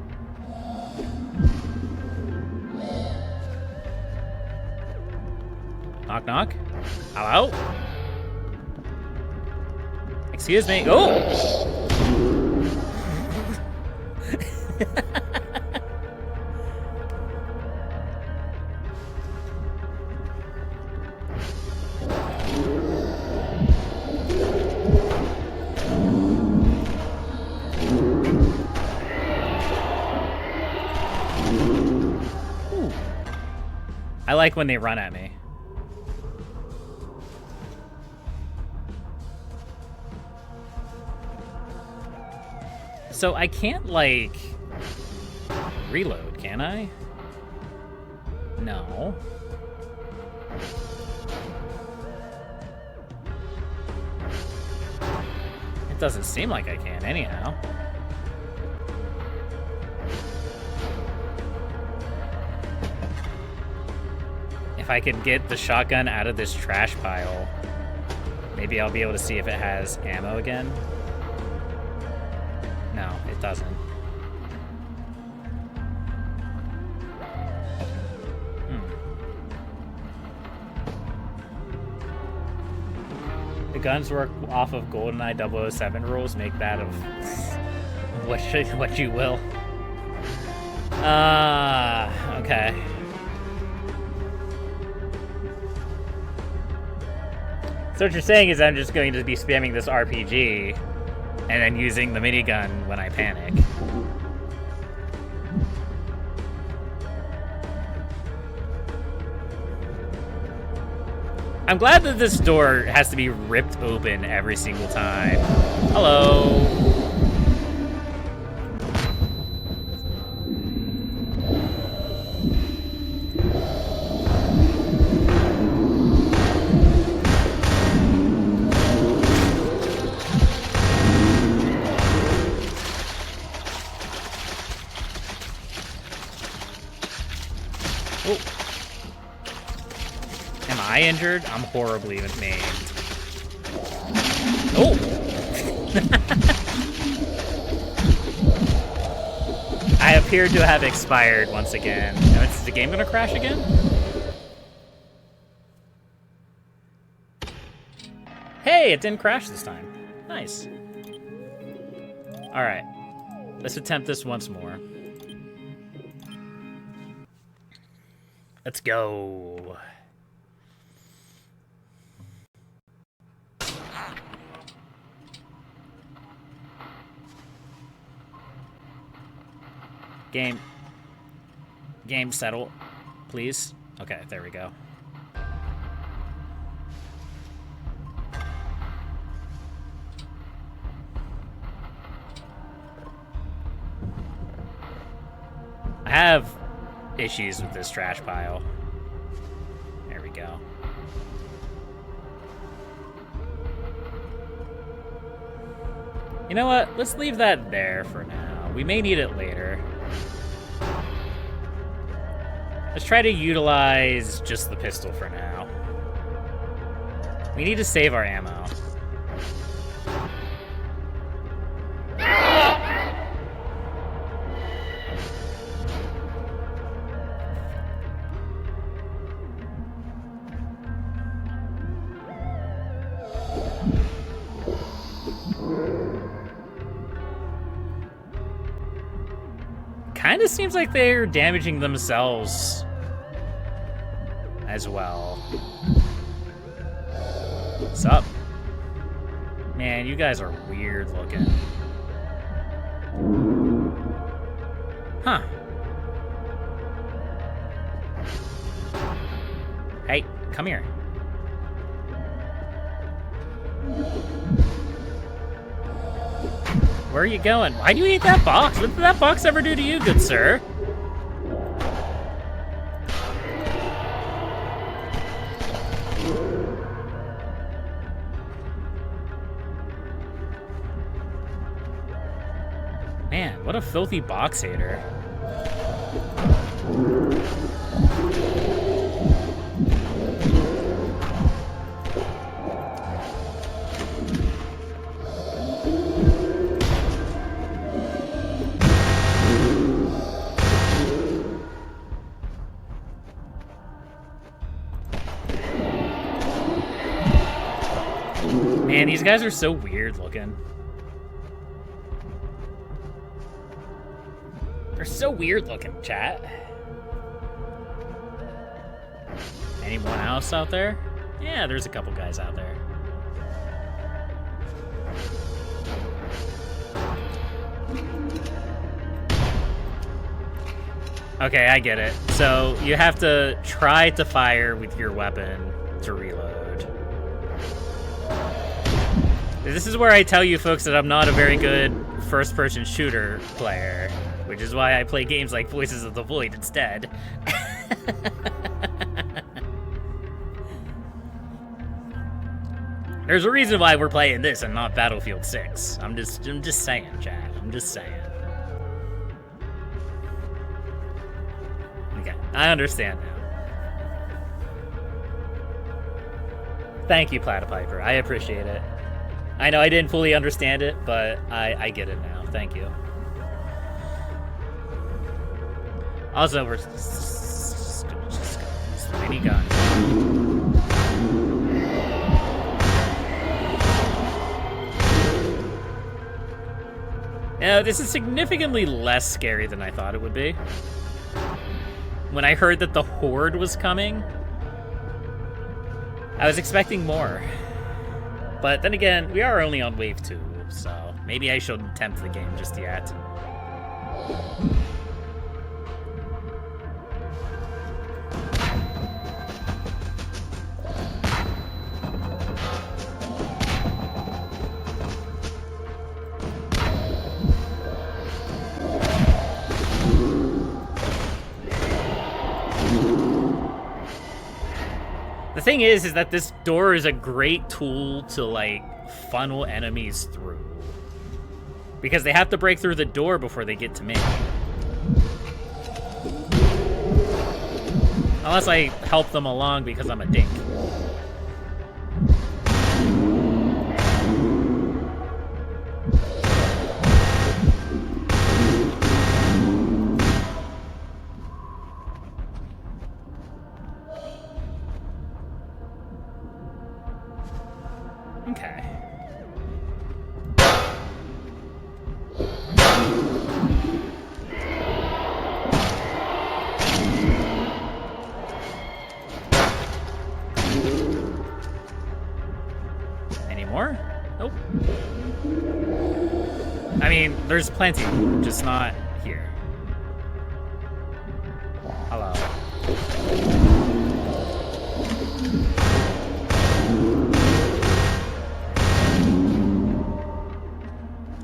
Knock, knock. Hello? Excuse me. Oh! I like when they run at me. So I can't, like, reload, can I? No. It doesn't seem like I can, anyhow. If I could get the shotgun out of this trash pile, maybe I'll be able to see if it has ammo again. No, it doesn't. The guns work off of GoldenEye 007 rules. Make that of what you will. Okay. So what you're saying is I'm just going to be spamming this RPG and then using the minigun when I panic. I'm glad that this door has to be ripped open every single time. Hello. Injured? I'm horribly maimed. Oh! appeared to have expired once again. Is the game gonna crash again? Hey, it didn't crash this time. Nice. Alright. Let's attempt this once more. Let's go. Game, settle, please. Okay, there we go. I have issues with this trash pile. There we go. You know what? Let's leave that there for now. We may need it later. Let's try to utilize just the pistol for now. We need to save our ammo. Kinda seems like they're damaging themselves as well. What's up? Man, you guys are weird looking. Huh. Hey, come here. Where are you going? Why do you eat that box? What did that box ever do to you, good sir? Man, what a filthy box hater. Man, these guys are so weird looking. They're so weird looking, chat. Anyone else out there? Yeah, there's a couple guys out there. Okay, I get it. So you have to try to fire with your weapon to reload. This is where I tell you folks that I'm not a very good first-person shooter player, which is why I play games like Voices of the Void instead. There's a reason why we're playing this and not Battlefield 6. I'm just saying, Chad. I'm just saying. Okay, I understand now. Thank you, Platypiper. I appreciate it. I know I didn't fully understand it, but I get it now. Thank you. Also, we're just minigun. Now, this is significantly less scary than I thought it would be. When I heard that the Horde was coming, I was expecting more. But then again, we are only on wave 2, so maybe I shouldn't attempt the game just yet. The thing is that this door is a great tool to, like, funnel enemies through. Because they have to break through the door before they get to me. Unless I help them along because I'm a dink. there's plenty, just not here. Hello.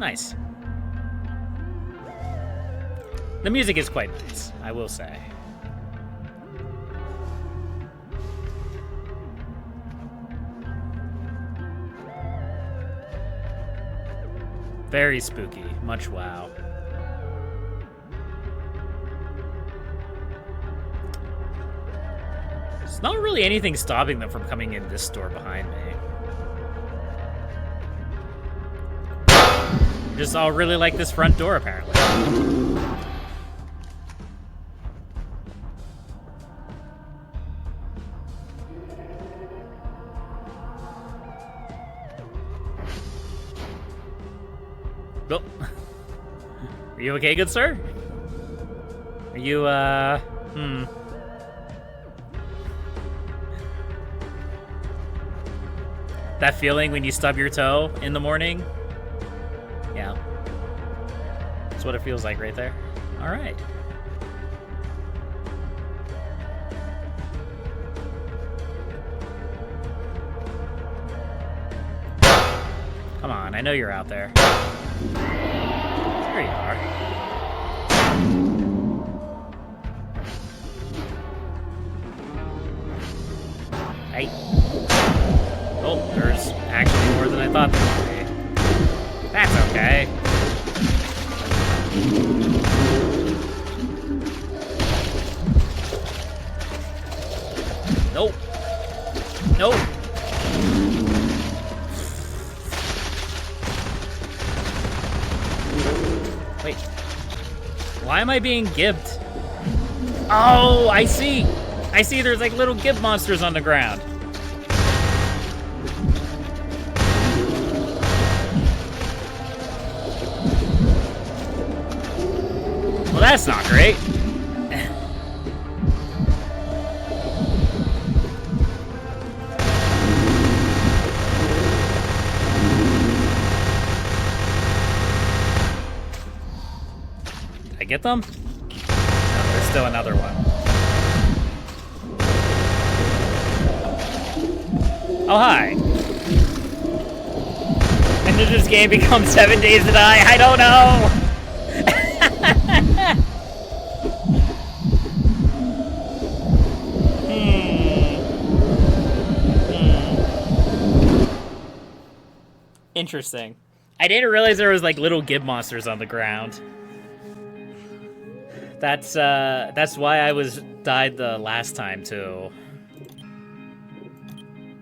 Nice. The music is quite nice, I will say. Very spooky. Much wow. There's not really anything stopping them from coming in this door behind me. Just all really like this front door, apparently. Oh. Are you okay, good sir? Are you, That feeling when you stub your toe in the morning? Yeah. That's what it feels like right there. All right. Come on, I know you're out there. There you are. Hey. Oh, there's actually more than I thought there would be. That's okay. Nope. Nope. Wait. Why am I being gibbed? Oh, I see. I see there's like little gib monsters on the ground. Well, that's not great. Did I get them? No, there's still another one. Oh, hi. When did this game become 7 Days to Die? I don't know! Interesting. I didn't realize there was like little gib monsters on the ground. That's why I died the last time too.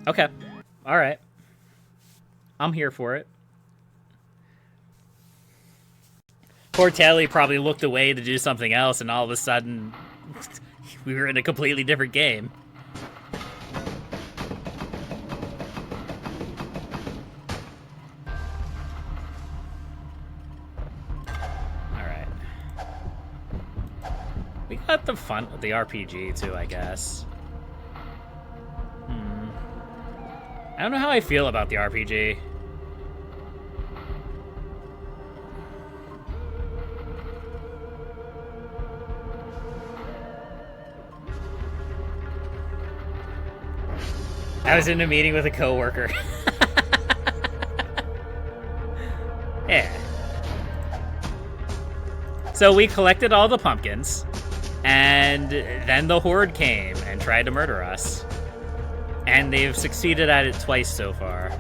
Okay. All right. I'm here for it. Poor Telly probably looked away to do something else, and all of a sudden, we were in a completely different game. Alright. We got the fun with the RPG, too, I guess. I don't know how I feel about the RPG. I was in a meeting with a coworker. Yeah. So we collected all the pumpkins, and then the Horde came and tried to murder us. And they've succeeded at it twice so far.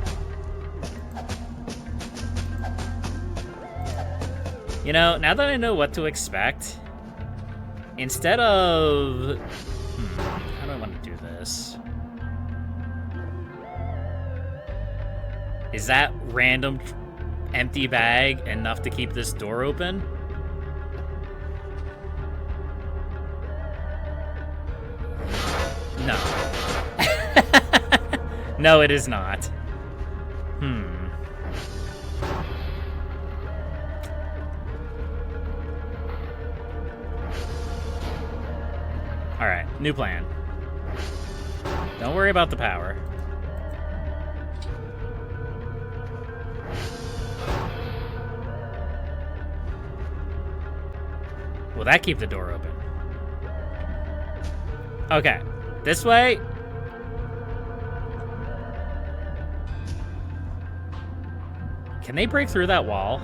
You know, now that I know what to expect, instead of... how do I want to do this? Is that random empty bag enough to keep this door open? No. No, it is not. Alright, new plan. Don't worry about the power. Will that keep the door open? Okay. This way. Can they break through that wall?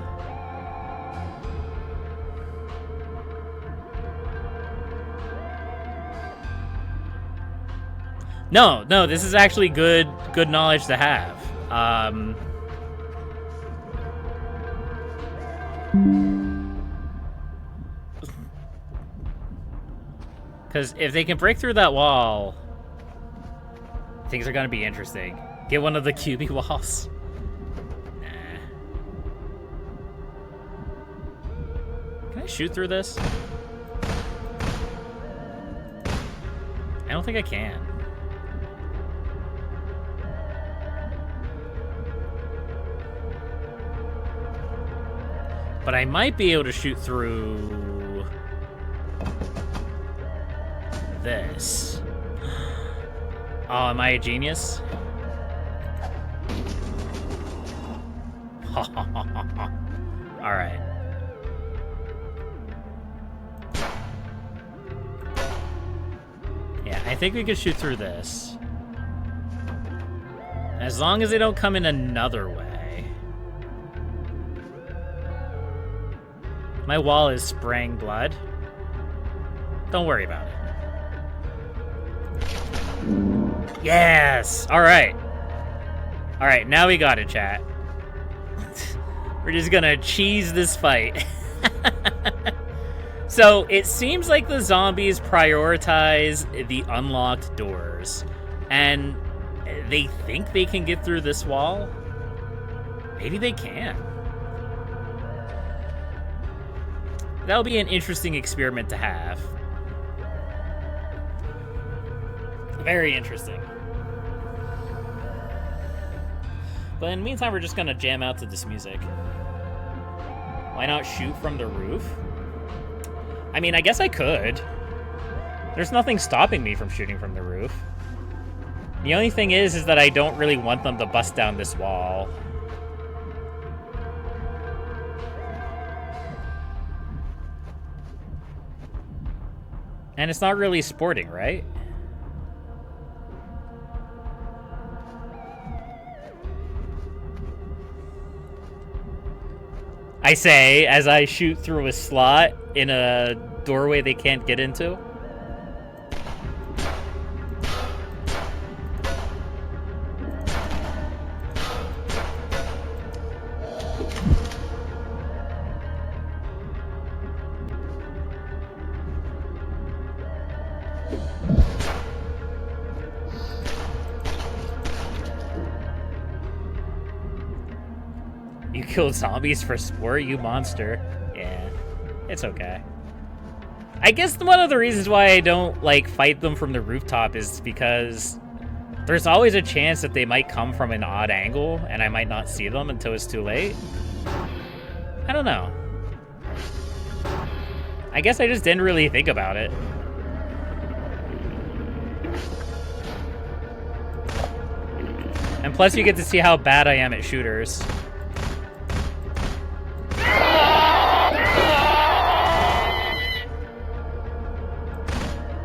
No, this is actually good knowledge to have. Because if they can break through that wall, things are going to be interesting. Get one of the cubey walls. Nah. Can I shoot through this? I don't think I can. But I might be able to shoot through this. Oh, am I a genius? Alright. Yeah, I think we could shoot through this. As long as they don't come in another way. My wall is spraying blood. Don't worry about it. Yes! Alright. Alright, now we got it, chat. We're just gonna cheese this fight. So, it seems like the zombies prioritize the unlocked doors. And they think they can get through this wall? Maybe they can. That'll be an interesting experiment to have. Very interesting. But in the meantime, we're just gonna jam out to this music. Why not shoot from the roof? I mean, I guess I could. There's nothing stopping me from shooting from the roof. The only thing is that I don't really want them to bust down this wall. And it's not really sporting, right? I say, as I shoot through a slot in a doorway they can't get into. You killed zombies for sport, you monster. Yeah, it's okay. I guess one of the reasons why I don't, like, fight them from the rooftop is because there's always a chance that they might come from an odd angle, and I might not see them until it's too late. I don't know. I guess I just didn't really think about it. And plus you get to see how bad I am at shooters.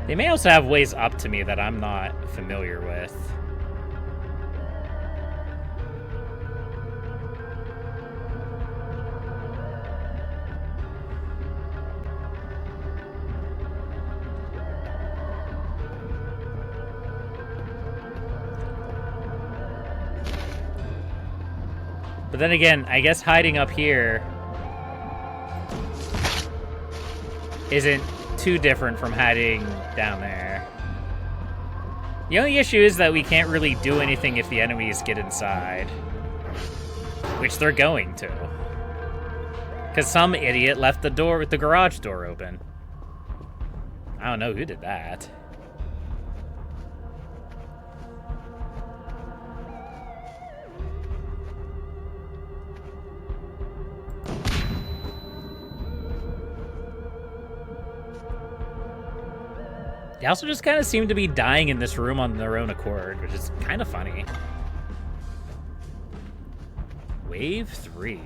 They may also have ways up to me that I'm not familiar with. But then again, I guess hiding up here isn't too different from hiding down there. The only issue is that we can't really do anything if the enemies get inside. Which they're going to. Because some idiot left the garage door open. I don't know who did that. They also just kind of seem to be dying in this room on their own accord, which is kind of funny. Wave 3.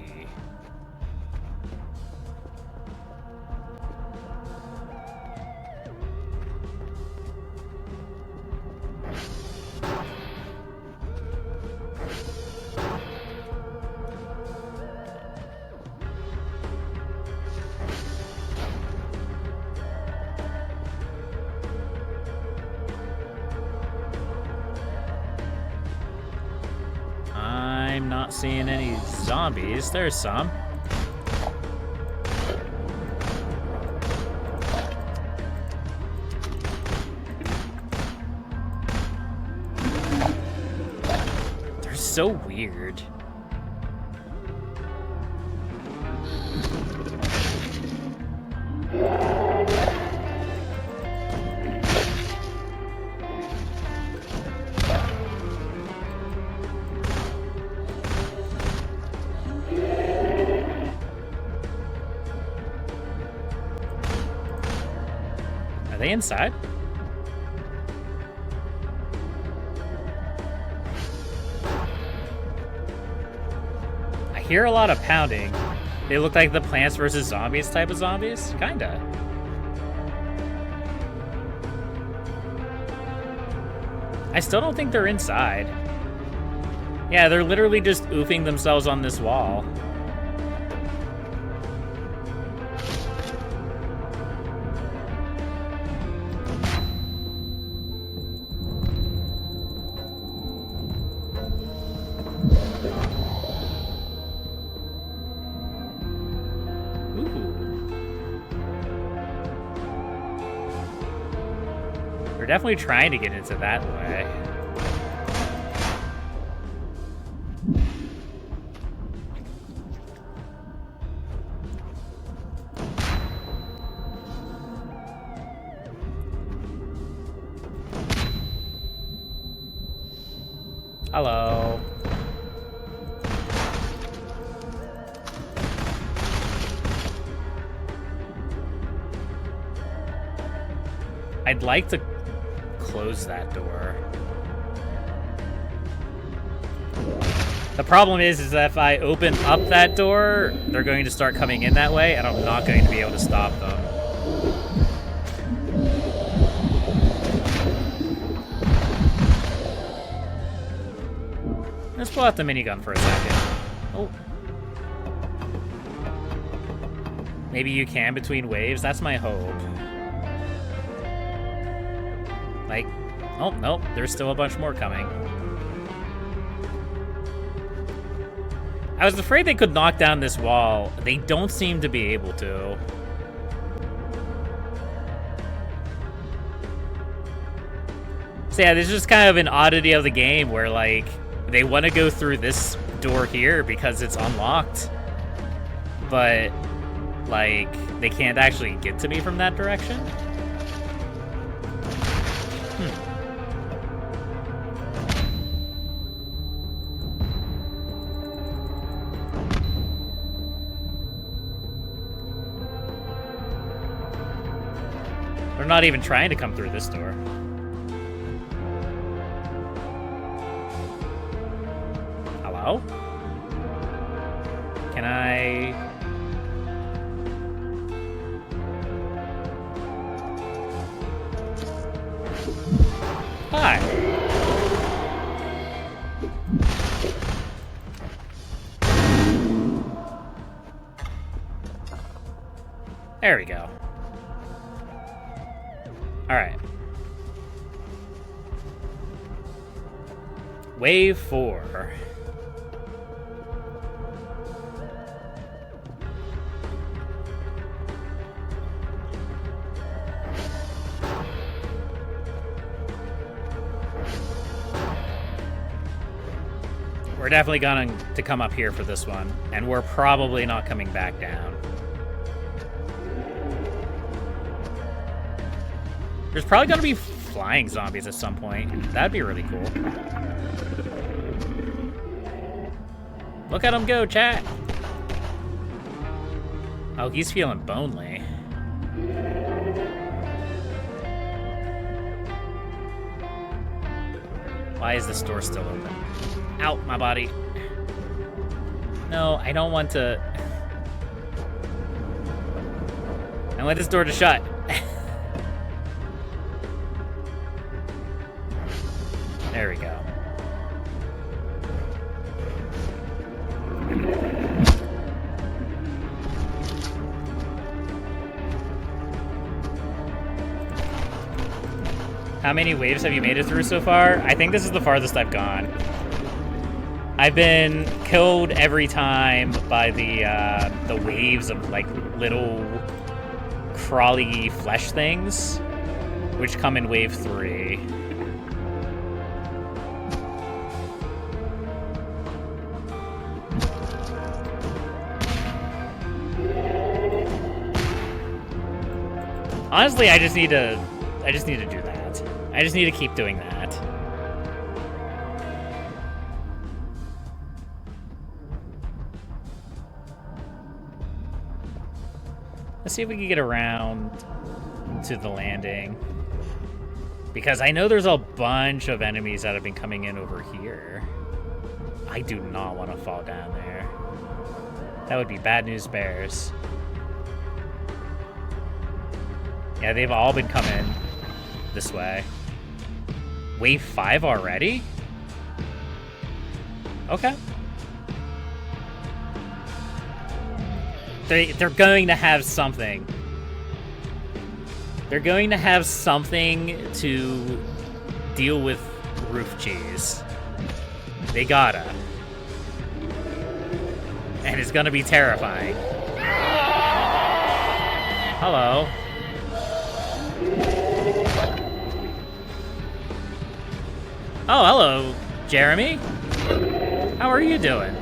not seeing any zombies. There's some. They're so weird. Are they inside? I hear a lot of pounding. They look like the Plants vs. Zombies type of zombies? Kinda. I still don't think they're inside. Yeah, they're literally just oofing themselves on this wall. We're definitely trying to get into that way. Hello. I'd like to close that door. The problem is that if I open up that door, they're going to start coming in that way, and I'm not going to be able to stop them. Let's pull out the minigun for a second. Oh. Maybe you can between waves? That's my hope. Like, oh, nope, there's still a bunch more coming. I was afraid they could knock down this wall. They don't seem to be able to. So yeah, this is just kind of an oddity of the game where, like, they want to go through this door here because it's unlocked. But, like, they can't actually get to me from that direction. They're not even trying to come through this door. Hello? Can I... Hi. There we go. All right. Wave 4. We're definitely going to come up here for this one, and we're probably not coming back down. There's probably going to be flying zombies at some point. That'd be really cool. Look at him go, chat. Oh, he's feeling bonely. Why is this door still open? Out, my body. No, I don't want to... I want this door to shut. There we go. How many waves have you made it through so far? I think this is the farthest I've gone. I've been killed every time by the waves of like little crawly flesh things, which come in wave 3. Honestly, I just need to do that. I just need to keep doing that. Let's see if we can get around to the landing. Because I know there's a bunch of enemies that have been coming in over here. I do not want to fall down there. That would be bad news bears. Yeah, they've all been coming this way. Wave 5 already? Okay. They're going to have something. They're going to have something to deal with roof cheese. They gotta. And it's gonna be terrifying. Hello. Oh, hello, Jeremy. How are you doing?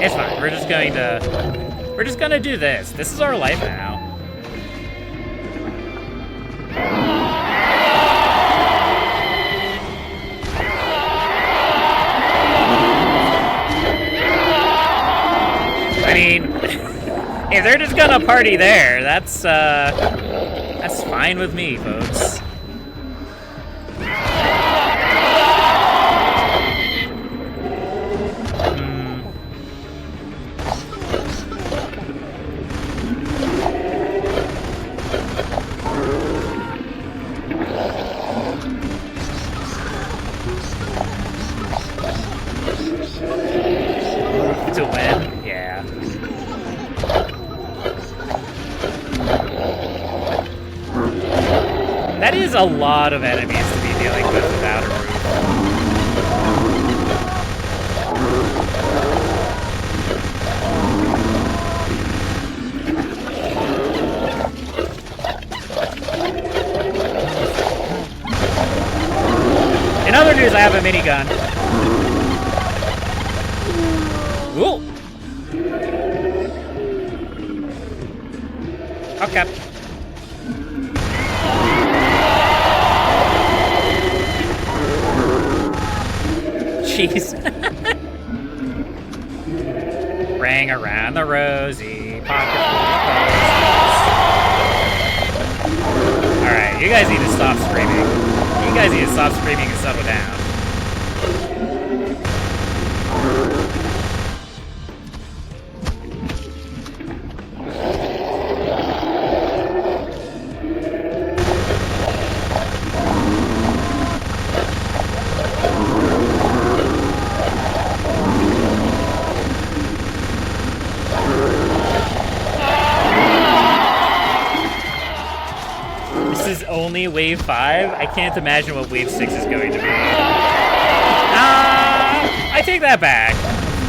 It's fine. We're just gonna do this. This is our life now. I mean, if they're just gonna party there, that's fine with me, folks. To win? Yeah. That is a lot of enemies to be dealing with without a roof. In other news, I have a minigun. Ooh. Okay. Jeez. Rang around the rosy, pocket full of posies. Alright, you guys need to stop screaming. You guys need to stop screaming and settle down. Only wave 5? I can't imagine what wave 6 is going to be. I take that back.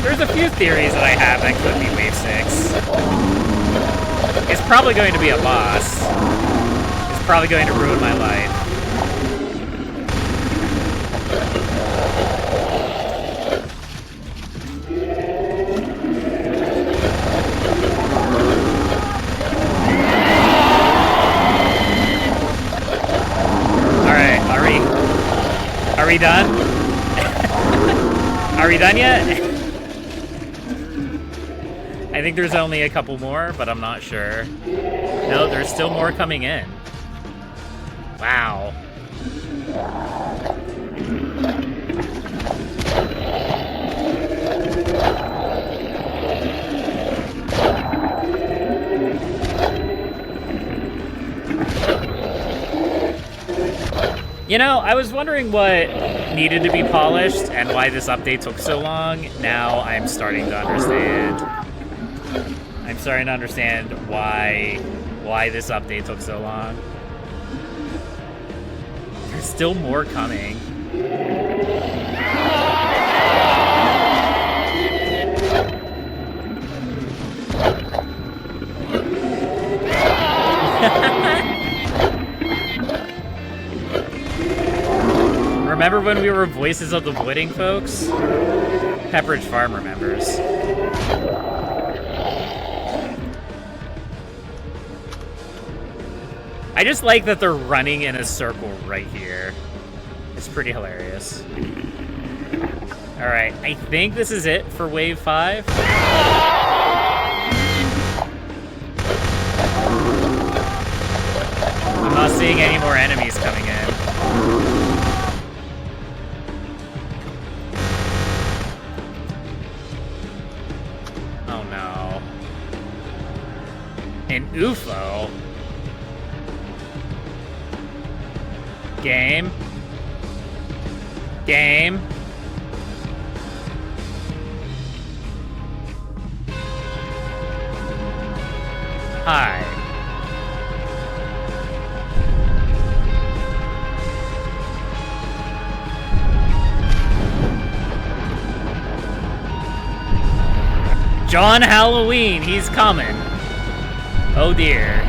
There's a few theories that I have that could be wave 6. It's probably going to be a boss. It's probably going to ruin my life. Are we done? Are we done yet? I think there's only a couple more, but I'm not sure. No, there's still more coming in. Wow. You know, I was wondering what needed to be polished and why this update took so long, now I'm starting to understand. I'm starting to understand why this update took so long. There's still more coming. Remember when we were Voices of the Voiding, folks? Pepperidge Farm remembers. I just like that they're running in a circle right here. It's pretty hilarious. Alright, I think this is it for Wave 5. I'm not seeing any more enemies coming in. Oh no. An UFO? Game? Game? Hi. John Halloween, he's coming. Oh dear.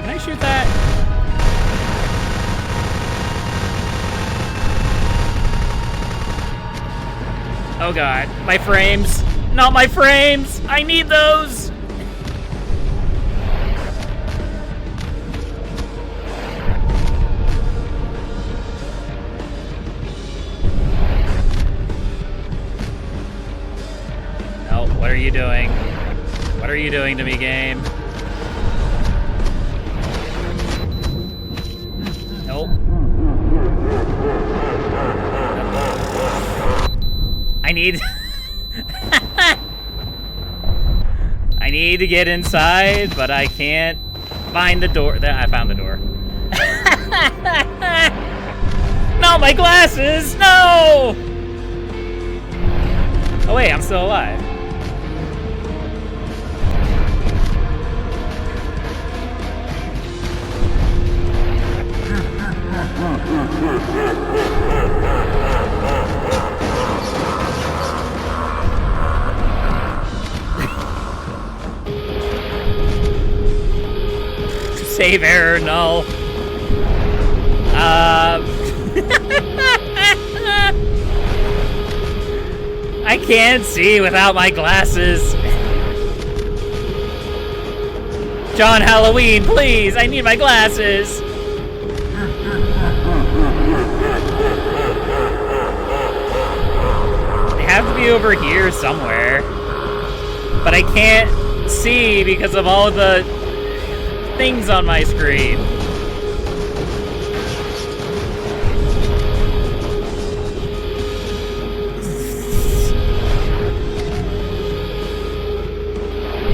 Can I shoot that? Oh god, my frames. Not my frames! I need those! No, what are you doing? What are you doing to me, game? Nope. I need... I need to get inside, but I can't find the door. There, I found the door. No, my glasses! No! Oh wait, I'm still alive. Save error, no. I can't see without my glasses. John Halloween, please, I need my glasses. They have to be over here somewhere. But I can't see because of all the things on my screen.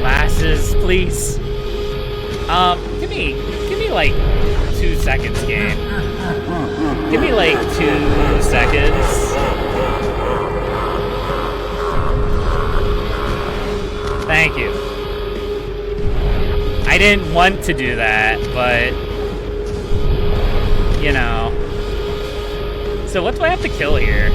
Glasses, please. Give me like 2 seconds, game. Give me like 2 seconds. Thank you. I didn't want to do that, but, you know. So what do I have to kill here?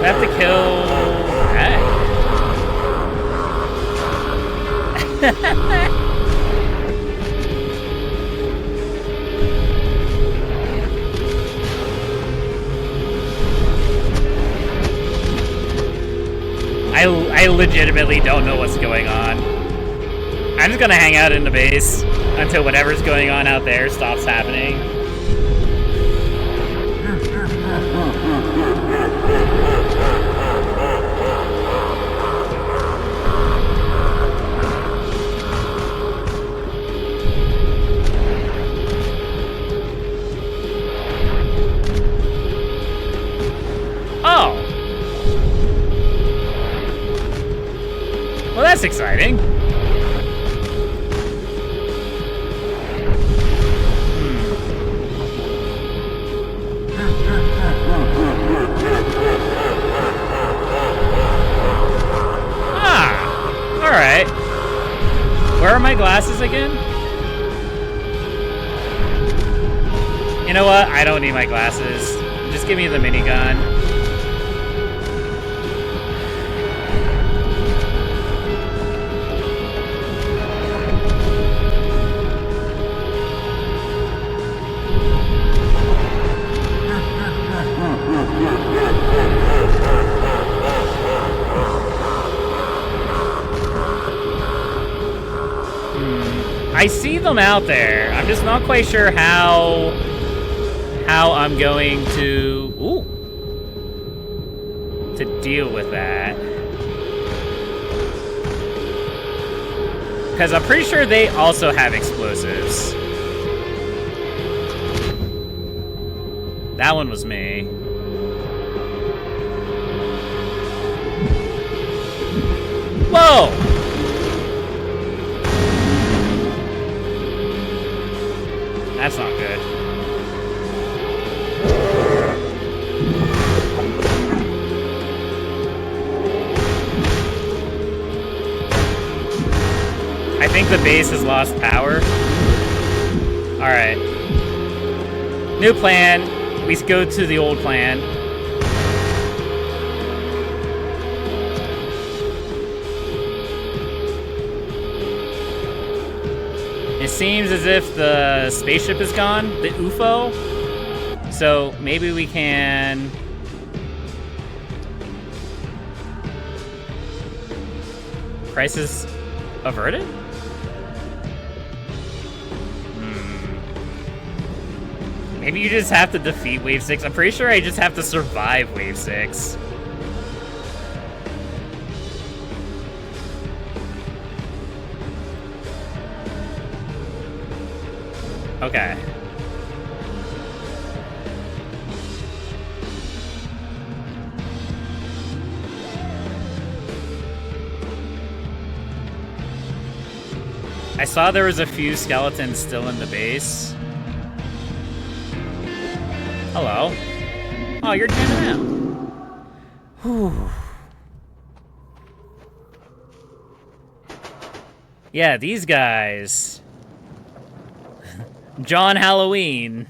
I have to kill... I legitimately don't know what's going on. I'm just gonna hang out in the base until whatever's going on out there stops happening. That's exciting. Alright. Where are my glasses again? You know what? I don't need my glasses. Just give me the minigun. I see them out there. I'm just not quite sure how I'm going to deal with that. Because I'm pretty sure they also have explosives. That one was me. Whoa! That's not good. I think the base has lost power. Alright. New plan. We go to the old plan. It seems as if the spaceship is gone, the UFO. So maybe we can... Crisis averted? Maybe you just have to defeat Wave 6. I'm pretty sure I just have to survive Wave 6. Okay. I saw there was a few skeletons still in the base. Hello. Oh, you're jamming out. Whew. Yeah, these guys. John Halloween.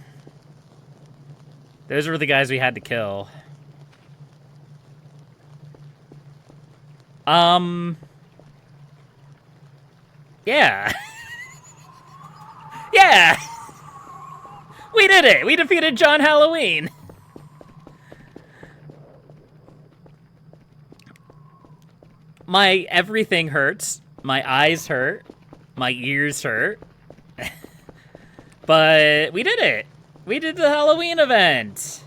Those were the guys we had to kill. Yeah. Yeah! We did it! We defeated John Halloween! My everything hurts. My eyes hurt. My ears hurt. But we did it! We did the Halloween event!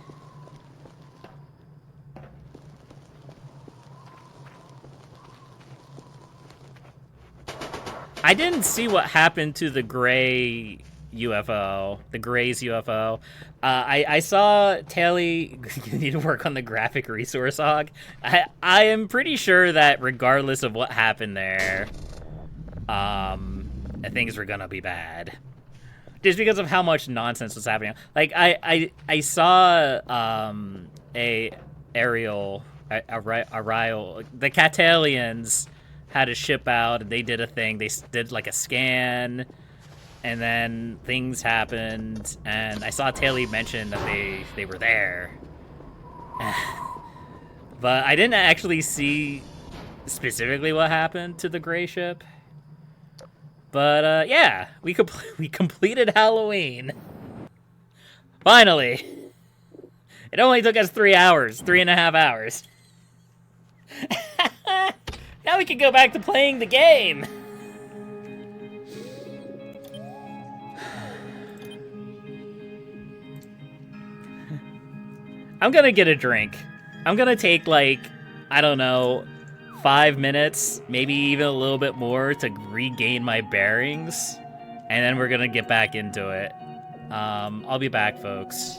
I didn't see what happened to the gray UFO, the Gray's UFO. I saw Taily need to work on the graphic resource hog. I am pretty sure that regardless of what happened there, things were gonna be bad. Just because of how much nonsense was happening. Like I saw the Catalians had a ship out and they did a thing. They did like a scan. And then things happened, and I saw Taily mention that they were there. But I didn't actually see specifically what happened to the gray ship. But yeah, we completed Halloween. Finally. It only took us 3 hours, 3.5 hours. Now we can go back to playing the game. I'm gonna get a drink. I'm gonna take, like, I don't know, 5 minutes, maybe even a little bit more to regain my bearings, and then we're gonna get back into it. I'll be back, folks.